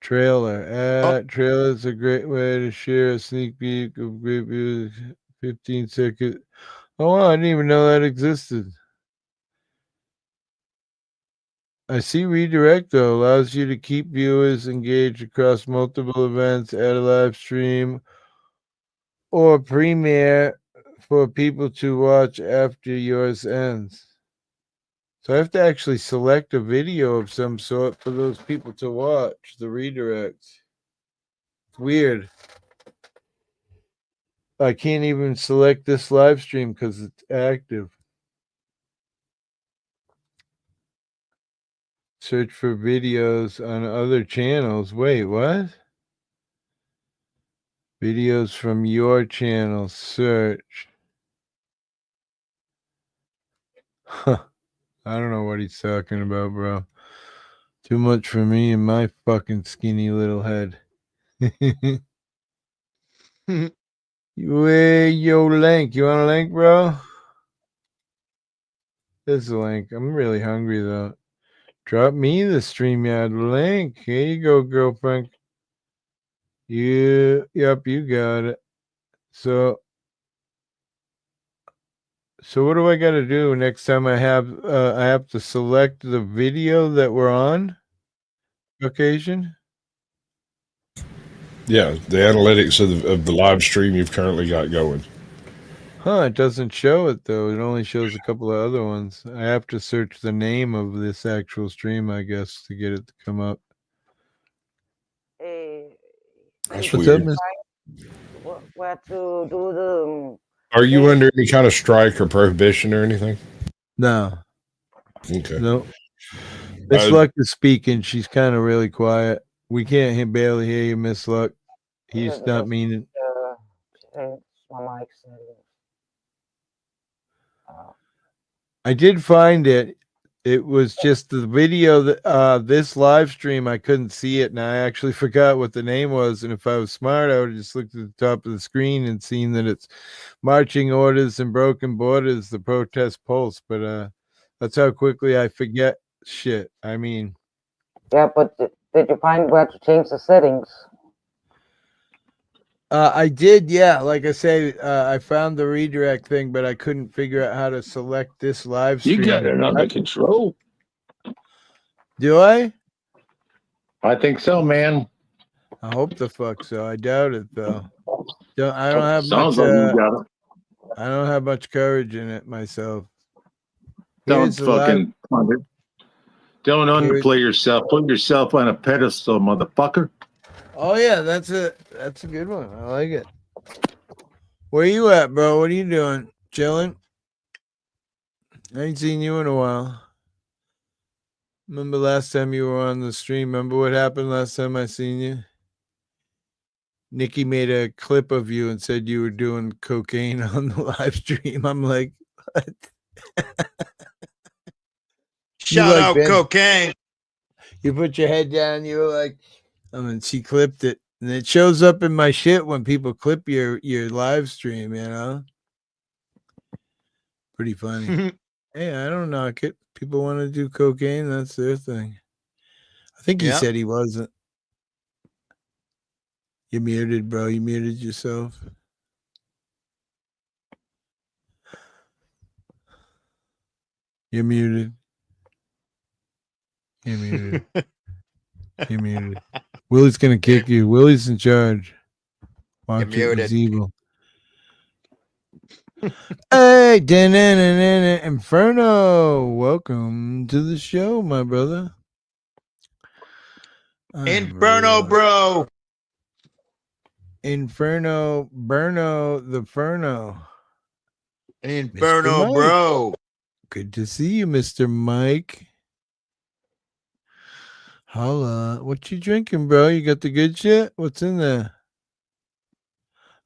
Trailer. Trailer is a great way to share a sneak peek of great views. 15 seconds. Oh, wow, I didn't even know that existed. I see redirect, though. Allows you to keep viewers engaged across multiple events, add a live stream, or premiere for people to watch after yours ends. So I have to actually select a video of some sort for those people to watch, the redirect. It's weird. I can't even select this live stream because it's active. Search for videos on other channels. Wait, what? Videos from your channel. Search. Huh. I don't know what he's talking about, bro. Too much for me and my fucking skinny little head. Yo, link. You want a link, bro? This is a link. I'm really hungry, though. Drop me the StreamYard link. Here you go, girlfriend. Yep, you got it. So what do I got to do next time I have to select the video that we're on occasion? Yeah, the analytics of the live stream you've currently got going. Huh, it doesn't show it though. It only shows a couple of other ones. I have to search the name of this actual stream, I guess, to get it to come up. That's What's weird. up, Miss? Where to do the... Are you under any kind of strike or prohibition or anything? No. Okay. No. Miss Luck is speaking. She's kind of really quiet. We can't barely hear you, Miss Luck. He's not meaning. My mic settings. I did find it. It was just the video that this live stream. I couldn't see it, and I actually forgot what the name was. And if I was smart, I would have just looked at the top of the screen and seen that it's marching orders and broken borders, the protest pulse. But that's how quickly I forget shit. I mean, yeah, but did you find where to change the settings? I did, yeah. Like I say, I found the redirect thing, but I couldn't figure out how to select this live stream. You got it under control. Do I? I think so, man. I hope the fuck so. I doubt it though. I don't have Sounds much. like you got it. I don't have much courage in it myself. Don't Here's the live- fucking don't underplay yourself. Put yourself on a pedestal, motherfucker. Oh yeah, that's a good one. I like it. Where you at, bro? What are you doing? Chilling? I ain't seen you in a while. Remember last time you were on the stream? Remember what happened last time I seen you? Nikki made a clip of you and said you were doing cocaine on the live stream. I'm like, what? Shout out cocaine. You put your head down. You were like, she clipped it, and it shows up in my shit when people clip your live stream. You know, pretty funny. Hey, I don't knock it. People want to do cocaine. That's their thing. I think he said he wasn't. You muted, bro. You muted yourself. You're muted. You're muted. You're muted. Willie's gonna kick you. Willie's in charge. Watch it. He's evil. Hey, Inferno. Welcome to the show, my brother. Inferno, bro. Inferno, Burno, the Ferno. Inferno, bro. Good to see you, Mr. Mike. Holla. What you drinking, bro? You got the good shit? What's in there?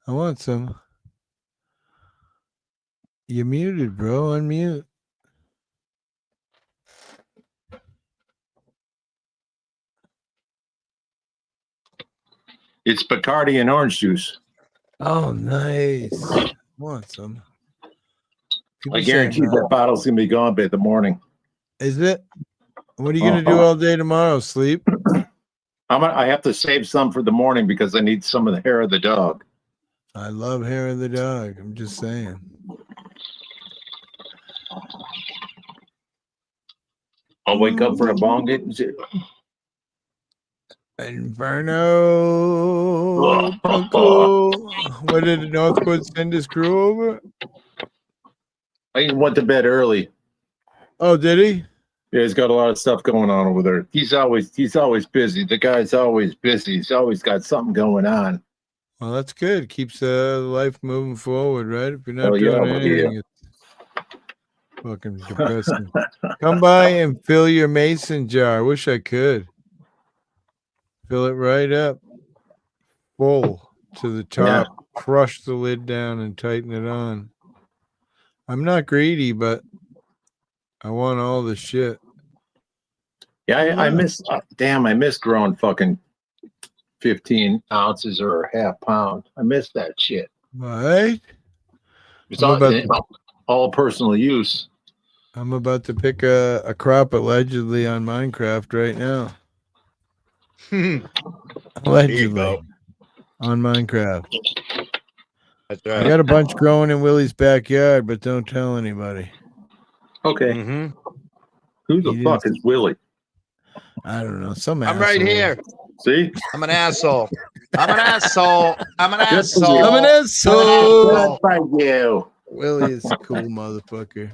I want some. You're muted, bro. Unmute. It's Bacardi and orange juice. Oh, nice. I want some. I guarantee that bottle's gonna be gone by the morning. Is it? What are you gonna do all day tomorrow? Sleep? I have to save some for the morning because I need some of the hair of the dog. I love hair of the dog. I'm just saying. I'll wake up for a bong hit and sit. Inferno. Uncle. What did Northwood send his crew over? He went to bed early. Oh, did he? Yeah, he's got a lot of stuff going on over there. He's always busy. The guy's always busy. He's always got something going on. Well, that's good. Keeps life moving forward, right? If you're not doing anything, it's fucking depressing. Come by and fill your mason jar. I wish I could. Fill it right up. Full to the top. Yeah. Crush the lid down and tighten it on. I'm not greedy, but I want all the shit. Yeah, I miss. Damn, I miss growing fucking 15 ounces or a half pound. I miss that shit. Right? It's all personal use. I'm about to pick a crop allegedly on Minecraft right now. Allegedly on Minecraft. That's I right. got a bunch growing in Willie's backyard, but don't tell anybody. Okay. Mm-hmm. Who the fuck is Willie? I don't know. Some I'm asshole. right here. See? I'm an asshole. I'm an asshole. I'm an Good for you. asshole. I'm an asshole. Good for you. Willie is a cool motherfucker.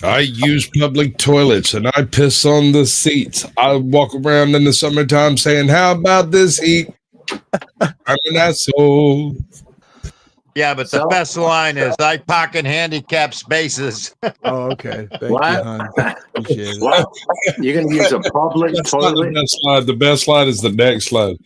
I use public toilets and I piss on the seats. I walk around in the summertime saying, "How about this heat?" I'm an asshole. Yeah, but the best line is I park in handicapped spaces. Oh, okay. Thank What? you, hon. Appreciate it. What? You're gonna use a public That's not the toilet? best slide. The best slide is the next slide.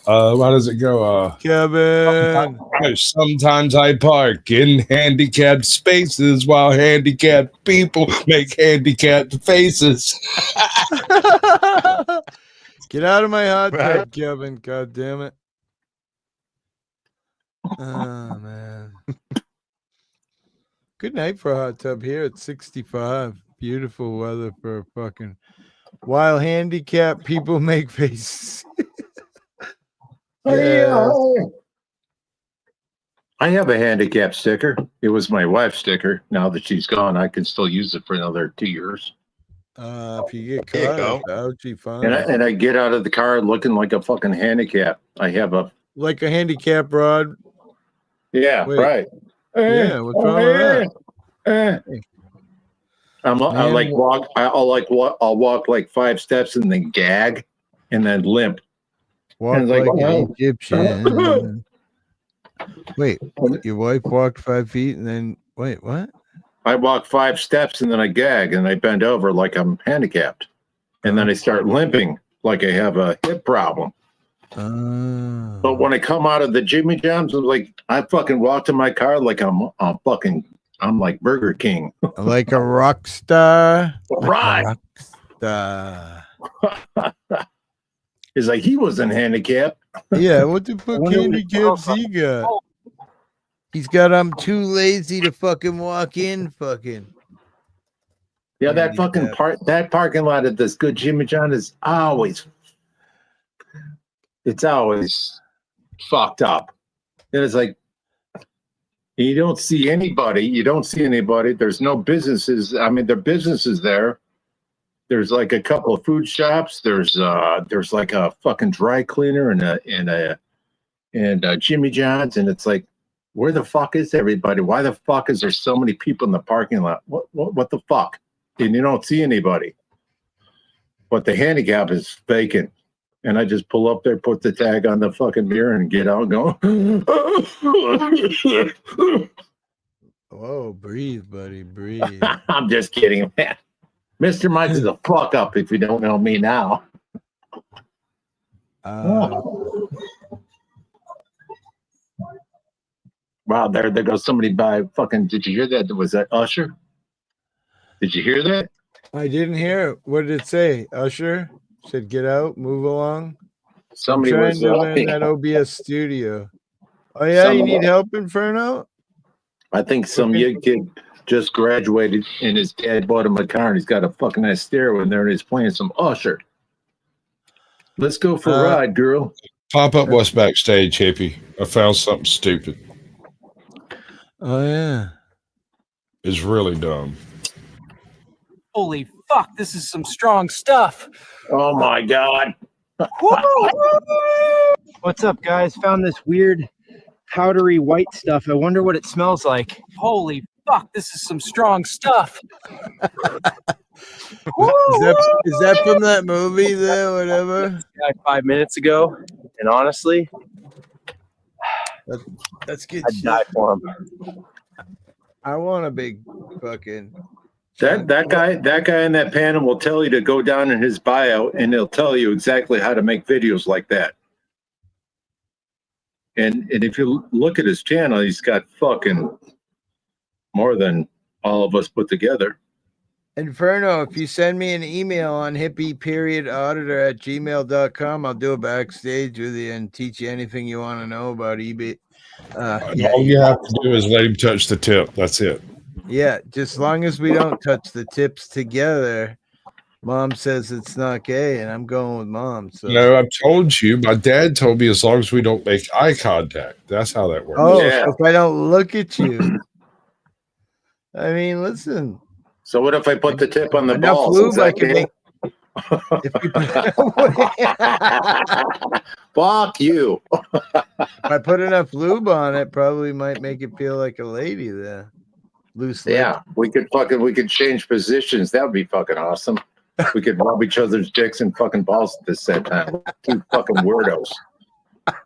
Why does it go? Kevin. Sometimes I park in handicapped spaces while handicapped people make handicapped faces. Get out of my hot Right. tub, Kevin. God damn it. Oh, man. Good night for a hot tub here at 65. Beautiful weather for fucking while handicapped people make faces. Yes. I have a handicap sticker. It was my wife's sticker. Now that she's gone, I can still use it for another 2 years. If you get There you caught, go. ouchie, fine. And I get out of the car looking like a fucking handicap. I have a Like a handicap rod. yeah, Wait. right. Yeah, what's wrong with that? I Man, like walk. I'll walk like 5 steps and then gag, and then limp. Walk And like it's like, an Egyptian. Wait, your wife walked 5 feet and then wait, what? I walk 5 steps and then I gag and I bend over like I'm handicapped, and then I start limping like I have a hip problem. But when I come out of the Jimmy John's, I'm like, I fucking walk to my car like I'm like Burger King. Like a rock star. Right. Rock star. It's like he wasn't handicapped. Yeah, what the fuck handicaps he got? He's got I'm too lazy to fucking walk in fucking. Yeah, that fucking that parking lot at this good Jimmy John is always fucked up. And it's like you don't see anybody. There's no businesses. I mean, there are businesses there. There's like a couple of food shops. There's like a fucking dry cleaner and a Jimmy John's, and it's like, where the fuck is everybody? Why the fuck is there so many people in the parking lot? What the fuck? And you don't see anybody. But the handicap is vacant. And I just pull up there, put the tag on the fucking mirror, and get out and go. Whoa, breathe, buddy, breathe. I'm just kidding, man. Mr. Mike is a fuck up if you don't know me now. Wow, there goes somebody by fucking. Did you hear that? Was that Usher? Did you hear that? I didn't hear it. What did it say? Usher said, "Get out, move along." Somebody I'm trying was to learn that OBS studio. Oh yeah, you need help, Inferno? I think some young kid just graduated and his dad bought him a car and he's got a fucking nice stereo in there and he's playing some Usher. Let's go for a ride, girl. Pop up what's backstage, hippie. I found something stupid. Oh yeah. It's really dumb. Holy fuck, this is some strong stuff. Oh my god. What's up, guys? Found this weird powdery white stuff. I wonder what it smells like. Holy fuck, this is some strong stuff. Is that from that movie there, whatever? 5 minutes ago, and honestly, that's good. I'd die for him. I want a big fucking. That guy in that panel will tell you to go down in his bio and he'll tell you exactly how to make videos like that. And if you look at his channel, he's got fucking more than all of us put together. Inferno, if you send me an email on hippie.auditor@gmail.com, I'll do a backstage with you and teach you anything you want to know about eBay. All you have to do is let him touch the tip. That's it. Yeah, just long as we don't touch the tips together. Mom says it's not gay, and I'm going with mom. So No, I've told you. My dad told me as long as we don't make eye contact. That's how that works. oh, so if I don't look at you, I mean, listen. So what if I put the tip on the Enough balls? lube, Is that I can gay? make. If you put, Fuck you. if I put enough lube on it, probably might make it feel like a lady there. Loose lip. Yeah, we could change positions. That would be fucking awesome. We could rub each other's dicks and fucking balls at the same time. Two fucking weirdos.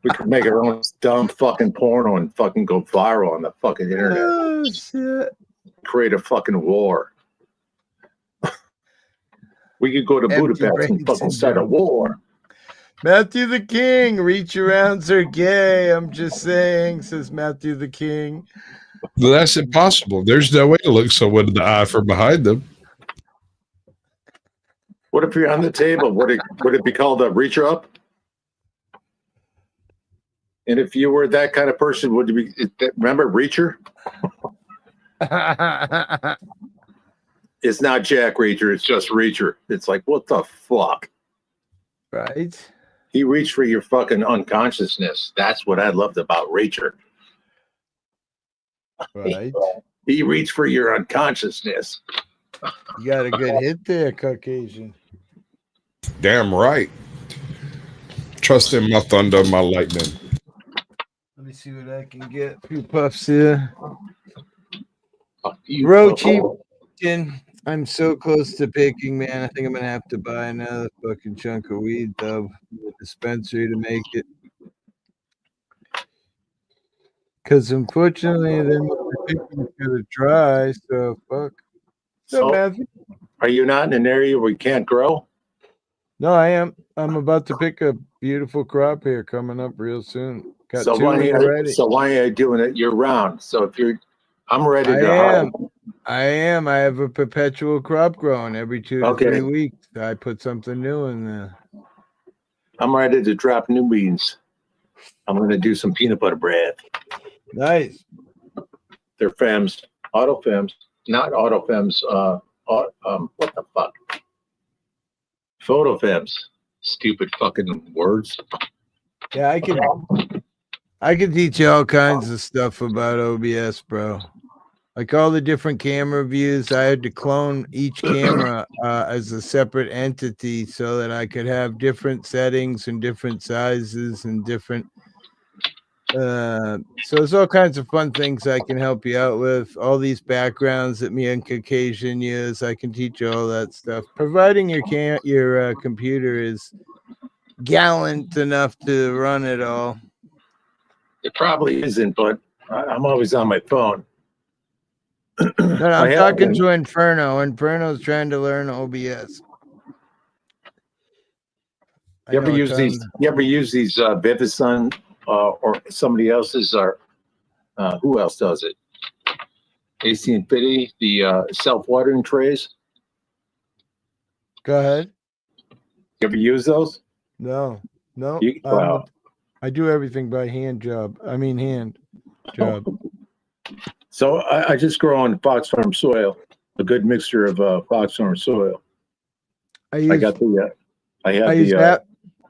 We could make our own dumb fucking porno and fucking go viral on the fucking internet. Oh shit. Create a fucking war. We could go to Budapest and fucking start a war. Matthew the King, reach arounds are gay. I'm just saying, says Matthew the King. Well, that's impossible. There's no way to look someone in the eye from behind them. What if you're on the table? Would it be called a reacher up? And if you were that kind of person, would you be? Remember Reacher? It's not Jack Reacher. It's just Reacher. It's like, what the fuck? Right. He reached for your fucking unconsciousness. That's what I loved about Reacher. Right. He reached for your unconsciousness. You got a good hit there, Caucasian. Damn right. Trust in my thunder, my lightning. Let me see what I can get. A few puffs here. Roachy, I'm so close to picking, man. I think I'm gonna have to buy another fucking chunk of weed though, the dispensary to make it. Because unfortunately, then it's gonna dry. So fuck. So, Matthew? are you not in an area where you can't grow? No, I am. I'm about to pick a beautiful crop here coming up real soon. Got So two why, already. so why are you doing it year round? So if you're, I'm ready to. I am. I have a perpetual crop growing every 2 to 3 weeks. I put something new in there. I'm ready to drop new beans. I'm going to do some peanut butter bread. Nice. They're FEMs, auto FEMs, not auto FEMs. What the fuck? Photo FEMs. Stupid fucking words. Yeah, I can teach you all kinds of stuff about OBS, bro. Like all the different camera views, I had to clone each camera as a separate entity so that I could have different settings and different sizes and different. So there's all kinds of fun things I can help you out with. All these backgrounds that me and Caucasian use, I can teach you all that stuff. Providing your computer is gallant enough to run it all. It probably isn't, but I'm always on my phone. No, I'm talking to Inferno. Inferno's trying to learn OBS. You ever use these? You ever use these Vivisun or somebody else's? Or who else does it? AC Infinity, the self-watering trays. Go ahead. You ever use those? No. Wow. I do everything by hand job. So I just grow on Fox Farm soil, a good mixture of Fox Farm soil. I use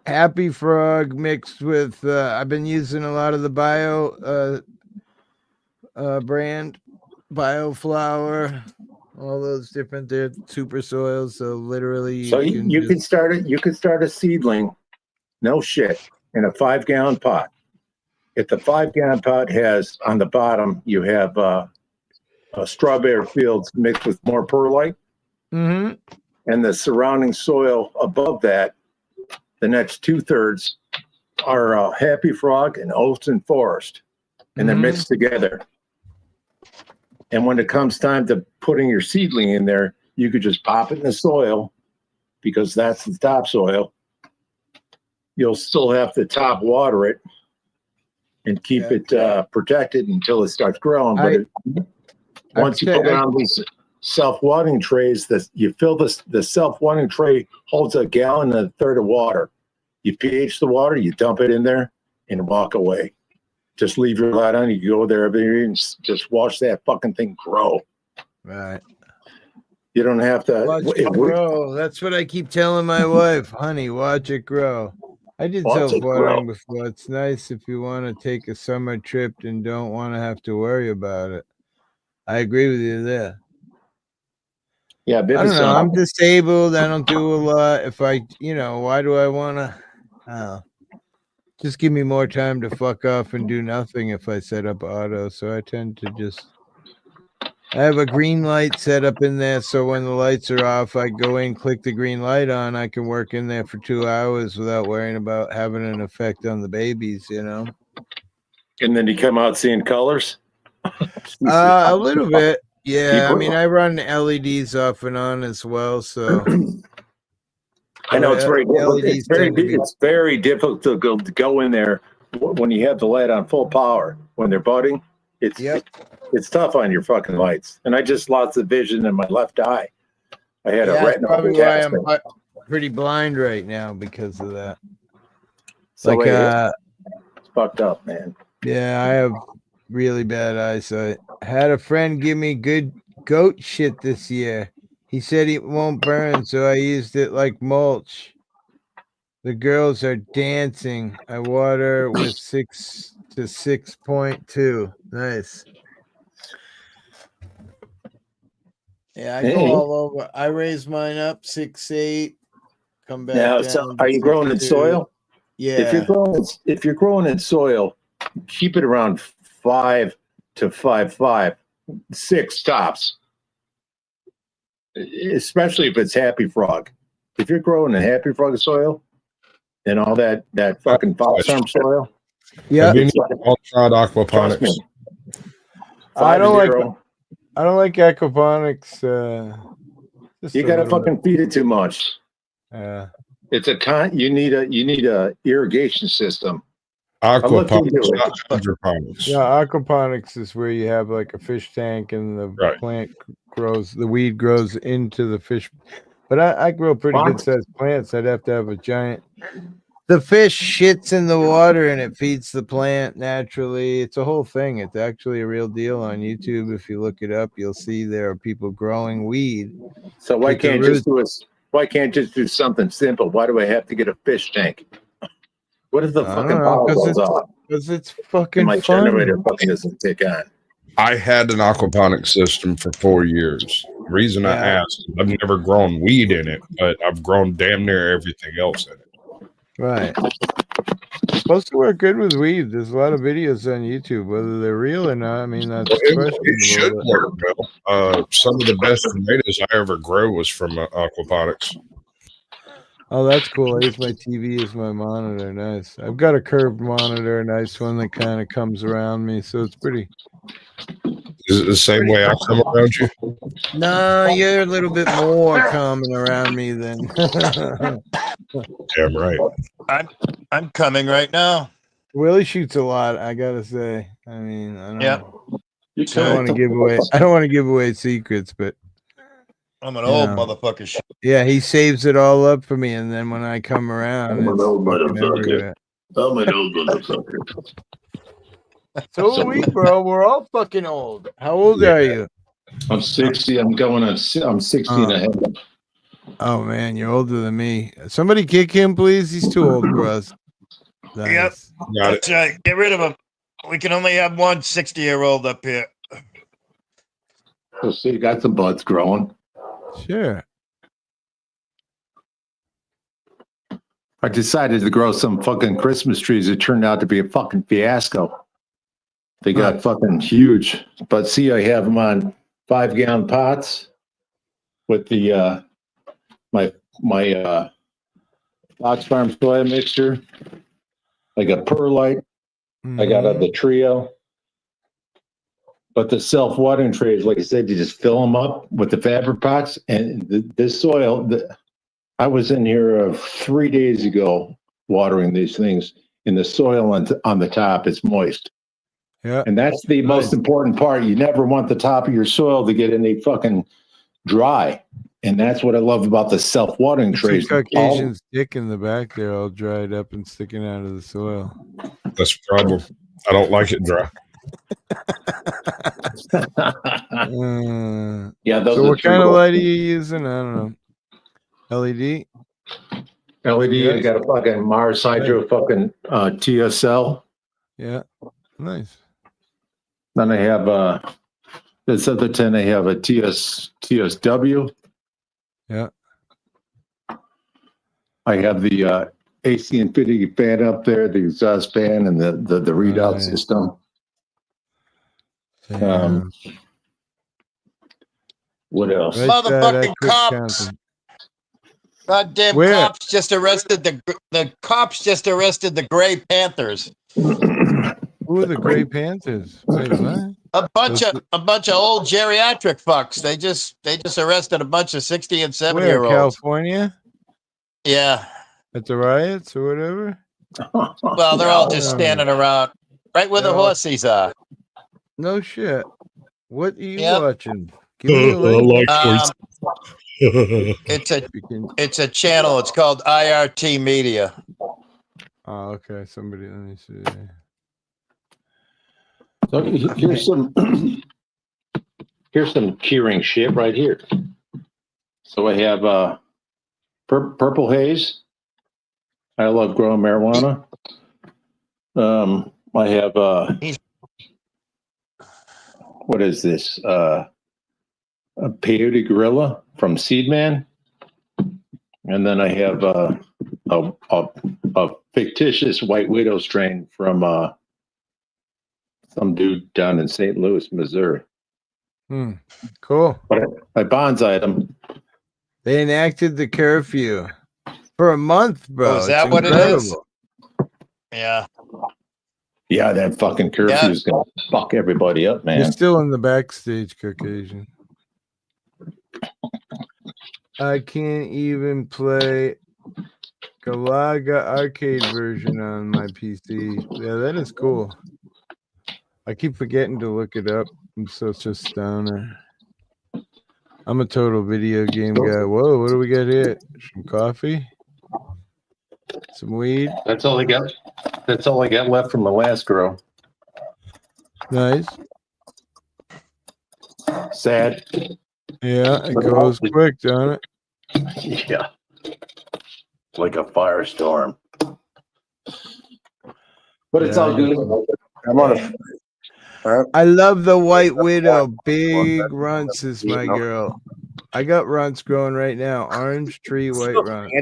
Happy Frog mixed with. I've been using a lot of the bio brand, BioFlower, all those different. They're super soils, so literally. You could start it. You could start a seedling. No shit, in a 5-gallon pot. If the 5-gallon pot has on the bottom, you have strawberry fields mixed with more perlite, and the surrounding soil above that, the next 2/3 are Happy Frog and Olsen Forest, and they're mixed together. And when it comes time to putting your seedling in there, you could just pop it in the soil because that's the topsoil. You'll still have to top water it and keep it protected until it starts growing. But once you put it on these self-watering trays, you fill the self-watering tray holds 1.3 gallons of water. You pH the water, you dump it in there, and walk away. Just leave your light on. You go there every day and just watch that fucking thing grow. Right. You don't have to. Watch it grow. That's what I keep telling my wife. Honey, watch it grow. I did Watch it self-watering grow. before. It's nice if you want to take a summer trip and don't want to have to worry about it. I agree with you there. Yeah, I don't know. I'm disabled. I don't do a lot. If I, why do I want to? Just give me more time to fuck off and do nothing if I set up auto. So I tend to just. I have a green light set up in there, so when the lights are off, I go in, click the green light on. I can work in there for 2 hours without worrying about having an effect on the babies, And then you come out seeing colors? A little bit. Yeah, I mean, I run LEDs off and on as well, so. I know it's very difficult. LEDs It's very difficult to go in there when you have the light on full power. When they're budding, it's tough on your fucking lights. And I just lost the vision in my left eye. I had a That's retinal probably why I'm detachment. pretty blind right now because of that. So it's fucked up, man. Yeah, I have really bad eyesight. I had a friend give me good goat shit this year. He said it won't burn, so I used it like mulch. The girls are dancing. I water with 6 to 6.2. Nice. Yeah, I go all over. I raise mine up 6'8", come back Now, down. so are you growing in soil? Yeah. If you're growing in soil, keep it around 5 to 5.5, 6 tops. Especially if it's happy frog. If you're growing in happy frog soil and all that fucking fox farm soil, yeah. Have you all tried aquaponics? I don't like aquaponics. You gotta fucking feed it too much. Yeah. It's you need a irrigation system. Aquaponics, not hydroponics. Yeah, aquaponics is where you have like a fish tank and the plant grows, the weed grows into the fish. But I grow pretty good sized plants. I'd have to have a giant. The fish shits in the water and it feeds the plant naturally. It's a whole thing. It's actually a real deal on YouTube. If you look it up, you'll see there are people growing weed. So why can't just do something simple? Why do I have to get a fish tank? What if the fucking power goes off? Because it's fucking and my fun. generator fucking doesn't kick on. I had an aquaponics system for 4 years. The reason I asked, I've never grown weed in it, but I've grown damn near everything else in it. Right. It's supposed to work good with weed. There's a lot of videos on YouTube, whether they're real or not. I mean, that's It should work well. Some of the best tomatoes I ever grew was from aquaponics. Oh, that's cool. I use my TV as my monitor. Nice. I've got a curved monitor, a nice one that kind of comes around me, so it's pretty. Is it the same way I come around you? No, you're a little bit more coming around me than. Damn right. I'm coming right now. Willie shoots a lot, I gotta say. I mean, I don't. You I don't want to give away. I don't want to give away secrets, but I'm an old motherfucker. Yeah, he saves it all up for me, and then when I come around, I'm an old motherfucker. So are we, bro. We're all fucking old. How old are you? I'm 60. I'm 60 and a half. Oh man, you're older than me. Somebody kick him, please. He's too old for us. Nice. Yep. That's right. Get rid of him. We can only have one 60-year-old up here. Oh, see, you got some buds growing. Sure. I decided to grow some fucking Christmas trees. It turned out to be a fucking fiasco. They got fucking huge. But see, I have them on 5-gallon pots with the my Fox Farm soil mixture. I got perlite. I got the trio. But the self-watering trays, like I said, you just fill them up with the fabric pots. And this soil, I was in here 3 days ago watering these things, and the soil on the top is moist. Yeah. And that's the most important part. You never want the top of your soil to get any fucking dry. And that's what I love about the self-watering trays. Caucasian's dick in the back there, all dried up and sticking out of the soil. That's the problem. I don't like it dry. Yeah, those So are what three kind of goals. light are you using? I don't know. LED? LED, I Yes. got a fucking Mars Hydro fucking TSL. Yeah. Nice. Then I have this other 10, I have a TSW. Yeah. I have the AC Infinity fan up there, the exhaust fan, and the readout Nice. system. Damn. What else? Right side, I Motherfucking quit cops. counting. Goddamn Where? cops just arrested the cops just arrested the Gray Panthers. Who are the Gray Panthers? Wait, what? A bunch of old geriatric fucks. They just arrested a bunch of 60 and 70 Where? year olds. California? Yeah. At the riots or whatever? Well, they're all just standing around right where the They're all- horsies are. No shit. What are you Yep. watching? Give me a link. It's a channel. It's called IRT Media. Oh, okay. Somebody, let me see. So here's some cheering shit right here. So I have Purple Haze. I love growing marijuana. I have what is this? A peyote gorilla from Seedman. And then I have a fictitious White Widow strain from some dude down in St. Louis, Missouri. Cool. But I bonsai'd them. They enacted the curfew for a month, bro. Oh, is that It's what it is? incredible. Yeah. Yeah, that fucking curfew is gonna fuck everybody up, man. You're still in the backstage, Caucasian. I can't even play Galaga arcade version on my PC. Yeah, that is cool. I keep forgetting to look it up. I'm such a stoner. I'm a total video game guy. Whoa, what do we got here? Some coffee? Some weed? That's all I got. That's all I got left from the last grow. Nice. Sad. Yeah, it goes quick, don't it? Yeah. Like a firestorm. But it's all good. I'm on a. I love the White Widow. Big runts is my girl. I got runts growing right now. Orange tree, white runts.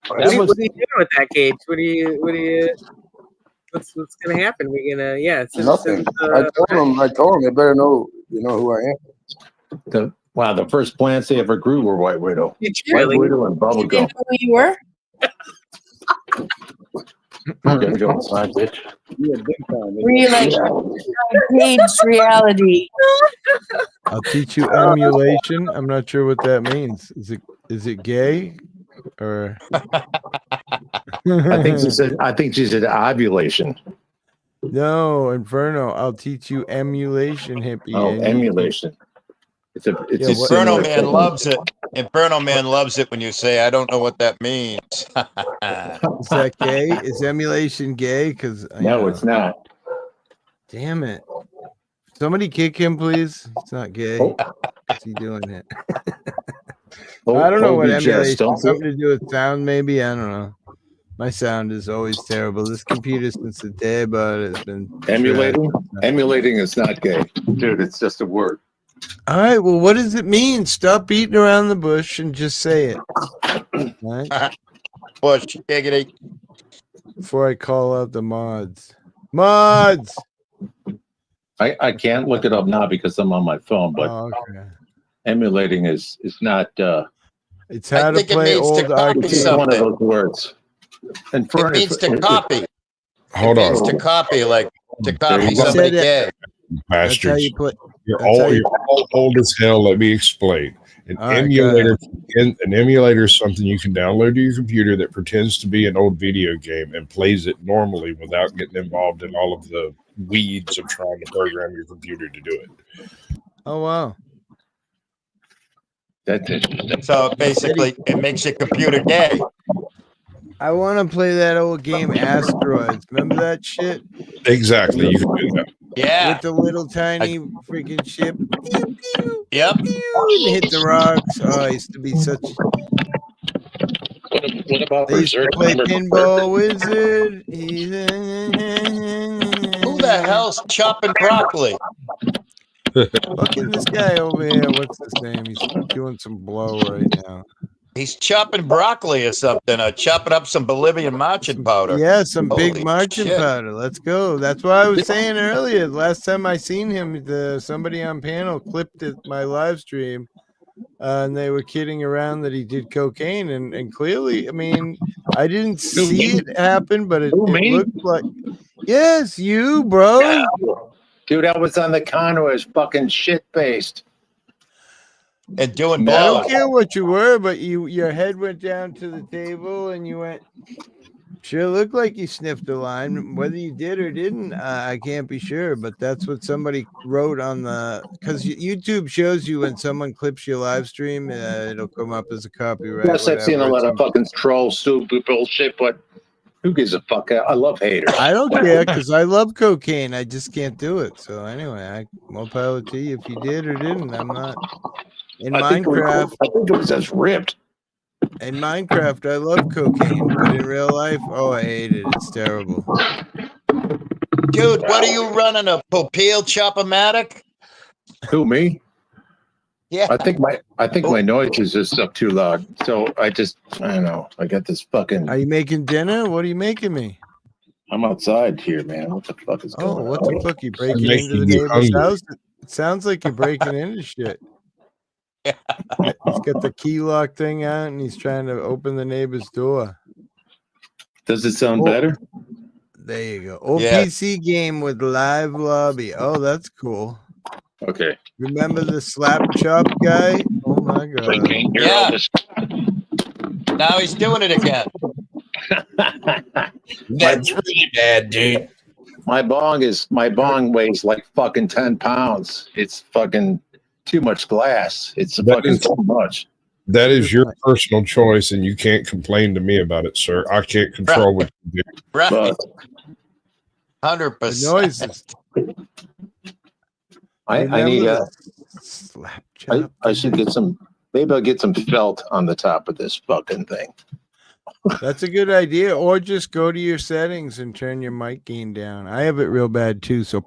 What are you doing with that, Gage? What's gonna happen? We're gonna Nothing. I told them they better know who I am. The first plants they ever grew were White Widow. Really? White Widow and You didn't know bubblegum. who you were? Gotta go inside, bitch. Were you like Gage reality? I'll teach you emulation. I'm not sure what that means. Is it gay or? I think she said ovulation. No, Inferno. I'll teach you emulation, hippie. Oh, and you- emulation. It's a Inferno similar Man thing. loves it. Inferno Man loves it when you say, I don't know what that means. Is that gay? Is emulation gay? Because No, it's not. Damn it! Somebody kick him, please. It's not gay. What's he doing it? I don't know what emulation. Something to do with sound, maybe. I don't know. My sound is always terrible. This computer since the day about it has been Emulating? Emulating is not gay. Dude, it's just a word. All right. Well, what does it mean? Stop beating around the bush and just say it. All right? Bush, giggity. Before I call out the mods. Mods! I can't look it up now because I'm on my phone, but emulating is not it's how to play old arcade. It's one of those words. And It means to copy. Hold It means on. to copy, like to copy you go. somebody Said gay. Bastards. put. You're all old as hell. Let me explain. An All right, emulator, an emulator is something you can download to your computer that pretends to be an old video game and plays it normally without getting involved in all of the weeds of trying to program your computer to do it. Oh wow. That's it. So basically, it makes your computer gay. I want to play that old game Asteroids. Remember that shit? Exactly. You can do that. Yeah. With the little tiny freaking ship. Pew, pew, Yep. pew, and hit the rocks. Oh, I used to be such. What about I used to Berserk? play Remember Pinball Wizard. Who the hell's chopping broccoli? Fucking this guy over here. What's his name? He's doing some blow right now. He's chopping broccoli or something, or chopping up some Bolivian marching powder. Yeah, some big Holy marching shit. powder. Let's go. That's why I was saying earlier. Last time I seen him, somebody on panel clipped it, my live stream, and they were kidding around that he did cocaine. And clearly, I mean, I didn't see it happen, but it looked like. Yes, you, bro. Yeah. Dude, I was on the condo as fucking shit-faced. And doing I blow. don't care what you were, but your head went down to the table and you went. Sure looked like you sniffed a line. Whether you did or didn't, I can't be sure. But that's what somebody wrote on the because YouTube shows you when someone clips your live stream, it'll come up as a copyright. Yes, I've seen a lot of fucking troll stupid bullshit, but who gives a fuck? I love haters. I don't care because I love cocaine. I just can't do it. So anyway, more power to you if you did or didn't. I'm not. In Minecraft, I think it was just ripped. In Minecraft, I love cocaine, but in real life, oh, I hate it. It's terrible. Dude, what are you running, a Popeel Chop-O-Matic? Who, me? Yeah. I think my noise is just up too loud. So I don't know. I got this fucking. Are you making dinner? What are you making me? I'm outside here, man. What the fuck is going on? What the fuck? You breaking into the neighbor's house? It sounds like you're breaking into shit. Yeah. He's got the key lock thing out and he's trying to open the neighbor's door. Does it sound better? There you go. PC game with live lobby. Oh, that's cool. Okay. Remember the slap chop guy? Oh my god. Yeah. Now he's doing it again. That's really bad, dude. My bong weighs like fucking 10 pounds. It's fucking too much glass. It's fucking too much. That is your personal choice, and you can't complain to me about it, sir. I can't control what you do. Right. 100%. Noises. I need a slap chop. I should get some. Maybe I'll get some felt on the top of this fucking thing. That's a good idea. Or just go to your settings and turn your mic gain down. I have it real bad too. So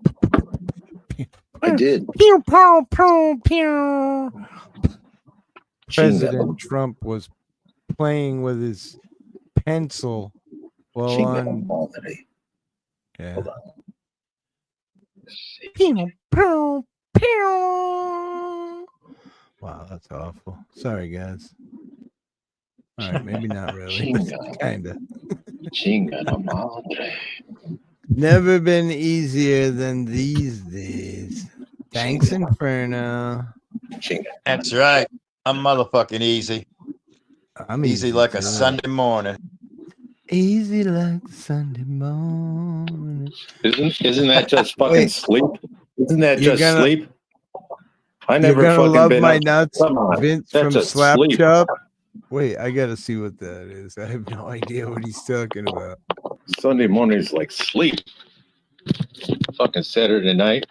I did. Pew, pew, pew, pew. President Trump was playing with his pencil while on. Yeah. Hold on. Pew, pew, pew. Wow, that's awful. Sorry, guys. All right, maybe not really. Kind of. Never been easier than these days. Thanks, Inferno. That's right. I'm motherfucking easy. I'm easy like a Sunday morning. Easy like Sunday morning. Isn't that just fucking sleep? Isn't that just sleep? I never you're gonna fucking love been my up. nuts, Come on, Vince that's from just Slap sleep. Chop. Wait, I gotta see what that is. I have no idea what he's talking about. Sunday morning is like sleep. Fucking Saturday night.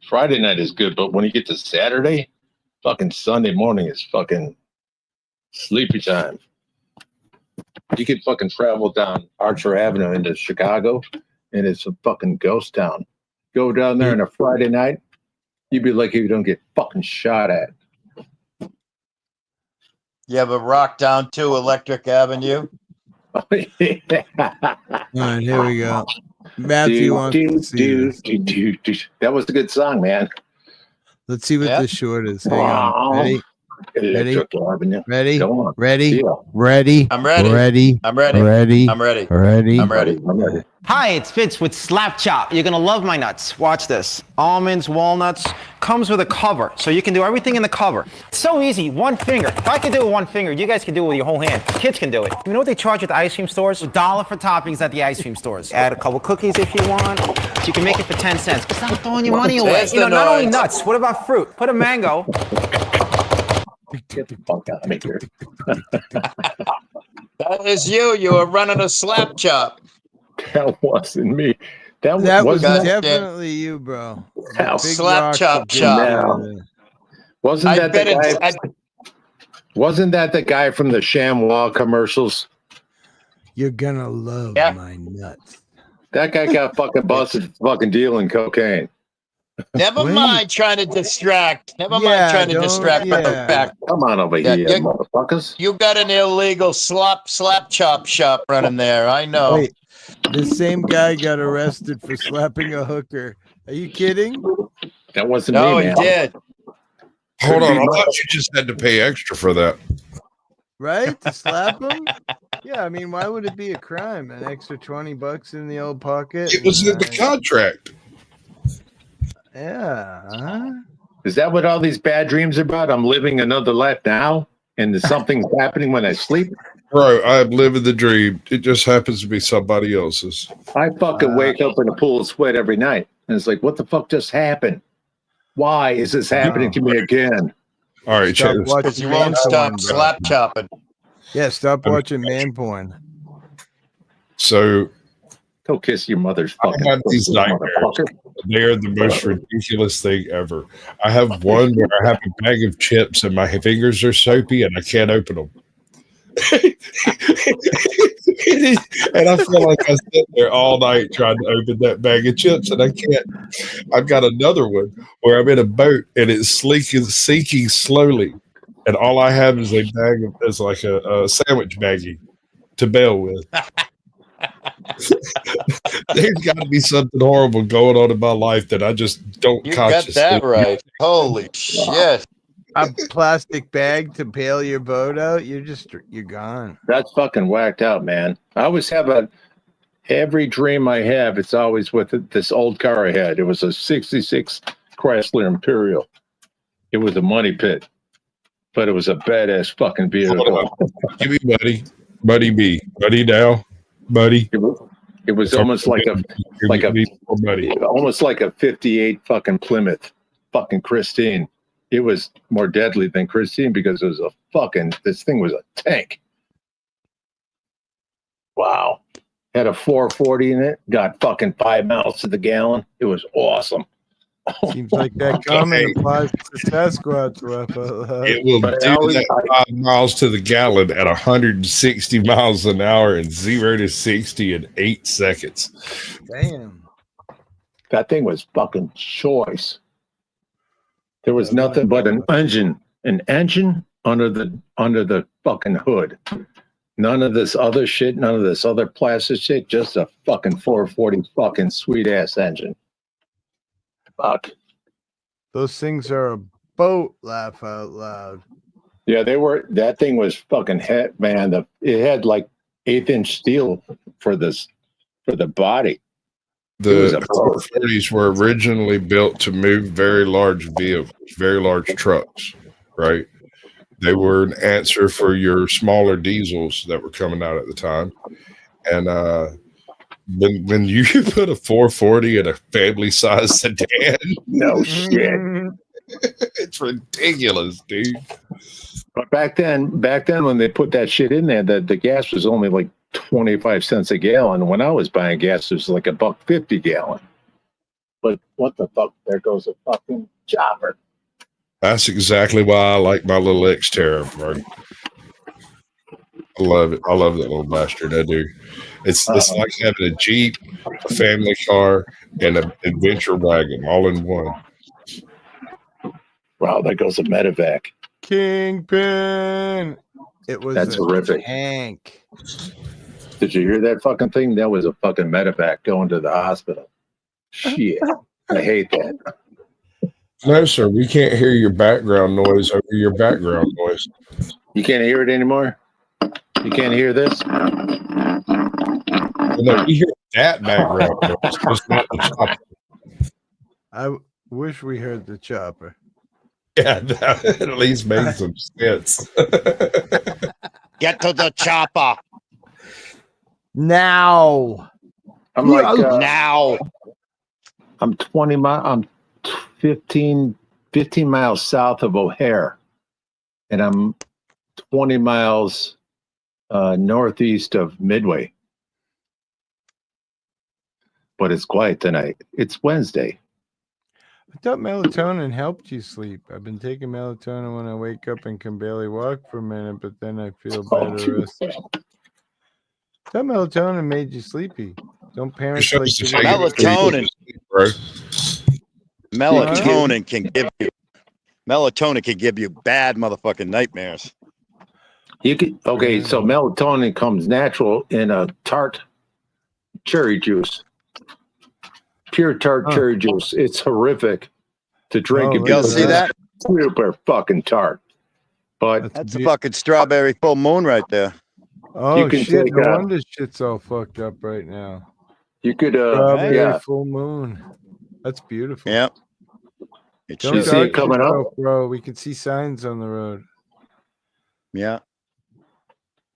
Friday night is good, but when you get to Saturday, fucking Sunday morning is fucking sleepy time. You could fucking travel down Archer Avenue into Chicago, and it's a fucking ghost town. Go down there on a Friday night, you'd be lucky if you don't get fucking shot at. You ever rock down to Electric Avenue? All right, here we go. Matthew wants to see this. That was a good song, man. Let's see what this short is. Hang on. Ready? Electric Avenue. Ready? Go on. Ready? Yeah. Ready? I'm ready. Ready? I'm ready. Ready? I'm ready. Ready? I'm ready. I'm ready. Hi, it's Vince with Slap Chop. You're gonna love my nuts. Watch this. Almonds, walnuts, comes with a cover, so you can do everything in the cover. It's so easy, one finger. If I can do it with one finger, you guys can do it with your whole hand. Kids can do it. You know what they charge at the ice cream stores? $1 for toppings at the ice cream stores. Add a couple cookies if you want. So you can make it for 10 cents. It's not throwing your money away. There's You know, the not only noise. nuts, what about fruit? Put a mango. Get the fuck out of here. That is you. You were running a slap chop. That wasn't me. That was wasn't definitely you, bro. How? Big Slap rocks chop will get chop. you. Wasn't I that the bet it's. guy? Wasn't that the guy from the ShamWow commercials? You're gonna love Yeah. my nuts. That guy got fucking busted for fucking dealing cocaine. Never Wait. mind trying to distract. Never Yeah, mind trying to don't- distract from the yeah. fact. Come on over Yeah, here, motherfuckers. You got an illegal slap chop shop running there. I know. Wait, this same guy got arrested for slapping a hooker. Are you kidding? That wasn't No, me, he man. did. Hold on, I thought you just had to pay extra for that. Right? To slap him? Yeah, I mean, why would it be a crime? An extra $20 in the old pocket? It was in the contract. Yeah. Huh? Is that what all these bad dreams are about? I'm living another life now, and something's happening when I sleep. Bro, I'm living the dream. It just happens to be somebody else's. I fucking wake up in a pool of sweat every night, and it's like, what the fuck just happened? Why is this happening to me again? All right, check Stop this. watching Because you man won't stop porn, bro. slap chopping. Yeah, stop watching man porn. So Go kiss your mother's I fucking have these pussy, nightmares. motherfucker. They are the most ridiculous thing ever. I have one where I have a bag of chips and my fingers are soapy and I can't open them. And I feel like I sit there all night trying to open that bag of chips and I can't. I've got another one where I'm in a boat and it's sinking slowly, and all I have is a bag of is like a sandwich baggie to bail with. There's got to be something horrible going on in my life that I just don't You got consciously. that right. Holy shit. A plastic bag to bail your boat out, you're gone. That's fucking whacked out, man. I always have every dream I have, it's always with this old car I had. It was a 66 Chrysler Imperial. It was a money pit, but it was a badass fucking vehicle. Give me buddy B, buddy now, buddy. It was almost like almost like a 58 fucking Plymouth, fucking Christine. It was more deadly than Christine because it was this thing was a tank. Wow. Had a 440 in it, got fucking 5 miles to the gallon. It was awesome. Seems like that comment applies to Sasquatch. It will do that 5 miles to the gallon at 160 miles an hour and 0 to 60 in 8 seconds. Damn. That thing was fucking choice. There was nothing but an engine under the fucking hood. None of this other shit, none of this other plastic shit, just a fucking 440 fucking sweet ass engine. Fuck. Those things are a boat, laugh out loud. Yeah, that thing was fucking man. It had like 1/8-inch steel for the body. The 440s were originally built to move very large vehicles, very large trucks, right? They were an answer for your smaller diesels that were coming out at the time. And when you put a 440 in a family-sized sedan, no shit. It's ridiculous, dude. But back then when they put that shit in there, the gas was only like 25 cents a gallon. When I was buying gas, it was like $1.50 a gallon. But what the fuck? There goes a fucking chopper. That's exactly why I like my little Xterra, bro. I love it. I love that little bastard. I do. It's like having a Jeep, a family car, and an adventure wagon all in one. Wow, there goes a medevac. Kingpin. That's horrific. Tank. Did you hear that fucking thing? That was a fucking medevac going to the hospital. Shit. I hate that. No, sir. We can't hear your background noise over your background noise. You can't hear it anymore? You can't hear this? No, we hear that background noise. It's not the chopper. I wish we heard the chopper. Yeah, that at least made some sense. Get to the chopper. Now. I'm like now. I'm 15 miles south of O'Hare, and I'm 20 miles northeast of Midway. but it's quiet tonight. It's Wednesday. I thought melatonin helped you sleep. I've been taking melatonin when I wake up and can barely walk for a minute, but then I feel better. I thought melatonin made you sleepy. Don't parents like to melatonin? Bro. Melatonin can give you bad motherfucking nightmares. You could so melatonin comes natural in a tart cherry juice. Pure tart cherry juice. It's horrific to drink. Y'all see that? Super fucking tart. But that's a fucking strawberry full moon right there. Oh, you can shit. take, No wonder shit's all fucked up right now. You could, strawberry full moon. That's beautiful. Yep. Don't see it coming up, bro. We can see signs on the road. Yeah.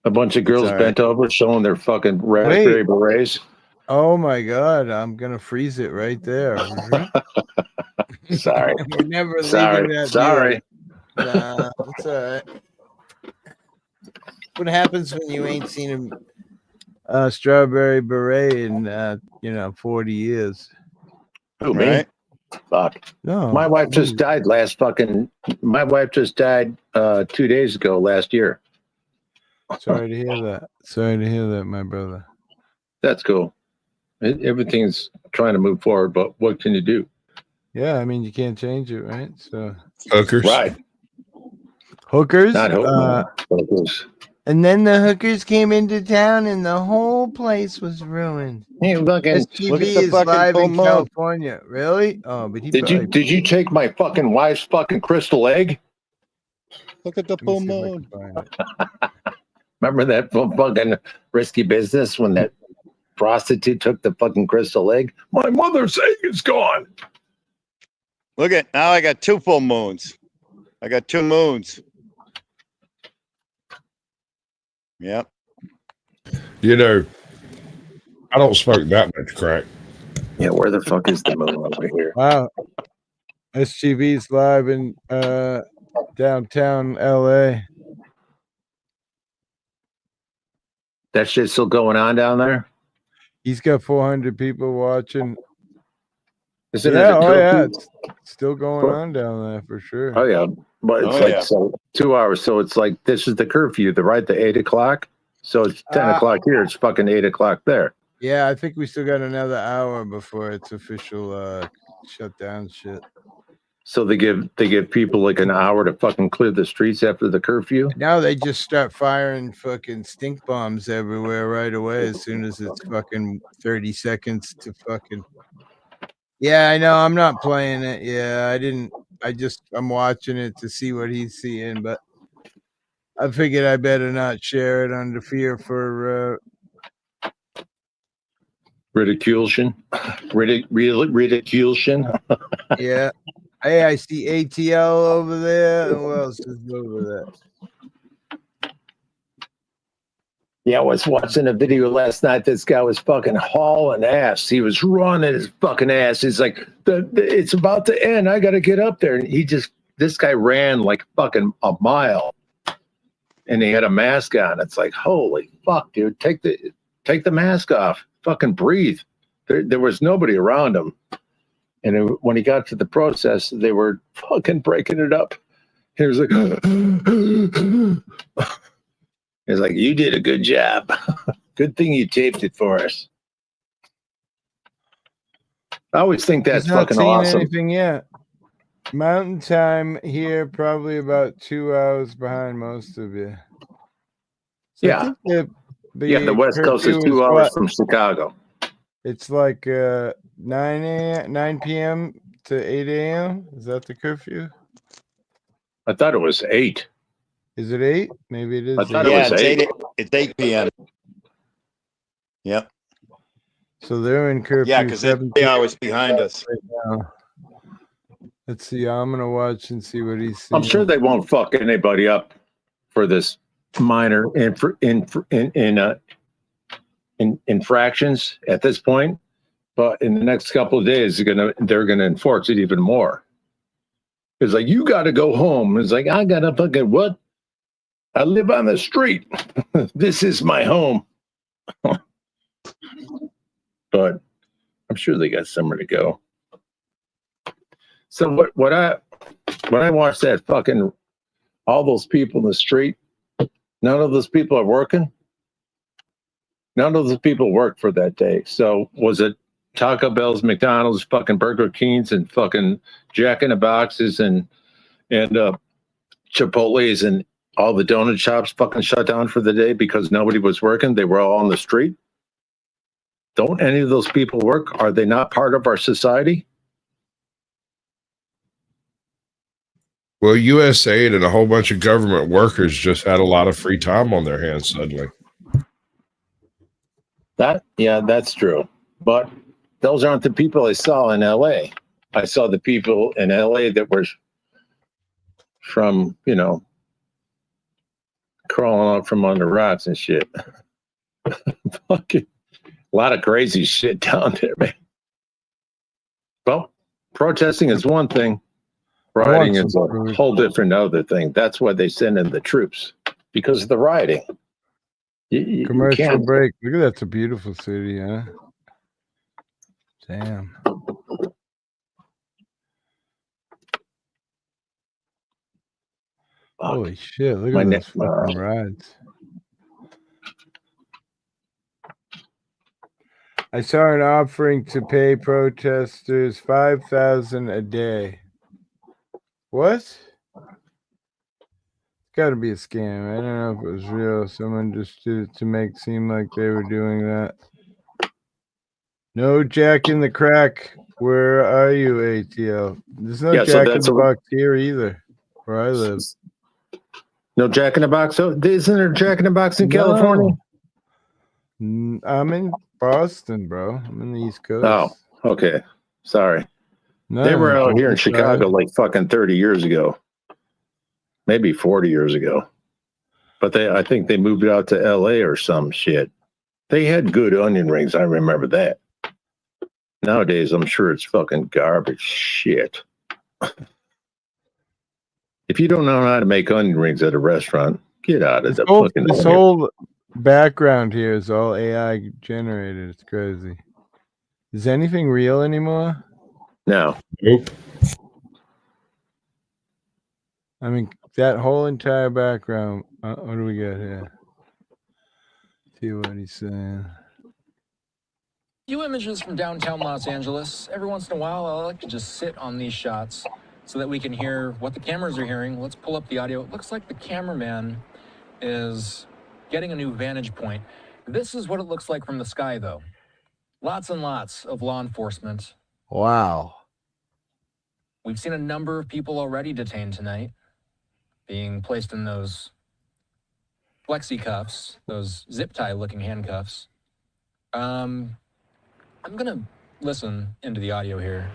A bunch of girls bent over showing their fucking raspberry berets. Oh my God. I'm going to freeze it right there. Sorry. We're never Sorry. leaving that Sorry. Nah, it's all right. What happens when you ain't seen a strawberry beret in 40 years? Who, me? Right. Fuck. No. My wife just died my wife just died 2 days ago last year. Sorry to hear that. Sorry to hear that, my brother. That's cool. Everything's trying to move forward, but what can you do? Yeah, I mean, you can't change it, right? So hookers. Right. Hookers? Not hookers. And then the hookers came into town and the whole place was ruined. Hey, STV is live in California. Really? Oh, but did you take my fucking wife's fucking crystal egg? Look at the full moon. Remember that fucking risky business when that prostitute took the fucking crystal egg? My mother's egg is gone. Look at now. I got 2 full moons. I got 2 moons. Yep. You know, I don't smoke that much crack. Yeah, where the fuck is the moon over here? Wow. SGV's live in downtown LA. That shit's still going on down there? He's got 400 people watching. Isn't yeah, it? Oh yeah, it's still going on down there for sure. Oh yeah, but it's so 2 hours. So it's like this is the curfew, the 8 o'clock. So it's 10 o'clock here. It's fucking 8 o'clock there. Yeah, I think we still got another hour before it's official shutdown shit. So they give people like an hour to fucking clear the streets after the curfew. Now they just start firing fucking stink bombs everywhere right away as soon as it's fucking 30 seconds to fucking. Yeah, I know. I'm not playing it. Yeah, I'm watching it to see what he's seeing, but I figured I better not share it under fear for ridiculation. Ridiculation. Yeah. Hey, I see ATL over there. Who else is over there? Yeah, I was watching a video last night. This guy was fucking hauling ass. He was running his fucking ass. He's like, it's about to end. I got to get up there. And this guy ran like fucking a mile. And he had a mask on. It's like, holy fuck, dude. Take the mask off. Fucking breathe. There was nobody around him. And when he got to the process, they were fucking breaking it up. He was like, he's like, you did a good job. Good thing you taped it for us. I always think that's fucking awesome. Anything yet? Mountain time here, probably about 2 hours behind most of you. So yeah. The West Coast is 2 hours from Chicago. It's like 9 p.m. to 8 a.m. Is that the curfew? I thought it was 8. Is it 8? Maybe it is. I thought it was 8. It's 8 p.m. Yep. So they're in curfew. Yeah, because they're 3 hours behind us. Right now. Let's see. I'm gonna watch and see what he's seeing. I'm sure they won't fuck anybody up for this minor infractions at this point, but in the next couple of days, they're gonna enforce it even more. It's like, you got to go home. It's like, I got to fucking what? I live on the street. This is my home. But I'm sure they got somewhere to go. So when I watch that fucking all those people in the street, none of those people are working. None of those people work for that day. So was it Taco Bell's, McDonald's, fucking Burger King's, and fucking Jack in the Boxes and Chipotle's and all the donut shops fucking shut down for the day because nobody was working? They were all on the street. Don't any of those people work? Are they not part of our society? Well, USAID and a whole bunch of government workers just had a lot of free time on their hands suddenly. That's true. But those aren't the people I saw in LA. I saw the people in LA that were from, crawling out from under rocks and shit. Fucking a lot of crazy shit down there, man. Well, protesting is one thing. Rioting is a whole different other thing. That's why they send in the troops, because of the rioting. Commercial break. Look at that's a beautiful city, huh? Damn. Holy shit, look at those fucking rides. I saw an offering to pay protesters $5,000 a day. What? It's got to be a scam. I don't know if it was real. Someone just did it to make it seem like they were doing that. No Jack in the Crack. Where are you, ATL? There's no Jack in the Box here either, where I live. No Jack in the Box? So isn't there Jack in the Box in California? I'm in Boston, bro. I'm in the East Coast. Oh, okay. Sorry. No, they were out here in Chicago like fucking 30 years ago. Maybe 40 years ago. But I think they moved out to LA or some shit. They had good onion rings. I remember that. Nowadays, I'm sure it's fucking garbage shit. If you don't know how to make onion rings at a restaurant, get out of This whole background here is all AI generated. It's crazy. Is anything real anymore? No. Nope. I mean, that whole entire background. What do we got here? See what he's saying. Few images from downtown Los Angeles. Every once in a while, I like to just sit on these shots so that we can hear what the cameras are hearing. Let's pull up the audio. It looks like the cameraman is getting a new vantage point. This is what it looks like from the sky, though. Lots and lots of law enforcement. Wow. We've seen a number of people already detained tonight, being placed in those flexi cuffs, those zip tie looking handcuffs. I'm gonna listen into the audio here.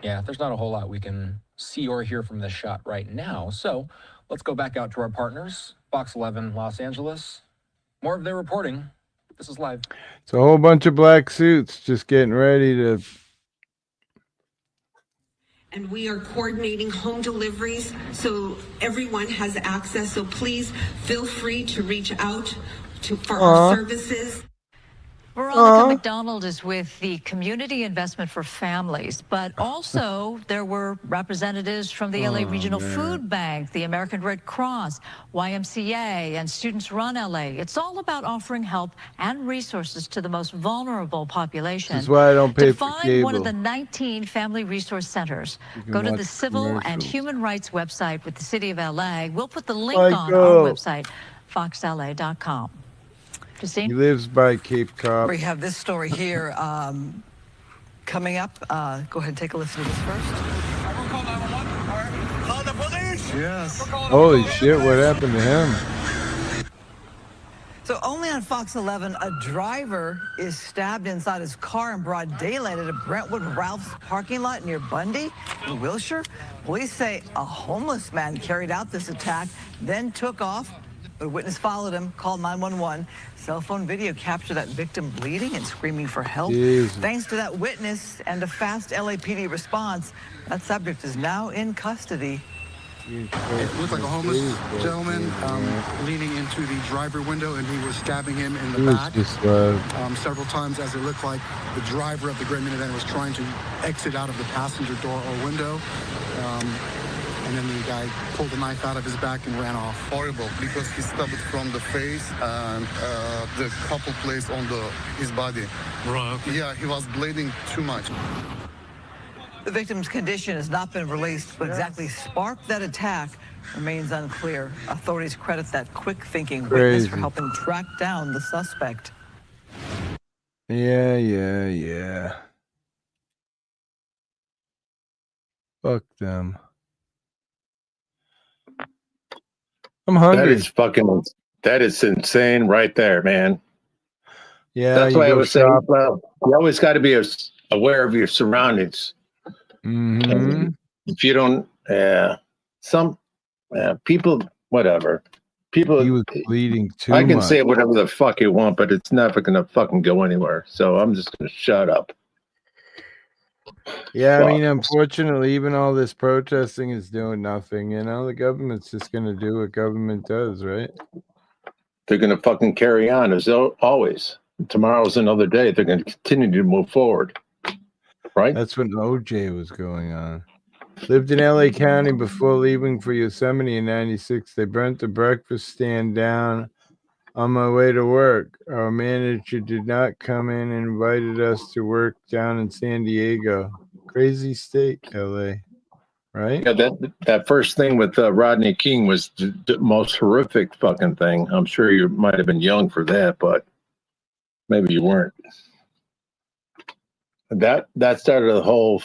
Yeah, there's not a whole lot we can see or hear from this shot right now. So let's go back out to our partners, Fox 11 Los Angeles. More of their reporting. This is live. It's a whole bunch of black suits just getting ready to. And we are coordinating home deliveries so everyone has access. So please feel free to reach out for our services. Veronica McDonald is with the Community Investment for Families, but also there were representatives from the LA Regional Food Bank, the American Red Cross, YMCA, and Students Run LA. It's all about offering help and resources to the most vulnerable population. This is why I don't pay to for find cable. one of the 19 family resource centers, go to the Civil and Human Rights website with the City of LA. We'll put the link on our website, foxla.com. He lives by Cape Cod. We have this story here coming up. Go ahead and take a listen to this first. Call the police! Yes. Holy shit, what happened to him? So only on Fox 11, a driver is stabbed inside his car in broad daylight at a Brentwood Ralph's parking lot near Bundy, in Wilshire. Police say a homeless man carried out this attack, then took off. A witness followed him, called 911. Cell phone video captured that victim bleeding and screaming for help. Jesus. Thanks to that witness and a fast LAPD response, that subject is now in custody. It looked like a homeless gentleman leaning into the driver window, and he was stabbing him in the back several times, as it looked like the driver of the Great Minivan was trying to exit out of the passenger door or window. And then the guy pulled the knife out of his back and ran off. Horrible, because he stabbed from the face and the couple place on his body. Right. Yeah, he was bleeding too much. The victim's condition has not been released. What exactly sparked that attack remains unclear. Authorities credit that quick-thinking witness for helping track down the suspect. Yeah. Fuck them. I'm hungry. That is insane right there, man. Yeah, that's why I was saying, well, you always got to be aware of your surroundings. Mm-hmm. If you don't, people, whatever. People, he was bleeding too I can much. say whatever the fuck you want, but it's never gonna fucking go anywhere. So I'm just gonna shut up. Yeah, I mean, unfortunately, even all this protesting is doing nothing. You know, the government's just gonna do what government does, right? They're gonna fucking carry on as always. Tomorrow's another day. They're gonna continue to move forward. Right? That's when OJ was going on. Lived in LA County before leaving for Yosemite in '96. They burnt the breakfast stand down on my way to work. Our manager did not come in and invited us to work down in San Diego. Crazy state, LA. Right? Yeah, that first thing with Rodney King was the most horrific fucking thing. I'm sure you might have been young for that, but maybe you weren't. That started the whole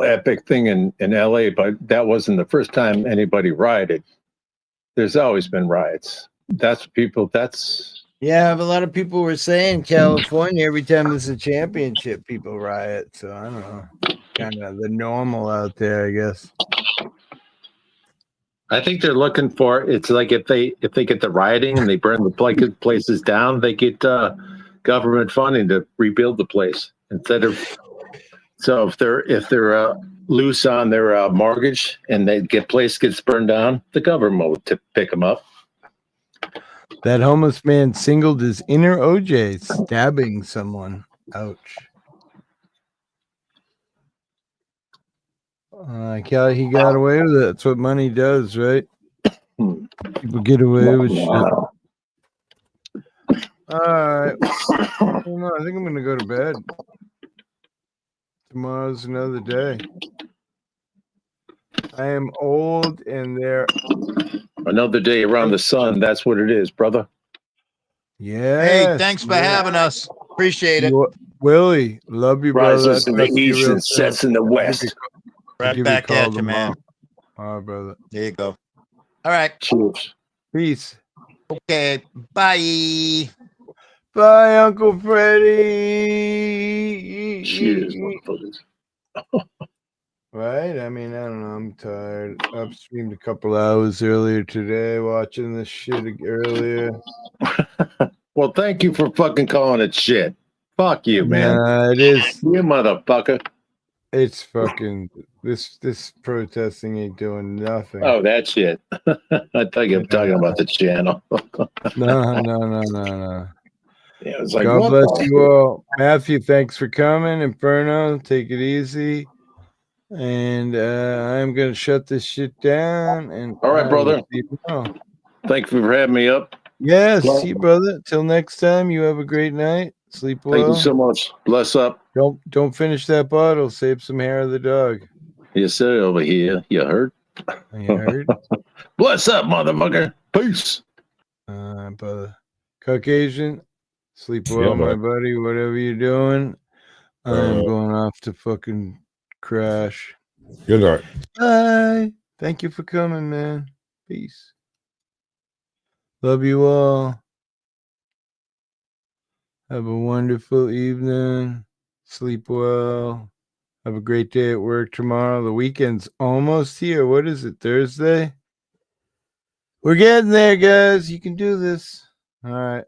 epic thing in LA, but that wasn't the first time anybody rioted. There's always been riots. Yeah, but a lot of people were saying California, every time there's a championship, people riot. So I don't know. Kind of the normal out there, I guess. I think they're looking for, it's like if they get the rioting and they burn the places down, they get government funding to rebuild the place instead of. So if they're loose on their mortgage and place gets burned down, the government will pick them up. That homeless man singled his inner OJ, stabbing someone. Ouch. He got away with it. That's what money does, right? People get away with shit. All right. I don't know. I think I'm going to go to bed. Tomorrow's another day. I am old and there. Another day around the sun. That's what it is, brother. Yeah. Hey, thanks for having us. Appreciate it. Willie, love you, brother. Rises in the east and sets in the west. Right back at you, man. All right, brother. There you go. All right. Cheers. Peace. Okay. Bye. Bye, Uncle Freddie. Cheers, motherfuckers. Right? I mean, I don't know. I'm tired. I've streamed a couple hours earlier today, watching this shit earlier. Well, thank you for fucking calling it shit. Fuck you, man. It is. You motherfucker. It's fucking this protesting ain't doing nothing. Oh, that shit. I thought you were talking about the channel. No. Yeah, it was like, God bless you all. Matthew, thanks for coming. Inferno, take it easy. And I'm gonna shut this shit down. And all right, brother. Thank you for having me up. Yes, see you, brother. Till next time, you have a great night. Sleep well. Thank you so much. Bless up. Don't finish that bottle. Save some hair of the dog. Yes, sir. Over here. You heard? You heard? Bless up, motherfucker. Peace. Brother. Caucasian. Sleep well, my buddy. Whatever you're doing. I'm going off to fucking crash. Good night. Bye. Thank you for coming, man. Peace. Love you all. Have a wonderful evening. Sleep well. Have a great day at work tomorrow. The weekend's almost here. What is it, Thursday? We're getting there, guys. You can do this. All right.